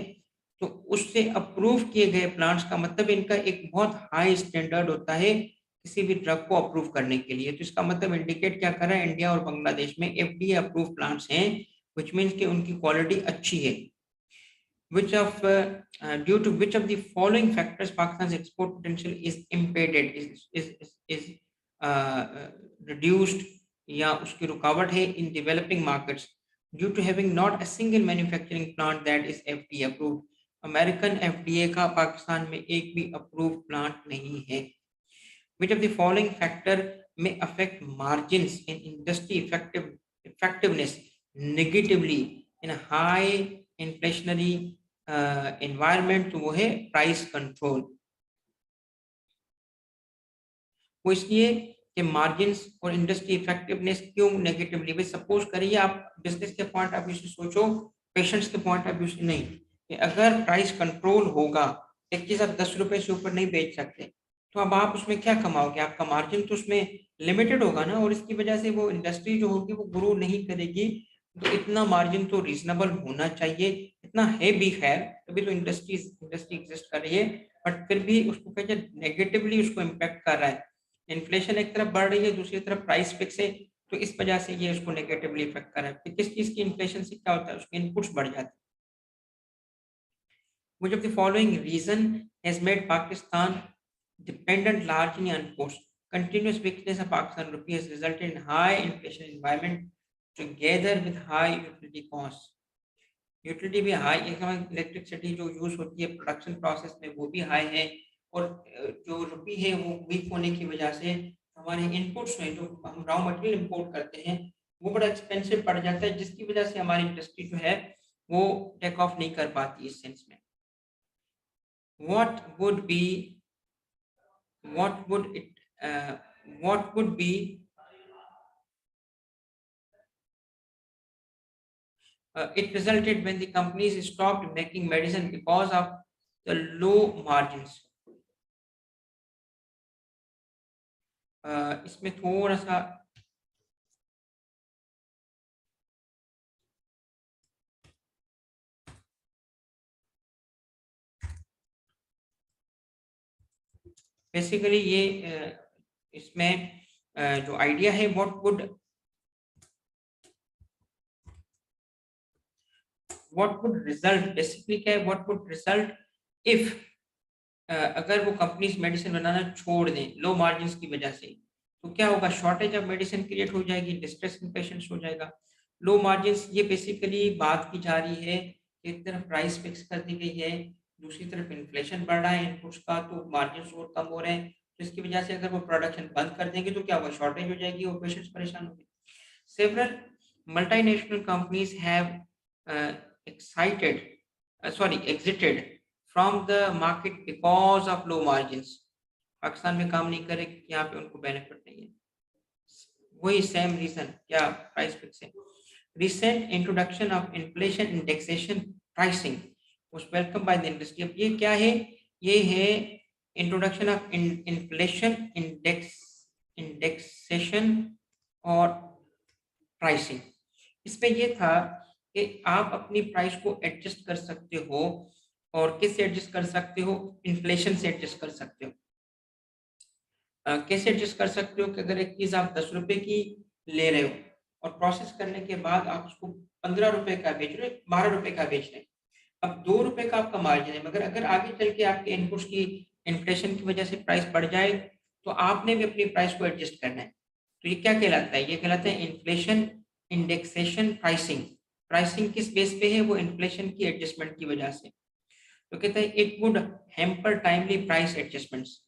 तो उससे अप्रूव किए गए प्लांट्स का मतलब इनका एक बहुत हाई स्टैंडर्ड होता है किसी भी ड्रग को अप्रूव करने के लिए। तो इसका मतलब इंडिकेट क्या कर रहा है, इंडिया और बांग्लादेश में एफडीए अप्रूव प्लांट्स हैं, व्हिच मींस कि उनकी क्वालिटी अच्छी है। which of due to which of the following factors Pakistan's export potential is impeded, is reduced या उसकी रुकावट है in developing markets due to having not a single manufacturing plant that is FDA approved? American FDA का पाकिस्तान में एक भी approve plant नहीं है। Which of the following factor may affect margins in industry effectiveness negatively in a high inflationary environment? तो वो है price control. वो इसलिए कि मार्जिन्स और इंडस्ट्री इफेक्टिवनेस क्यों नेगेटिवली, भाई सपोज करिए आप बिजनेस के पॉइंट ऑफ व्यू से सोचो, पेशेंट्स के पॉइंट ऑफ व्यू से नहीं, कि अगर प्राइस कंट्रोल होगा, एक चीज आप 10 रुपए से ऊपर नहीं बेच सकते, तो अब आप उसमें क्या कमाओगे, आपका मार्जिन तो उसमें लिमिटेड होगा ना, और इसकी वजह से वो इंडस्ट्री जो होगी वो ग्रो नहीं करेगी। तो इतना मार्जिन तो रीजनेबल होना चाहिए, इतना है भी खैर, तभी तो इंडस्ट्री एग्जिस्ट कर रही है, बट फिर भी उसको कहते नेगेटिवली उसको इम्पेक्ट कर रहा है। इन्फ्लेशन एक तरफ बढ़ रही है, दूसरी तरफ प्राइस फिक्स है, तो इस वजह से ये उसको नेगेटिवली इफेक्ट कर रहा है। किस चीज की इन्फ्लेशन से क्या होता है, उसके इनपुट्स बढ़ जाते हैं। Which of the following reason has made Pakistan dependent largely on imports? Continuous weakness of Pakistan rupee has resulted in high inflation environment together with high utility costs. Utility भी high, electricity जो use होती है production process में वो भी high है, और जो रुपी है वो वीक होने की वजह से हमारे इनपुट्स में जो हम रॉ मटेरियल इंपोर्ट करते हैं वो बड़ा एक्सपेंसिव पड़ जाता है, जिसकी वजह से हमारी इंडस्ट्री जो है वो टेक ऑफ नहीं कर पाती इस सेंस में। what would be what would it what would be it resulted when the companies stopped making medicine because of the low margins? इसमें थोड़ा सा बेसिकली ये इसमें जो आइडिया है, what would result, बेसिकली क्या है, what would result if अगर वो कंपनीज मेडिसिन बनाना छोड़ दें लो मार्जिन की वजह से, तो क्या होगा, शॉर्टेज ऑफ मेडिसिन क्रिएट हो जाएगी, डिस्ट्रेस इन पेशेंट्स हो जाएगा। लो मार्जिन ये बेसिकली बात की जा रही है, एक तरफ प्राइस फिक्स कर दी गई है, दूसरी तरफ इन्फ्लेशन बढ़ रहा है इनपुट्स का, तो मार्जिन और कम हो रहे हैं, तो इसकी वजह से अगर वो प्रोडक्शन बंद कर देंगे तो क्या होगा, शॉर्टेज हो जाएगी और पेशेंट्स परेशान होंगे। Several multinational companies have exited from the market because of low margins. Pakistan में काम नहीं करे, यहाँ पे उनको बेनिफिट नहीं है, वही सेम रीजन, क्या प्राइस फिक्स है। Recent introduction of inflation indexation pricing was welcomed by the industry. अब ये क्या है, ये है इंट्रोडक्शन ऑफ इन्फ्लेशन इंडेक्सेशन और प्राइसिंग। इसमें ये था कि आप अपनी प्राइस को एडजस्ट कर सकते हो, और किससे एडजस्ट कर सकते हो, इन्फ्लेशन से एडजस्ट कर सकते हो। कैसे एडजस्ट कर सकते हो कि अगर एक चीज आप 10 रुपए की ले रहे हो और प्रोसेस करने के बाद आप उसको 15 रुपए का बेच रहे हो, 12 रुपए का बेच रहे हैं, अब 2 रुपए का आपका मार्जिन है, मगर अगर आगे चल के आपके इनपुट्स की इन्फ्लेशन की वजह से प्राइस बढ़ जाए तो आपने भी अपनी प्राइस को एडजस्ट करना है। तो ये क्या कहलाता है, ये कहलाता है इन्फ्लेशन इंडेक्सेशन प्राइसिंग। प्राइसिंग किस बेस पे है, वो इन्फ्लेशन की एडजस्टमेंट की वजह से। तो कहते हैं it would hamper timely price adjustments.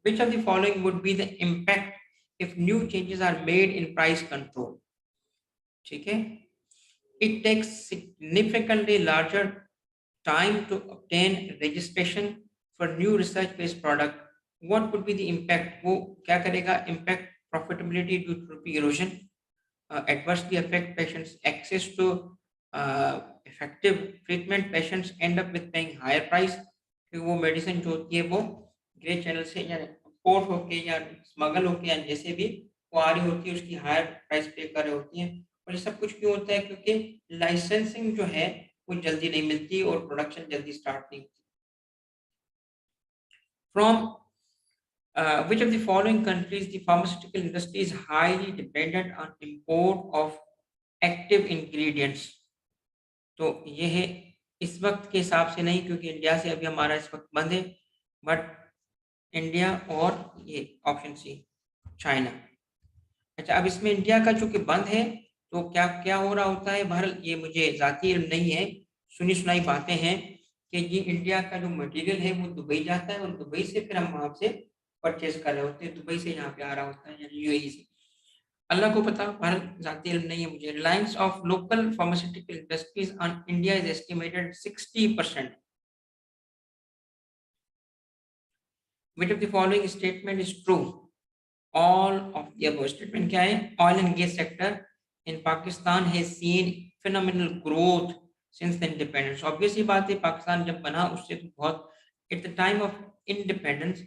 Which of the following would be the impact if new changes are made in price control. ठीक है? It takes significantly larger time to obtain registration for new research-based product. What would be the impact? वो क्या करेगा? Impact profitability due to rupee erosion, adversely affect patients' access to effective treatment. Patients end up with paying higher price क्योंकि वो medicine जो होती है वो grey channel से या पोर्ट होके या स्मगल होके या जैसे भी वो आ रही होती है उसकी हायर प्राइस पे कर रही होती है। और ये सब कुछ क्यों होता है? क्योंकि लाइसेंसिंग जो है वो जल्दी नहीं मिलती और प्रोडक्शन जल्दी स्टार्ट नहीं होती। From which of the following countries the pharmaceutical industry is highly dependent on import of active ingredients? तो ये है इस वक्त के हिसाब से नहीं क्योंकि इंडिया से अभी हमारा इस वक्त बंद है, बट इंडिया और ये ऑप्शन सी चाइना। अच्छा, अब इसमें इंडिया का चूंकि बंद है तो क्या क्या हो रहा होता है? बहरहाल ये मुझे जाती इल्म नहीं है, सुनी सुनाई बातें हैं कि ये इंडिया का जो मटेरियल है वो दुबई जाता है और दुबई से फिर हम वहां से परचेज कर रहे होते हैं, दुबई से यहाँ पे आ रहा होता है यानी यूएई से। अल्लाह को पता, बहरहाल जाती इल्म नहीं है मुझे। Reliance of local pharmaceutical industries on India is estimated 60%। Which of the following statement is true? All of the above statement क्या है? Oil and gas sector in Pakistan has seen phenomenal growth since the independence. Obviously बात है, पाकिस्तान जब बना उससे तो बहुत, at the time of independence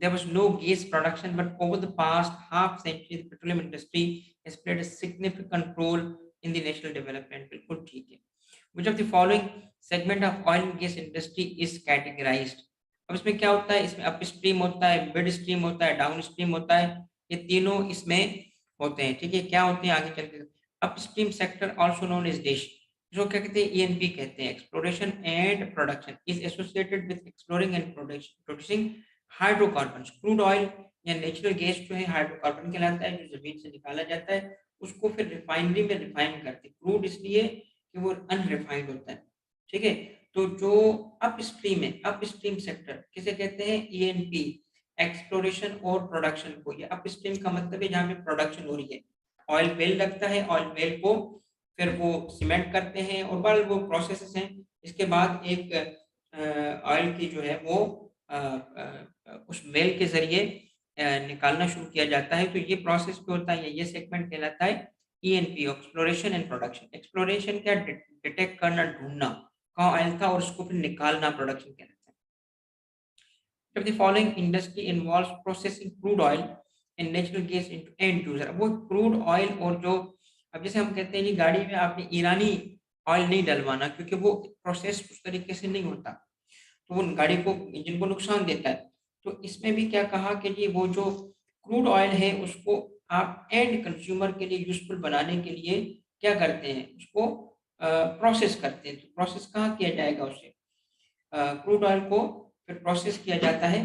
there was no gas production, but over the past half century the petroleum industry has played a significant role in the national development. बिल्कुल ठीक है। Which of the following segment of oil and gas industry is categorized? अब इसमें क्या होता है? इसमें up stream होता है, मिड स्ट्रीम होता है, डाउन स्ट्रीम होता है, ये तीनों इसमें होते हैं। ठीक है, क्या होते हैं आगे चल के? Upstream sector also known as dish, जो क्या कहते हैं? ईएनपी कहते हैं। Exploration and production is associated with exploring and producing hydrocarbons. Crude oil या नेचुरल गैस जो है हाइड्रोकार्बन कहलाता है, जो जमीन से निकाला जाता है, उसको फिर रिफाइनरी में रिफाइन करते हैं। क्रूड इसलिए कि वो अनरिफाइंड होता है। ठीक है, तो जो अप स्ट्रीम है, अप स्ट्रीम सेक्टर किसे कहते हैं? ईएनपी, एक्सप्लोरेशन और प्रोडक्शन को। ये अप स्ट्रीम का मतलब है जहाँ पे प्रोडक्शन हो रही है। ऑयल वेल लगता है, ऑयल वेल को फिर वो सीमेंट करते हैं और बड़े वो प्रोसेसेस हैं। इसके बाद एक ऑयल की जो है वो उस वेल के जरिए निकालना शुरू किया जाता है। तो ये प्रोसेस जो होता है, ये सेगमेंट कहलाता है ENP, exploration and production. Exploration क्या? डिटेक्ट करना, ढूंढना कहाँ ऑयल था और उसको फिर निकालना प्रोडक्शन कहलाता है। If the following industry involves processing crude oil and natural gas into end user, वो crude oil और जो, अब जैसे हम कहते हैं जी गाड़ी में आपने ईरानी ऑयल नहीं डलवाना क्योंकि वो प्रोसेस उस तरीके से नहीं होता, तो वो गाड़ी को, इंजन को नुकसान देता है। तो इसमें भी क्या कहा कि जी वो जो क्रूड ऑयल है उसको आप एंड कंज्यूमर के लिए यूजफुल बनाने के लिए क्या करते हैं? उसको प्रोसेस करते हैं। तो प्रोसेस कहाँ किया जाएगा? उससे क्रूड ऑयल को फिर प्रोसेस किया जाता है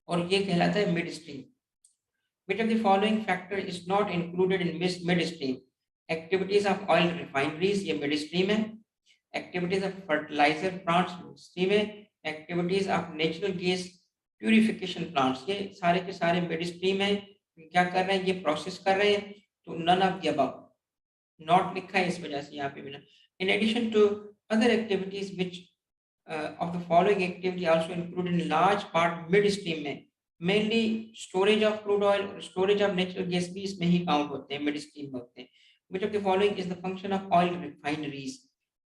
और ये कहलाता है mid stream. Which of the following factor is not included in mid stream? Activities of oil refineries, ये mid stream है। Activities of fertilizer plants, mid stream है। Activities of natural gas purification plants, ये सारे के सारे mid stream है। क्या कर रहे हैं? ये प्रोसेस कर रहे हैं। तो none of the above, not लिखा है इस वजह से यहाँ पे बिना। In addition to other activities which of the following activity also included in large part midstream में, mainly storage of crude oil और storage of natural gas भी इसमें ही काउंट होते हैं, midstream में होते हैं। Which of the following is the function of oil refineries?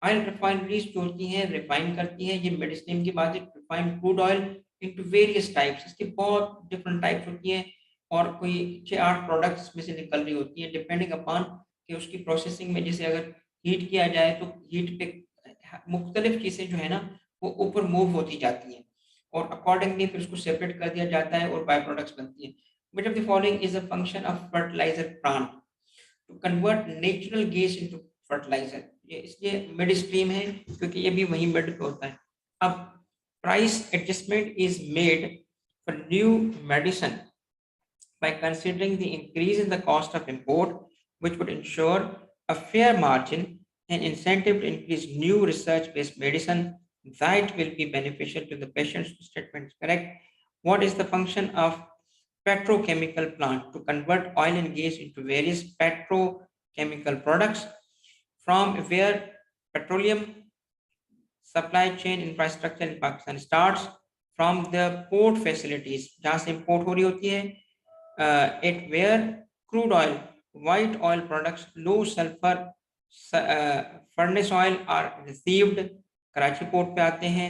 Oil refineries जो होती हैं रिफाइन करती हैं, ये midstream की बात है। refined crude oil into various types, इसकी बहुत different types होती हैं और कोई 6-8 प्रोडक्ट्स में से निकल रही होती है डिपेंडिंग अपॉन कि उसकी प्रोसेसिंग में, जैसे अगर हीट किया जाए तो हीट पे मुख्तलिफ चीज़ें जो है ना वो ऊपर मूव होती जाती हैं और अकॉर्डिंगली फिर उसको सेपरेट कर दिया जाता है और बाय प्रोडक्ट्स बनती हैं। Which of the following is a function of fertilizer plant? To convert natural gas into fertilizer, ये इसलिए मिड स्ट्रीम है क्योंकि ये भी वही मिड पे होता है। अब price adjustment is made for new medicine by considering the increase in the cost of import, which would ensure a fair margin and incentive to increase new research-based medicine that will be beneficial to the patient's statement. Correct? What is the function of petrochemical plant to convert oil and gas into various petrochemical products, from where petroleum supply chain infrastructure in Pakistan starts, from the port facilities जहाँ से import हो रही होती है, at where crude oil, white oil products, low sulfur furnace oil are received, Karachi port पे आते हैं,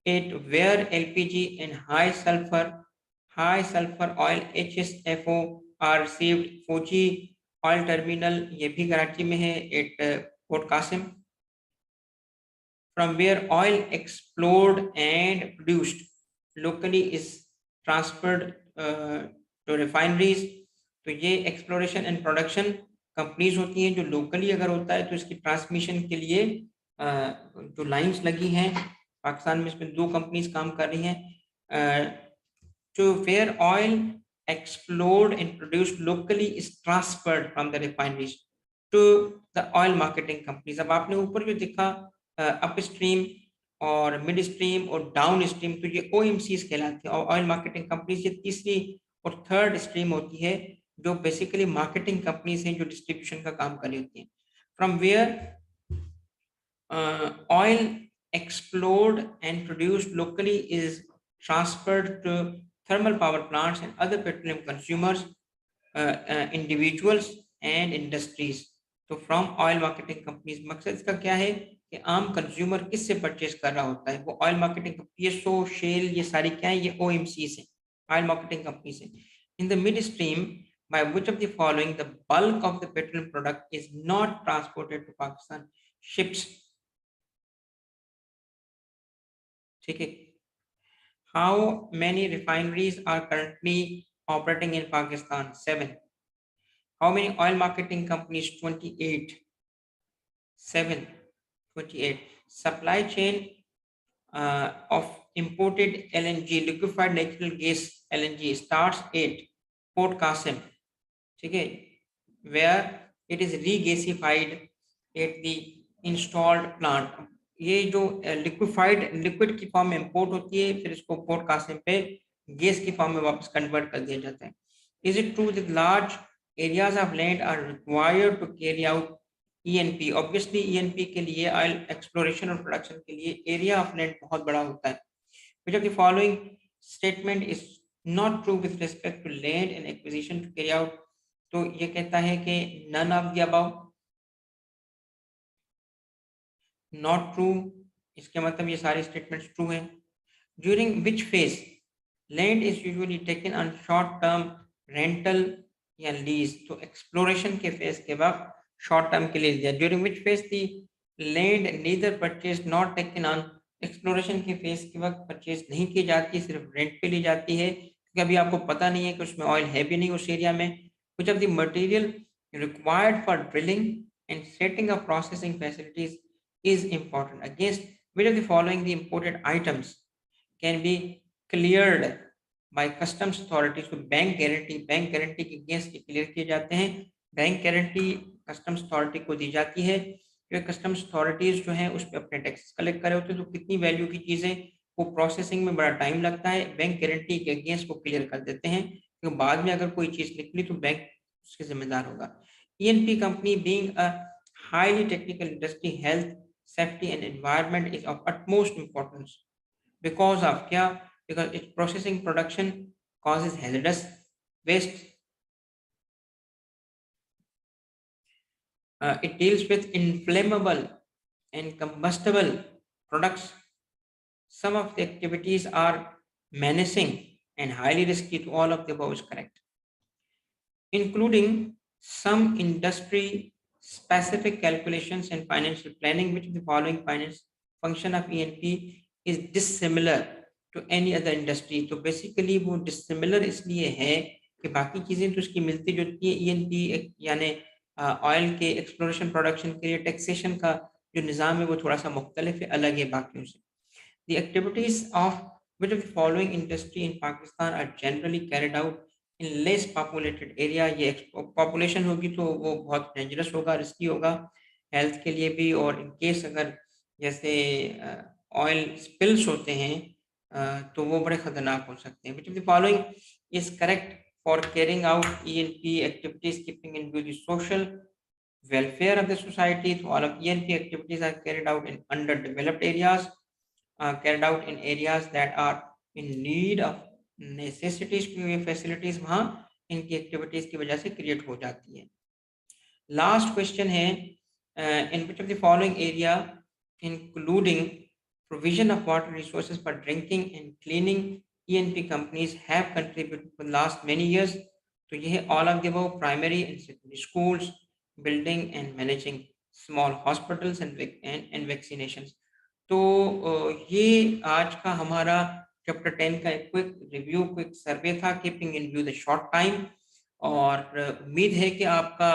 at where LPG and high sulfur oil HSFO are received, Fauji oil terminal ये भी कराची में है, at port Qasim, from where oil explored and produced locally is transferred to refineries. तो ये exploration and production companies होती हैं, जो लोकली अगर होता है तो इसकी ट्रांसमिशन के लिए जो लाइंस लगी हैं, पाकिस्तान में इसमें 2 कंपनीज काम कर रही हैं, to where oil explored and produced locally is transferred from the refineries to the oil marketing companies. अब आपने ऊपर जो दिखा अप स्ट्रीम और मिड स्ट्रीम और डाउन स्ट्रीम, तो ये OMCs कहलाते हैं, और ऑयल मार्केटिंग कंपनीज ये तीसरी और थर्ड स्ट्रीम होती है, जो बेसिकली मार्केटिंग कंपनीज हैं जो डिस्ट्रीब्यूशन का काम कर रही होती हैं, from where oil explored and produced locally is transferred to thermal power plants and other petroleum consumers, individuals and industries. तो फ्रॉम ऑयल मार्केटिंग कंपनीज, मकसद इसका क्या है कि आम कंज्यूमर किससे परचेज कर रहा होता है, वो ऑयल मार्केटिंग कंपनी, सो शेल ये सारी क्या है, ये OMCs हैं, ऑयल मार्केटिंग कंपनी से. In the mid stream, by which of the following the bulk of the petroleum product is not transported to Pakistan? Ships. ठीक है. How many refineries are currently operating in Pakistan? 7. How many oil marketing companies? 28. 7. 28. Supply chain of imported LNG, liquefied natural gas LNG, starts at Port Qasim, ठीक है, where it is regasified at the installed plant. ये जो liquid की form में import होती है, फिर इसको पोर्ट कासिम पे गैस की फॉर्म में वापस कन्वर्ट कर दिया जाता है. Is it true that large areas of land are required to carry out ENP? Obviously ENP के लिए, ऑयल एक्सप्लोरेशन और प्रोडक्शन के लिए एरिया ऑफ लैंड बहुत बड़ा होता है. Which of the following statement is not true with respect to land and acquisition to carry out? तो ये कहता है कि none of the above, not true, इसके मतलब ये सारे स्टेटमेंट्स ट्रू हैं. During which phase land is usually taken on short term rental या लीज? तो एक्सप्लोरेशन के फेज के वक्त शॉर्ट टर्म के लिए दिया. During which phase the land neither purchase not taken on? Exploration के फेज के वक्त परचेज नहीं की जाती, सिर्फ रेंट पे ली जाती है, क्योंकि अभी आपको पता नहीं है कि उसमें ऑयल है भी नहीं उस एरिया में. कुछ of the material required for drilling and setting up processing facilities is important. Against which of the following the imported items can be cleared by customs authorities? तो बैंक गारंटी के against clear किए जाते हैं. Bank guarantee customs authority को दी जाती है, क्योंकि customs authorities जो हैं उस पर अपने टैक्सेस कलेक्ट करे होते हैं, तो कितनी वैल्यू की चीजें वो प्रोसेसिंग में बड़ा टाइम लगता है, बैंक गारंटी के अगेंस्ट वो क्लियर कर देते हैं, क्योंकि बाद में अगर कोई चीज निकली तो बैंक उसके जिम्मेदार होगा. ENP company being a highly technical industry, health, safety and environment is of utmost importance. Because of क्या? Because its processing production causes hazardous waste. It deals with inflammable and combustible products. Some of the activities are menacing and highly risky. To all of the above is correct, including some industry specific calculations and financial planning. Which of the following finance function of ENP is dissimilar to any other industry? तो basically वो dissimilar इसलिए है कि बाकी चीजें तो उसकी मिलती जुलती है. ENP यानी ऑयल के एक्सप्लोरेशन प्रोडक्शन के लिए टैक्सेशन का जो निज़ाम है वो थोड़ा सा मुख्तलिफ है, अलग है बाकियों से. The activities of which of the following industry in Pakistan are generally carried out in less populated area? ये पॉपुलेशन होगी तो वो बहुत डेंजरस होगा, रिस्की होगा हेल्थ के लिए भी, और इन केस अगर जैसे ऑयल स्पिल्स होते हैं तो वो बड़े खतरनाक हो सकते हैं. Which of the following is correct for carrying out ENP activities keeping in view the social welfare of the society. So all of ENP activities are carried out in underdeveloped areas, carried out in areas that are in need of necessities facilities वहाँ इनकी activities की वजह से create हो जाती है. Last question है, in which of the following area, including provision of water resources for drinking and cleaning, ENP companies have contributed for the last many years. तो ये है all of the above: primary and secondary schools, building and managing small hospitals and vaccinations. तो ये आज का हमारा chapter 10 का एक क्विक सर्वे था, keeping in view the short time, और उम्मीद है कि आपका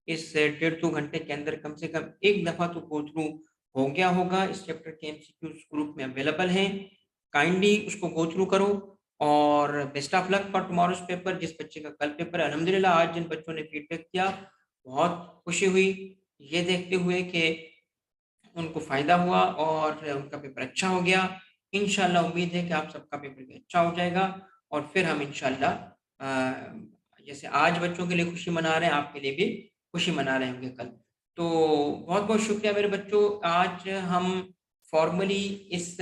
इस 1.5-2 घंटे के अंदर कम से कम एक दफा तो गो थ्रू हो गया होगा. इस चैप्टर के एमसीक्यूज ग्रुप में अवेलेबल हैं, काइंडली उसको गो थ्रू करो, और best of luck for tomorrow's paper. जिस बच्चे का कल पेपर है, अल्हम्दुलिल्लाह आज जिन बच्चों ने फीडबैक दिया बहुत खुशी हुई ये देखते हुए कि उनको फ़ायदा हुआ और उनका पेपर अच्छा हो गया. इंशाल्लाह उम्मीद है कि आप सबका पेपर भी अच्छा हो जाएगा, और फिर हम इंशाल्लाह जैसे आज बच्चों के लिए खुशी मना रहे हैं, आपके लिए भी खुशी मना रहे होंगे कल. तो बहुत-बहुत शुक्रिया मेरे बच्चों. आज हम फॉर्मली इस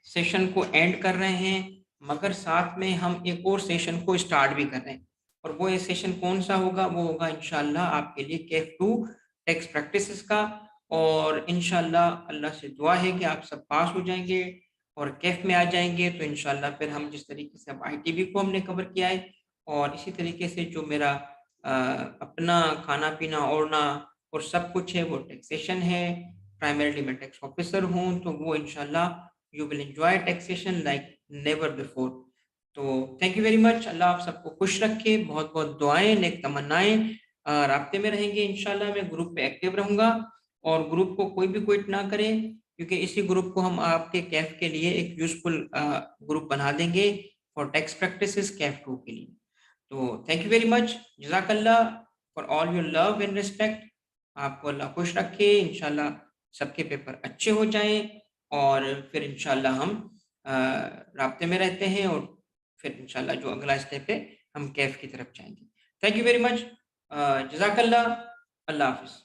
सेशन को एंड कर रहे हैं, मगर साथ में हम एक और सेशन को स्टार्ट भी कर रहे हैं, और वो ये सेशन कौन सा होगा? वो होगा इंशाल्लाह आपके लिए कैफ 2 टेक्स्ट प्रैक्टिसेस का. और इंशाल्लाह अल्लाह से दुआ है कि आप सब पास हो जाएंगे और कैफ में आ जाएंगे. तो इंशाल्लाह फिर हम जिस तरीके से अब आईटीबी को हमने कवर किया है, और इसी तरीके से जो मेरा अपना खाना पीना ओढ़ना और सब कुछ है वो टैक्सेशन है. प्राइमरीली मैं टैक्स ऑफिसर हूँ, तो वो इंशाल्लाह you will enjoy taxation like never before. तो थैंक यू वेरी मच. अल्लाह आप सबको खुश रखे. बहुत बहुत दुआएं, नेक तमन्नाएं. राब्ते में रहेंगे इंशाल्लाह. मैं ग्रुप पे एक्टिव रहूंगा, और ग्रुप को कोई भी क्विट ना करे, क्योंकि इसी ग्रुप को हम आपके कैफ के लिए एक यूजफुल ग्रुप बना देंगे फॉर टैक्स प्रैक्टिसेस कैफ 2 के लिए. तो थैंक यू वेरी मच. जज़ाकल्लाह for all your love and respect. आपको अल्लाह खुश रखे. इंशाल्लाह सबके पेपर अच्छे हो जाएं, और फिर इंशाल्लाह हम राब्ते में रहते हैं, और फिर इंशाल्लाह जो अगला स्टेप है हम कैफ की तरफ जाएंगे. Thank you very much. जज़ाकल्लाह. अल्लाह हाफिज़.